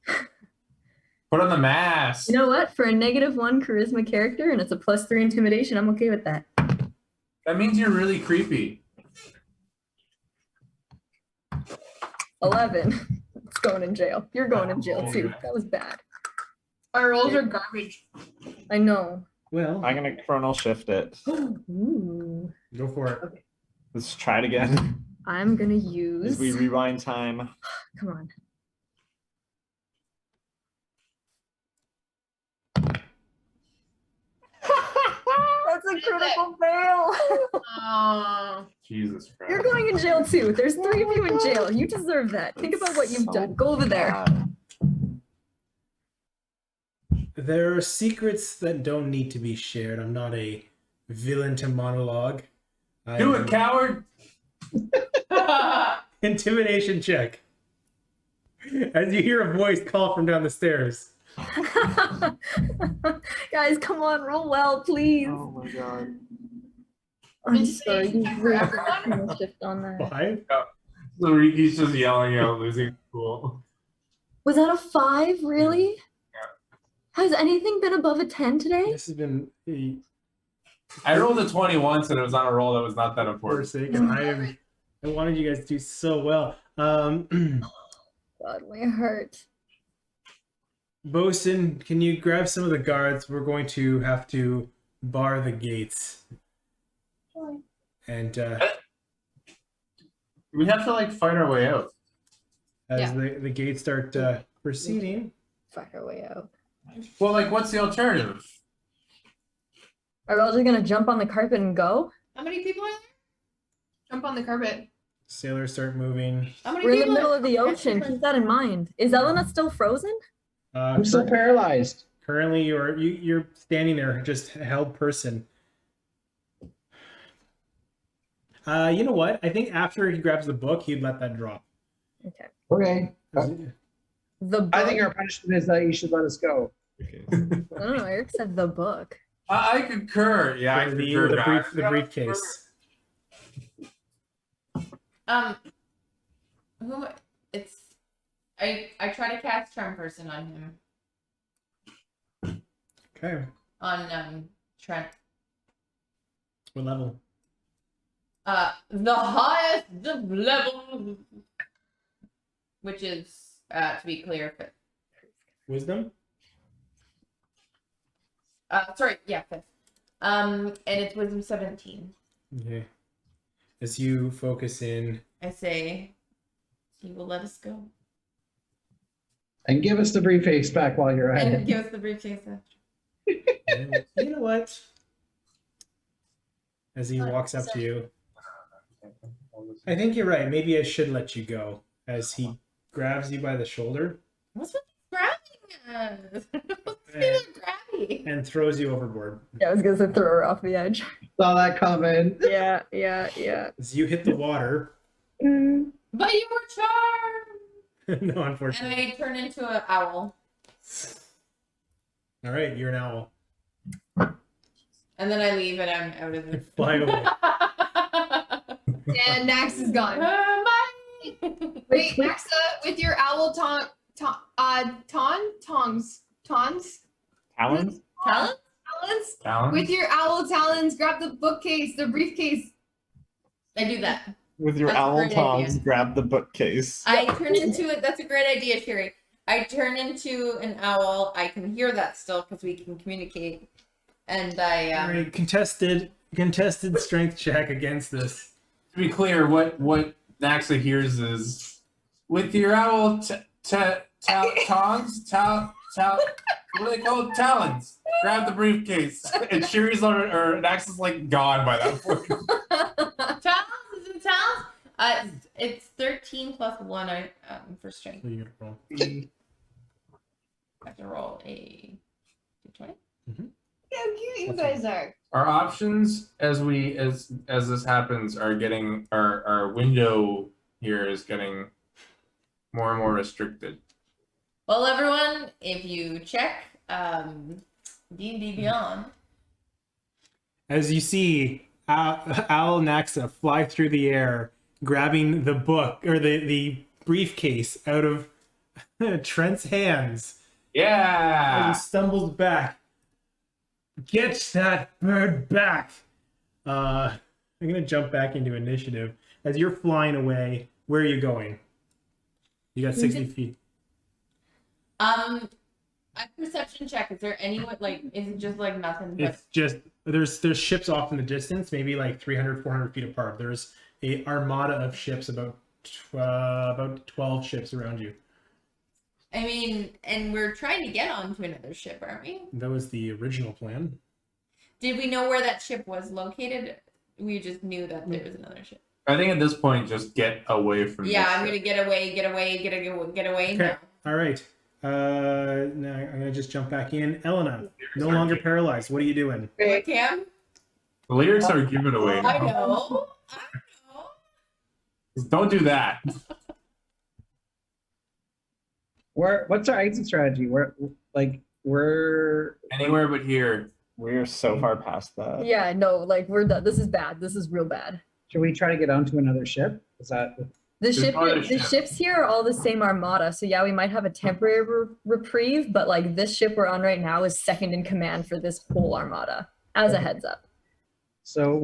Put on the mask. You know what? For a -1 charisma character and it's a +3 intimidation, I'm okay with that. That means you're really creepy. 11. It's going in jail. You're going in jail too. That was bad. Our rolls are garbage. I know. Well, I'm gonna chronal shift it. Ooh. go for it. Let's try it again. I'm gonna As use. we rewind time. Come on. That's a critical fail. Oh. Jesus Christ. You're going in jail too. There's 3 of you in jail. You deserve that. Think about what you've done. Go over there. There are secrets that don't need to be shared. I'm not a villain to monologue. Do it, coward. Intimidation check. As you hear a voice call from down the stairs. Guys, come on, roll well, please. Oh my god. I'm sorry, you Intimidation check for really everyone? put a shift on that. 5? So Riki's just yelling out, losing cool. Was that a 5? Really? Yeah. Has anything been above a 10 today? This has been a I rolled a 20 once and it was on a roll that was not that important. forsaken. I wanted you guys to do so well. God, my heart. Bosun, can you grab some of the guards? We're going to have to bar the gates. And We have to like fight our way out. as the gates start proceeding, Fight our way out. Well, like, what's the alternative? Are we all just gonna jump on the carpet and go? How many people are there? Jump on the carpet. sailors start moving. How many We're in the people? middle of the ocean. Keep that in mind. Is Elena still frozen? I'm still paralyzed. Currently, you're standing there, just held person. You know what? I think after he grabs the book, he'd let that drop. Okay. Okay. The book. I think our punishment is that you should let us go. Okay. I don't know. Eric said the book. I concur. Yeah, I concur. guys. The briefcase. Who? It's. I try to cast charm person on him. Okay. On Trent. What level? The highest level, which is to be clear, fifth. Wisdom? Sorry, yeah, fifth. And it's wisdom 17. Okay. As you focus in, I say, he will let us go. And give us the briefcase back while you're at And it. give us the briefcase. you know what? As he walks up to you, I think you're right. Maybe I should let you go. As he grabs you by the shoulder What's with grabbing us? What's with grabbing? and throws you overboard. Yeah, I was gonna say throw her off the edge. Saw that coming. Yeah. As you hit the water, But you were charmed! no, And unfortunately. I turn into an owl. All right, you're an owl. And then I leave and I'm out of the Fly away. And Nax is gone. Bye. Wait, Naxa, with your owl tongs. Talons? Talent? Talon? With your owl talons, grab the bookcase, the briefcase. I do that. With your That's a owl great tongs, idea. grab the bookcase. I turn into it. That's a great idea, Sherry. I turn into an owl. I can hear that still because we can communicate. And I All right, contested strength check against this. To be clear, what Naxa hears is, with your owl tongs, what are they called? Talons. Grab the briefcase. And Shiri's or Naxa's like gone by that point. talents is it talents? It's 13 plus 1 for strength. So you gotta roll. I have to roll a d20. How cute you guys are. Our options as this happens are getting our window here is getting more and more restricted. Well, everyone, if you check D&D Beyond, As you see, Owl and Naxa fly through the air, grabbing the book or the briefcase out of Trent's hands. Yeah. As he stumbles back. Get that bird back! I'm gonna jump back into initiative. As you're flying away, where are you going? You got 60 feet. a perception check. Is there any like? Is it just like nothing? But It's just there's ships off in the distance, maybe like 300, 400 feet apart. There's a armada of ships, about 12 ships around you. I mean, and we're trying to get onto another ship, aren't we? That was the original plan. Did we know where that ship was located? We just knew that there was another ship. I think at this point, just get away from. Yeah, this I'm ship. gonna get away Okay. now. All right. Now I'm gonna just jump back in. Elena, no longer paralyzed. What are you doing? What, Cam? The lyrics are given away. I Now. know. Don't do that. What's our exit strategy? We're Anywhere but here. We're so far past that. Yeah, no, like we're done. This is bad. This is real bad. should we try to get onto another ship? Is that The There's no other the ship. ships here are all the same armada, so yeah, we might have a temporary reprieve, but like this ship we're on right now is second in command for this whole armada. As a heads up, So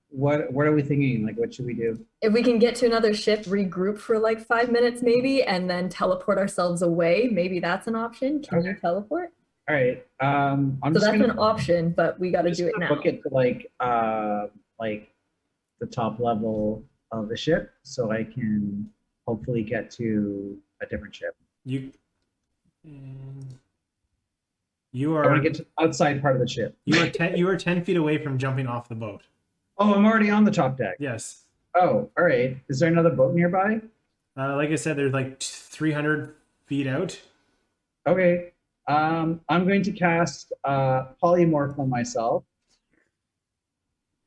what are we thinking? Like, what should we do? if we can get to another ship, regroup for like 5 minutes maybe, and then teleport ourselves away, maybe that's an option. Can you teleport? All right. I'm So just that's gonna an option, but we got to just do it gonna now. book it to like the top level of the ship, so I can hopefully get to a different ship. You I want are to get to the outside part of the ship. you are 10 feet away from jumping off the boat. Oh, I'm already on the top deck. Yes. Oh, all right. Is there another boat nearby? Like I said, there's like 300 feet out. Okay. I'm going to cast polymorph on myself,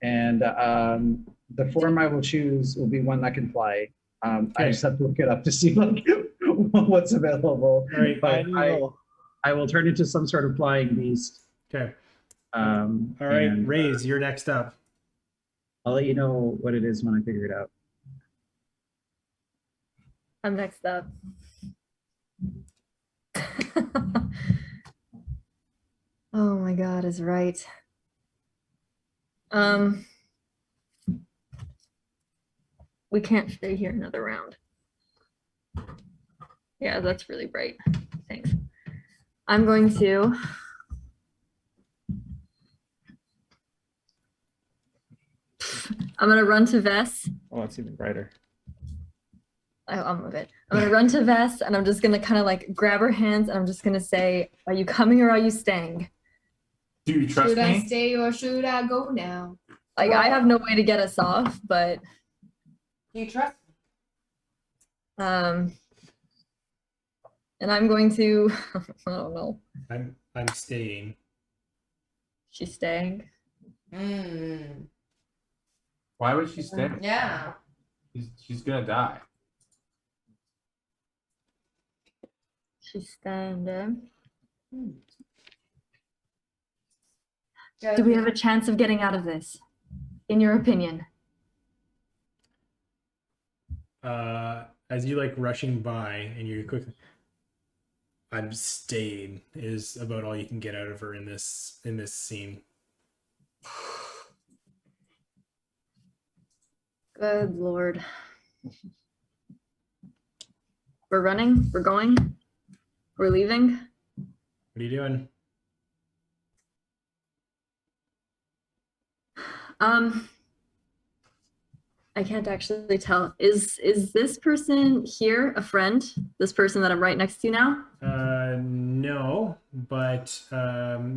and the form I will choose will be one that can fly. I Okay. just have to look it up to see like what's available. All right. But I will turn into some sort of flying beast. Okay. All All right, Raze, you're next up. I'll let you know what it is when I figure it out. I'm next up. Oh my God, is right. We can't stay here another round. Yeah, that's really bright. Thanks. I'm going to run to Vess. Oh, it's even brighter. I'll move it. I'm gonna run to Vess and I'm just gonna kind of like grab her hands and I'm just gonna say, are you coming or are you staying? Do you trust Should I me? stay or should I go now? Like I have no way to get us off, but Do you trust me? and I'm going to I don't know. I'm staying. She's staying. Mm. Why would she stay? Yeah. She's gonna die. She's standing. Yeah, Do we have a chance of getting out of this? In your opinion? As you like rushing by and you're quickly, I'm staying is about all you can get out of her in this scene. Good Lord. We're running? We're going? We're leaving? What are you doing? I can't actually tell. Is this person here a friend? This person that I'm right next to now? No, but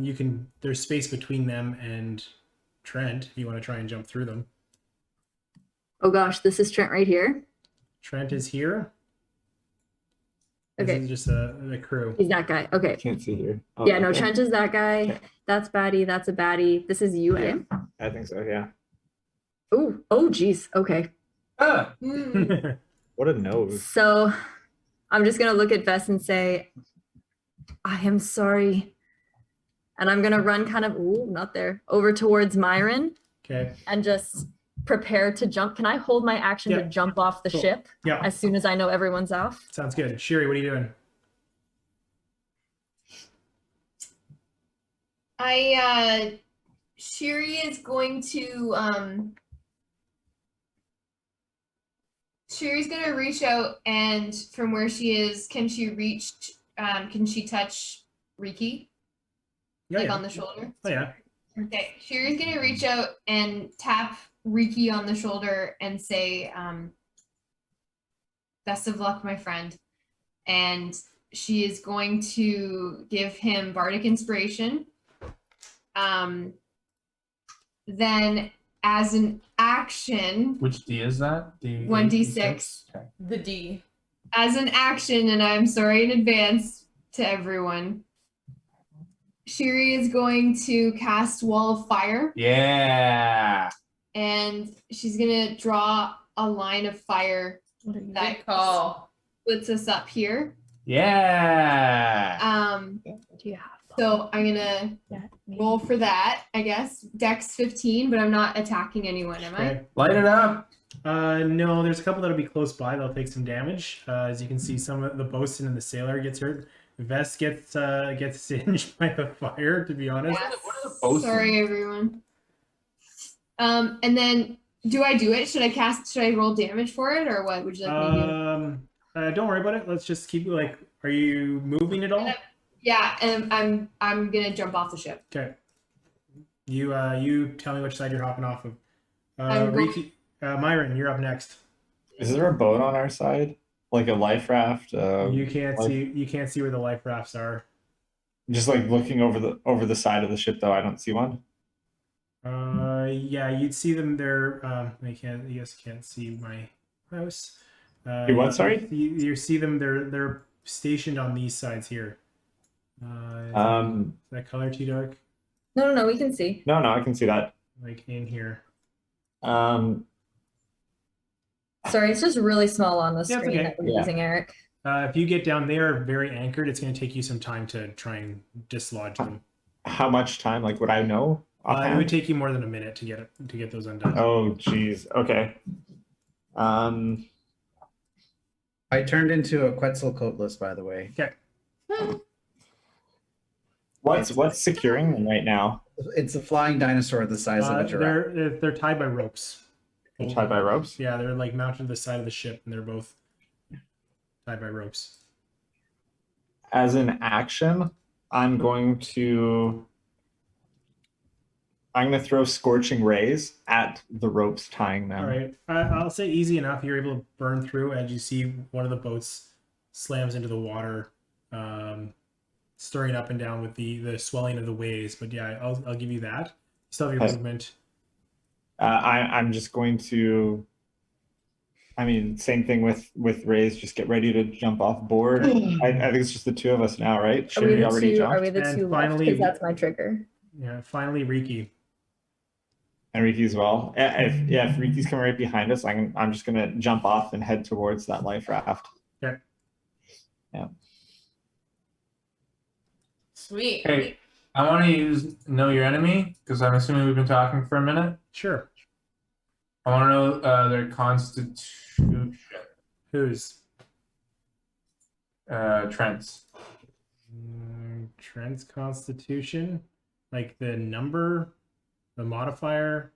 you can. There's space between them and Trent if you want to try and jump through them. Oh gosh, this is Trent right here. Trent is here. This Okay. is just the crew. He's that guy. Okay. Can't see here. Oh, Yeah, no, okay. Trent is that guy. Okay. That's baddie. That's a baddie. This is you, eh? I think so, yeah. Oh, geez. Okay. Ah! What a nose. So I'm just gonna look at Vess and say, I am sorry. And I'm gonna run kind of, not there, over towards Myron Okay. and just prepare to jump. Can I hold my action to Yeah. jump off the Cool. ship Yeah. as soon as I know everyone's off? Sounds good. Sherry, what are you doing? Shiri is going to Shiri's gonna reach out and from where she is, can she touch Riki? Yeah, Like yeah. on the shoulder? Oh yeah. Okay. Shiri's gonna reach out and tap Riki on the shoulder and say, best of luck, my friend. And she is going to give him bardic inspiration. Then as an action, Which D is that? D 1d6. Okay. The D. As an action, and I'm sorry in advance to everyone, Shiri is going to cast Wall of Fire, Yeah. and she's gonna draw a line of fire that Good call. puts us up here. Yeah. Do you have So I'm gonna that? roll for that, I guess. Dex 15, but I'm not attacking anyone, am I? Okay. Light it up. No, there's a couple that'll be close by. They'll take some damage. As you can see, some of the bosun and the sailor gets hurt. Vess gets singed by the fire. To be honest, What are the bosun? Sorry, everyone. And then do I do it? Should I roll damage for it, or what would you like me to do? Don't worry about it. Let's just keep like. Are you moving at all? Yeah, and I'm gonna jump off the ship. Okay. You tell me which side you're hopping off of. I'm going- Riki, Myron, you're up next. Is there a boat on our side? Like a life raft? You can't like- see where the life rafts are. Just like looking over the side of the ship, though, I don't see one. Yeah, you'd see them there. You guys can't see my house. You what, sorry? You see them. They're stationed on these sides here. Is that color too dark? No, we can see. No, I can see that. Like in here. Sorry, it's just really small on the Yeah, it's screen okay. that we're Yeah. using, Eric. If you get down there very anchored, it's going to take you some time to try and dislodge them. How much time? Like, would I know? It would offhand? take you more than a minute to get those undone. Oh, geez. Okay. I turned into a Quetzalcoatlus, by the way. Okay. What's securing them right now? It's a flying dinosaur the size of a giraffe. They're tied by ropes. They're tied by ropes? Yeah, they're like mounted to the side of the ship, and they're both tied by ropes. As an action, I'm going to throw scorching rays at the ropes tying them. All right, I'll say easy enough. You're able to burn through as you see one of the boats slams into the water, stirring it up and down with the swelling of the waves. But yeah, I'll give you that. You still have your Okay. movement. I'm just going to. I mean, same thing with rays. Just get ready to jump off board. I think it's just the two of us now, right? Are we Sherry the already two? jumped. Are we the And two finally- left? Because that's my trigger. Yeah, finally, Riki. And Riki as well. If Riki's coming right behind us, I'm just gonna jump off and head towards that life raft. Okay. Yeah. Sweet. Hey, I want to use know your enemy because I'm assuming we've been talking for a minute. Sure. I want to know their constitution. Who's? Trent's. Trent's constitution, like the number, the modifier.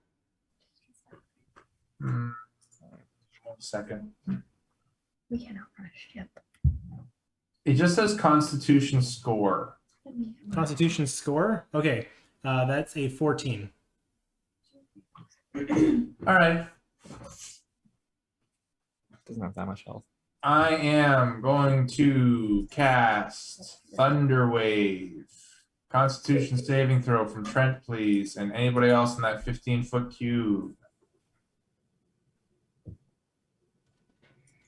1 second. We cannot run a ship. It just says constitution score. Constitution score. Okay, that's a 14. All right. Doesn't have that much health. I am going to cast Thunder Wave. Constitution saving throw from Trent, please, and anybody else in that 15-foot cube.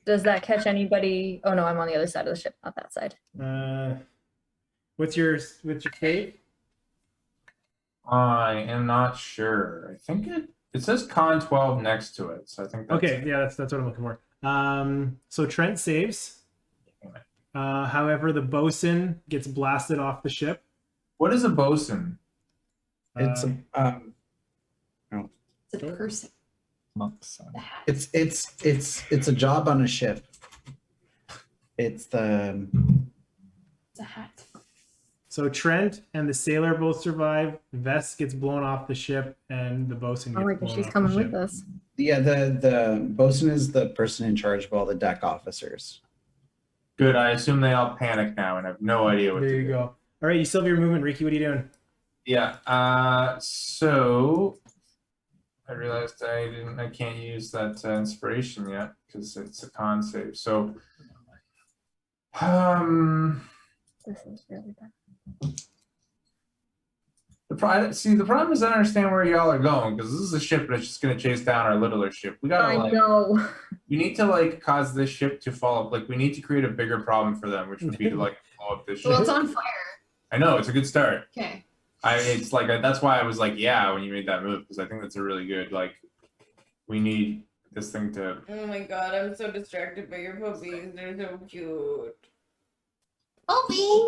Does that catch anybody? Oh no, I'm on the other side of the ship, not that side. What's your save? I am not sure. I think it says con 12 next to it, so I think that's Okay, yeah, that's what I'm looking for. So Trent saves. However, the bosun gets blasted off the ship. What is a bosun? It's It's a person. Monk's son. it's a job on a ship. It's the It's a hat. So Trent and the sailor both survive. Vess gets blown off the ship, and the bosun gets Oh my blown gosh, she's off coming the with ship. us. the bosun is the person in charge of all the deck officers. Good. I assume they all panic now and have no idea what There to you do. go. All right, you still have your movement, Riki. What are you doing? Yeah. So I realized I can't use that inspiration yet because it's a con save. So This is really bad. the problem is I don't understand where y'all are going because this is a ship that's just gonna chase down our littler ship. We gotta I know. we need to like cause this ship to fall up. Like we need to create a bigger problem for them, which would be to like blow up this ship. Well, it's on fire. I know it's a good start. Okay. It's like that's why I was like, yeah, when you made that move because I think that's a really good like. We need this thing to. Oh my god, I'm so distracted by your puppies. They're so cute. Opie!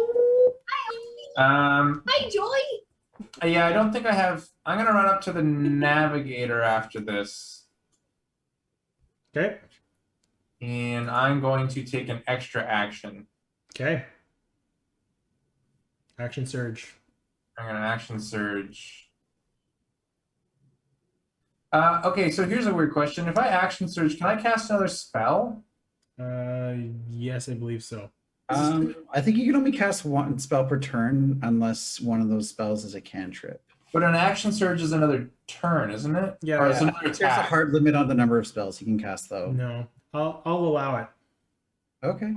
Hi, Joy! Yeah, I don't think I have. I'm gonna run up to the navigator after this. Okay. And I'm going to take an extra action. Okay. Action surge. I'm going to action surge. Okay, so here's a weird question. If I action surge, can I cast another spell? Yes, I believe so. I think you can only cast one spell per turn unless one of those spells is a cantrip. But an action surge is another turn, isn't it? Yeah, Or it's Yeah, another there's a attack. hard limit on the number of spells you can cast, though. No, I'll allow it. Okay.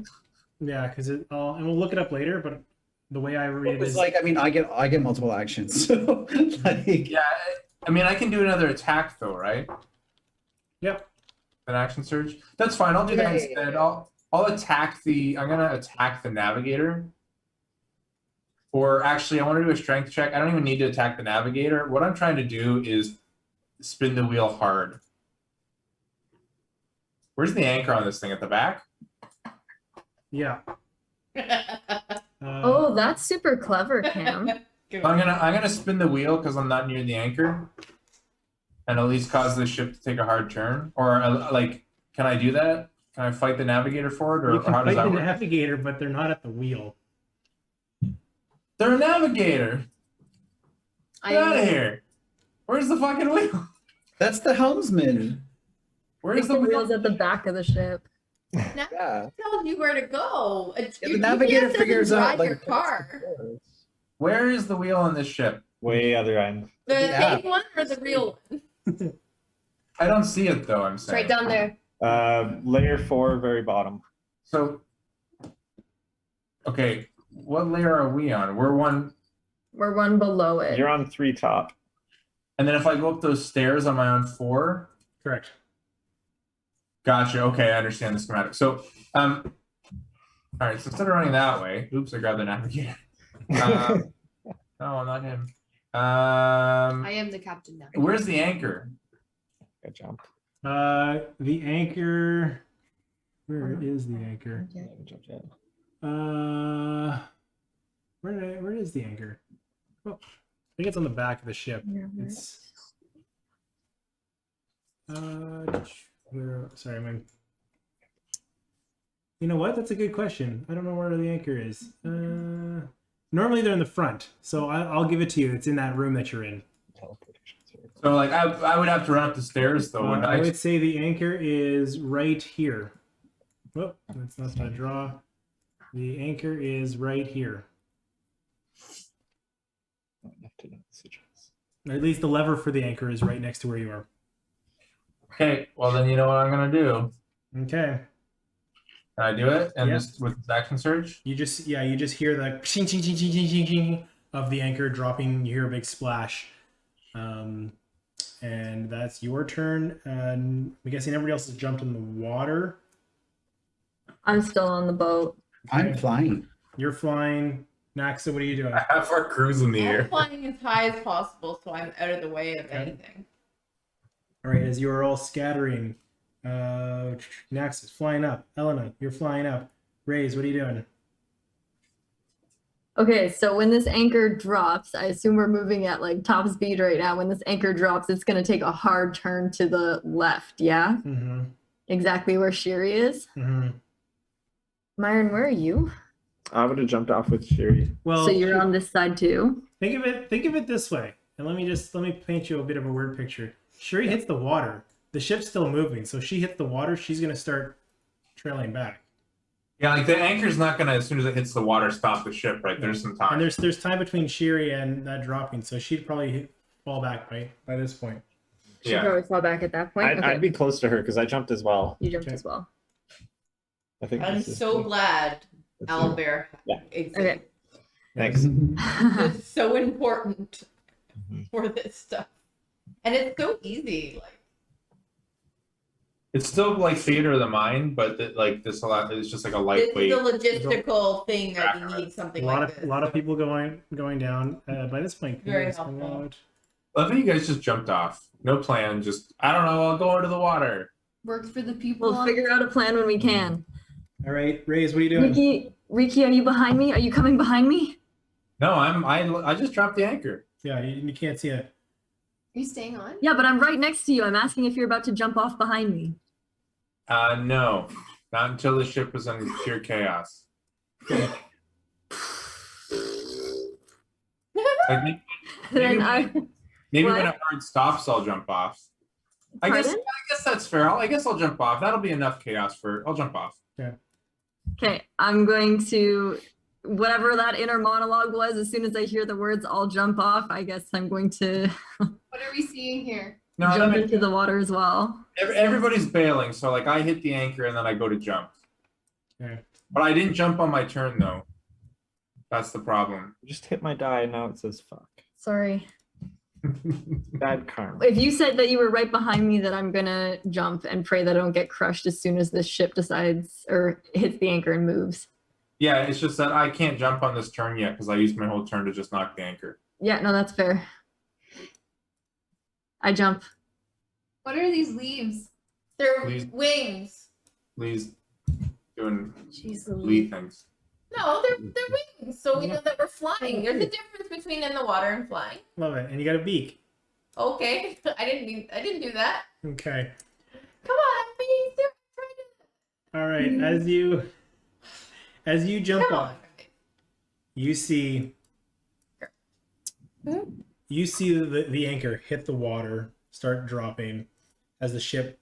Yeah, because and we'll look it up later. But the way I read it It's is like, I mean, I get multiple actions, so like, Yeah, I mean, I can do another attack though, right? Yep. An action surge. That's fine. I'll do that Yeah, yeah, instead. yeah. I'll attack the. I'm gonna attack the navigator. Or actually, I want to do a strength check. I don't even need to attack the navigator. What I'm trying to do is spin the wheel hard. Where's the anchor on this thing? At the back? Yeah. Oh, that's super clever, Cam. I'm gonna spin the wheel because I'm not near the anchor, and at least cause the ship to take a hard turn. Or like, can I do that? Can I fight the navigator for it, or you can how does fight that the work? navigator, but they're not at the wheel. They're a navigator. Get out of I here. Where's the fucking wheel? that's the helmsman. Where's The the wheel's wheel? at the back of the ship. Yeah. Tells you where to go. The navigator figures out your like car. Where is the wheel on this ship? Way other end. The Yeah. fake one or the real one? I don't see it though. I'm it's saying. right down there. Layer 4, very bottom. So, okay, what layer are we on? We're one. We're one below it. You're on 3 top. And then if I go up those stairs, am I on 4? Correct. Gotcha. Okay, I understand the schematic. So, all right. So instead of running that way, oops, I grabbed the navigator. No, I'm not him. I am the captain now. Where's the anchor? Good jump. The anchor. Where is the anchor? Where is the anchor? Oh, I think it's on the back of the ship. It's sorry, man. You know what? That's a good question. I don't know where the anchor is. Normally they're in the front, so I'll give it to you. It's in that room that you're in. So, like, I would have to run up the stairs though. Wouldn't I I? would say the anchor is right here. Oh, that's not my draw. The anchor is right here. Or at least the lever for the anchor is right next to where you are. Okay. Well, then you know what I'm gonna do. Okay. Can I do it? And Yeah. just with this action surge? You just hear the ching ching ching ching ching ching ching of the anchor dropping. You hear a big splash. And that's your turn. And I'm guessing everybody else has jumped in the water. I'm still on the boat. I'm flying. You're flying. Naxa, what are you doing? I have our cruise in the I'm air. flying as high as possible, so I'm out of the way of Okay. anything. All right, as you are all scattering, Nax is flying up. Elena, you're flying up. Raze, what are you doing? Okay, so when this anchor drops, I assume we're moving at like top speed right now. When this anchor drops, it's going to take a hard turn to the left, yeah? Mm-hmm. Exactly where Shiri is. Mm-hmm. Myron, where are you? I would have jumped off with Shiri. Well, So you're on this side too? think of it this way, and let me paint you a bit of a word picture. Shuri hits the water. The ship's still moving, so she hits the water. She's gonna start trailing back, Yeah, like the anchor's not gonna, as soon as it hits the water, stop the ship, right? There's some time. and there's time between Shiri and that dropping, so she'd probably fall back by this point. She Yeah. probably fall back at that point. I'd, Okay. I'd be close to her because I jumped as well. You jumped Okay. as well. I think I'm this is so good. glad That's Owlbear Yeah. exists. Okay. Thanks. It's so important Mhm. for this stuff. And it's so easy. Like, It's still like theater of the mind, but like this a lot. It's just like a this lightweight. is a logistical thing that you need A something lot like of this. lot of people going down by this point. Very Let's go helpful. out. I love how you guys just jumped off. No plan. Just I don't know. I'll go into the water. Works for the people. We'll figure out a plan when we can. All right, Raze, what are you doing? Riki, are you behind me? Are you coming behind me? No, I just dropped the anchor. Yeah, you can't see it. Are you staying on? Yeah, but I'm right next to you. I'm asking if you're about to jump off behind me. No, not until the ship was in pure chaos. Like, Then maybe What? when it hard stops, I'll jump off. I guess that's fair. I guess I'll jump off. That'll be enough chaos I'll jump off. Okay, I'm going to, whatever that inner monologue was, as soon as I hear the words, I'll jump off, I guess I'm going to What are we seeing here? No, jump into the water as well. everybody's bailing, so like I hit the anchor and then I go to jump. Okay. But I didn't jump on my turn though. That's the problem. Just hit my die and now it says fuck. Sorry. Bad karma. If you said that you were right behind me, that I'm gonna jump and pray that I don't get crushed as soon as this ship decides or hits the anchor and moves. Yeah, it's just that I can't jump on this turn yet because I used my whole turn to just knock the anchor. Yeah, no, that's fair. I jump. What are these leaves? They're Please. wings. Please doing Jeez lead things. No, they're wings. So we know that we're flying. There's a difference between in the water and flying. Love it. And you got a beak. Okay. I didn't do that. Okay. Come on, I'm being All right. As you jump Come off, on. you see the anchor hit the water, start dropping as the ship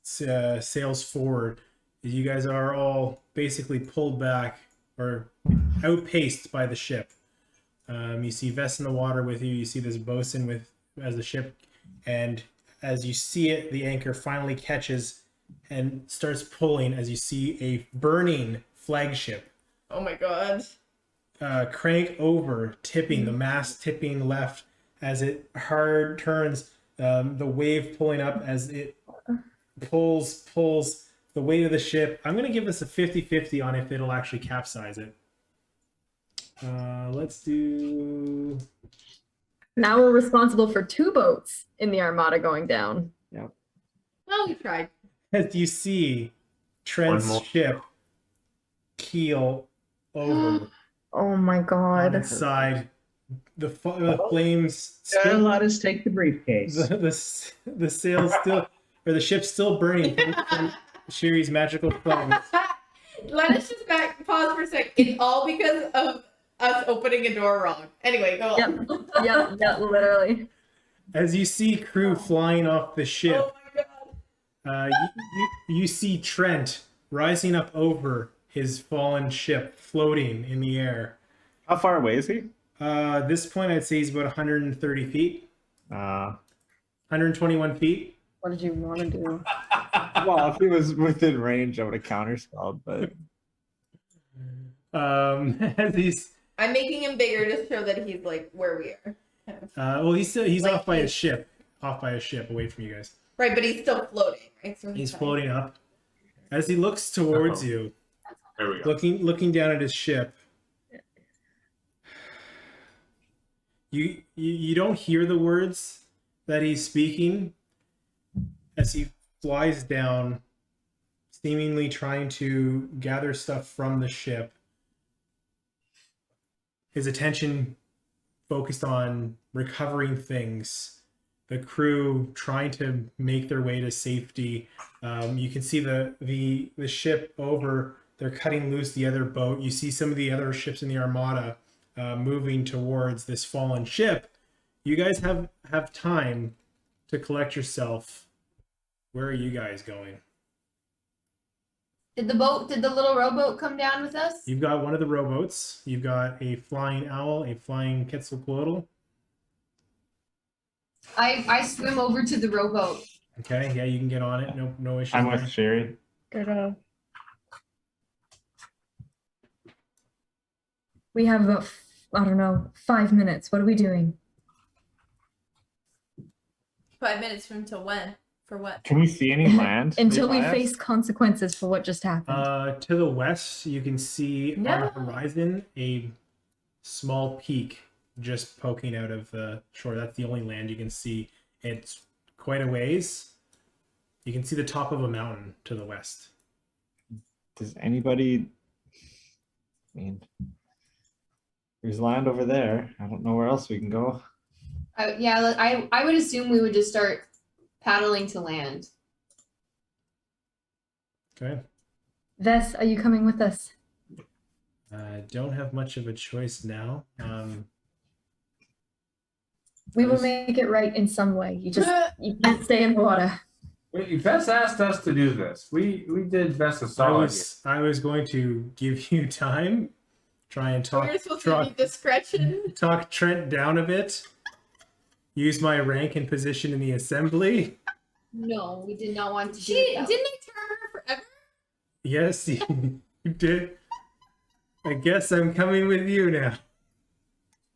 sails forward. You guys are all basically pulled back or outpaced by the ship. You see Vess in the water with you. You see this bosun as the ship, and as you see it, the anchor finally catches and starts pulling. As you see a burning flagship Oh my god. crank over, tipping the mast, tipping left as it hard turns. The wave pulling up as it pulls the weight of the ship. I'm going to give this a 50-50 on if it'll actually capsize it. Let's do... Now we're responsible for 2 boats in the armada going down. Well, we tried. As you see One more. Trent's ship keel over Oh my on god. its side. The flames Yeah, still, let us take the briefcase. the sails still, or the ship's still burning from Sherry's magical flames. Let us just pause for a sec. It's all because of us opening a door wrong. Anyway, go on. Yep, literally. As you see crew flying off the ship, Oh my god. you see Trent rising up over his fallen ship, floating in the air. How far away is he? At this point, I'd say he's about 130 feet, 121 feet. What did you want to do? Well, if he was within range, I would have counterspelled, but As he's I'm making him bigger to show that he's like where we are. well, he's Like off by his he's- ship, away from you guys. Right, but he's still floating, right? So He's fine. floating up. As he looks towards Uh-oh. you, There we go. looking down at his ship, you don't hear the words that he's speaking as he flies down, seemingly trying to gather stuff from the ship. His attention focused on recovering things, the crew trying to make their way to safety. You can see the ship over. They're cutting loose the other boat. You see some of the other ships in the armada moving towards this fallen ship. You guys have time to collect yourself. Where are you guys going? Did the little rowboat come down with us? You've got one of the rowboats. You've got a flying owl, a flying Quetzalcoatl. I swim over to the rowboat. Okay, yeah, you can get on it. No issues. I'm there. with Sherry. Good. We have about, I don't know, 5 minutes. What are we doing? 5 minutes from till when? For what? Can we see any land? Until we nearby us? face consequences for what just happened. To the west, you can see on No. the horizon a small peak just poking out of the shore. That's the only land you can see. It's quite a ways. You can see the top of a mountain to the west. Does anybody? I mean, there's land over there. I don't know where else we can go. I would assume we would just start paddling to land. Okay. Vess, are you coming with us? I don't have much of a choice now. We will Yes. make it right in some way. You can't stay in the water. Wait, Vess asked us to do this. We did Vess a solid. I was going to give you time, try and talk We're supposed to be discretion. talk Trent down a bit, use my rank and position in the assembly. No, we did not want to do She it. didn't I turn her forever? Yes, you did. I guess I'm coming with you now.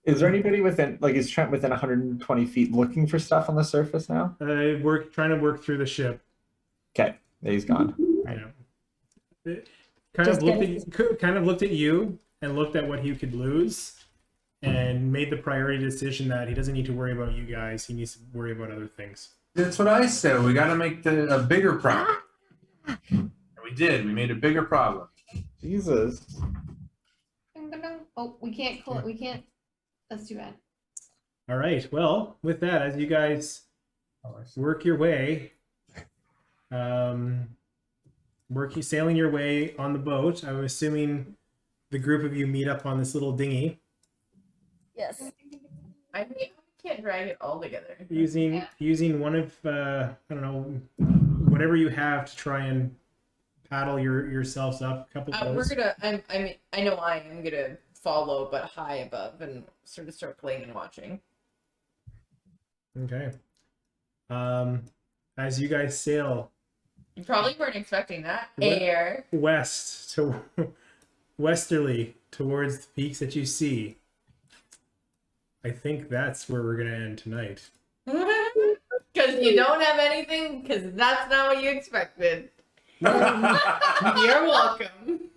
Is there anybody within, like, is Trent within 120 feet looking for stuff on the surface now? Trying to work through the ship. Okay, he's gone. You know, kind Just of looked at you and looked at what he could lose, and made the priority decision that he doesn't need to worry about you guys. He needs to worry about other things. That's what I said. We got to make a bigger problem. And we did. We made a bigger problem. Jesus. Oh, we can't call it. We can't. That's too bad. All right. Well, with that, as you guys work your way, sailing your way on the boat, I'm assuming the group of you meet up on this little dinghy. Yes. I mean, I can't drag it all together. Using one of I don't know, whatever you have to try and paddle yourselves up a couple We're boats. gonna. I know I am gonna follow, but high above, and sort of circling and watching. Okay. As you guys sail You probably weren't expecting that. What? Air. westerly towards the peaks that you see, I think that's where we're gonna end tonight. Because you don't have anything. Because that's not what you expected. You're welcome.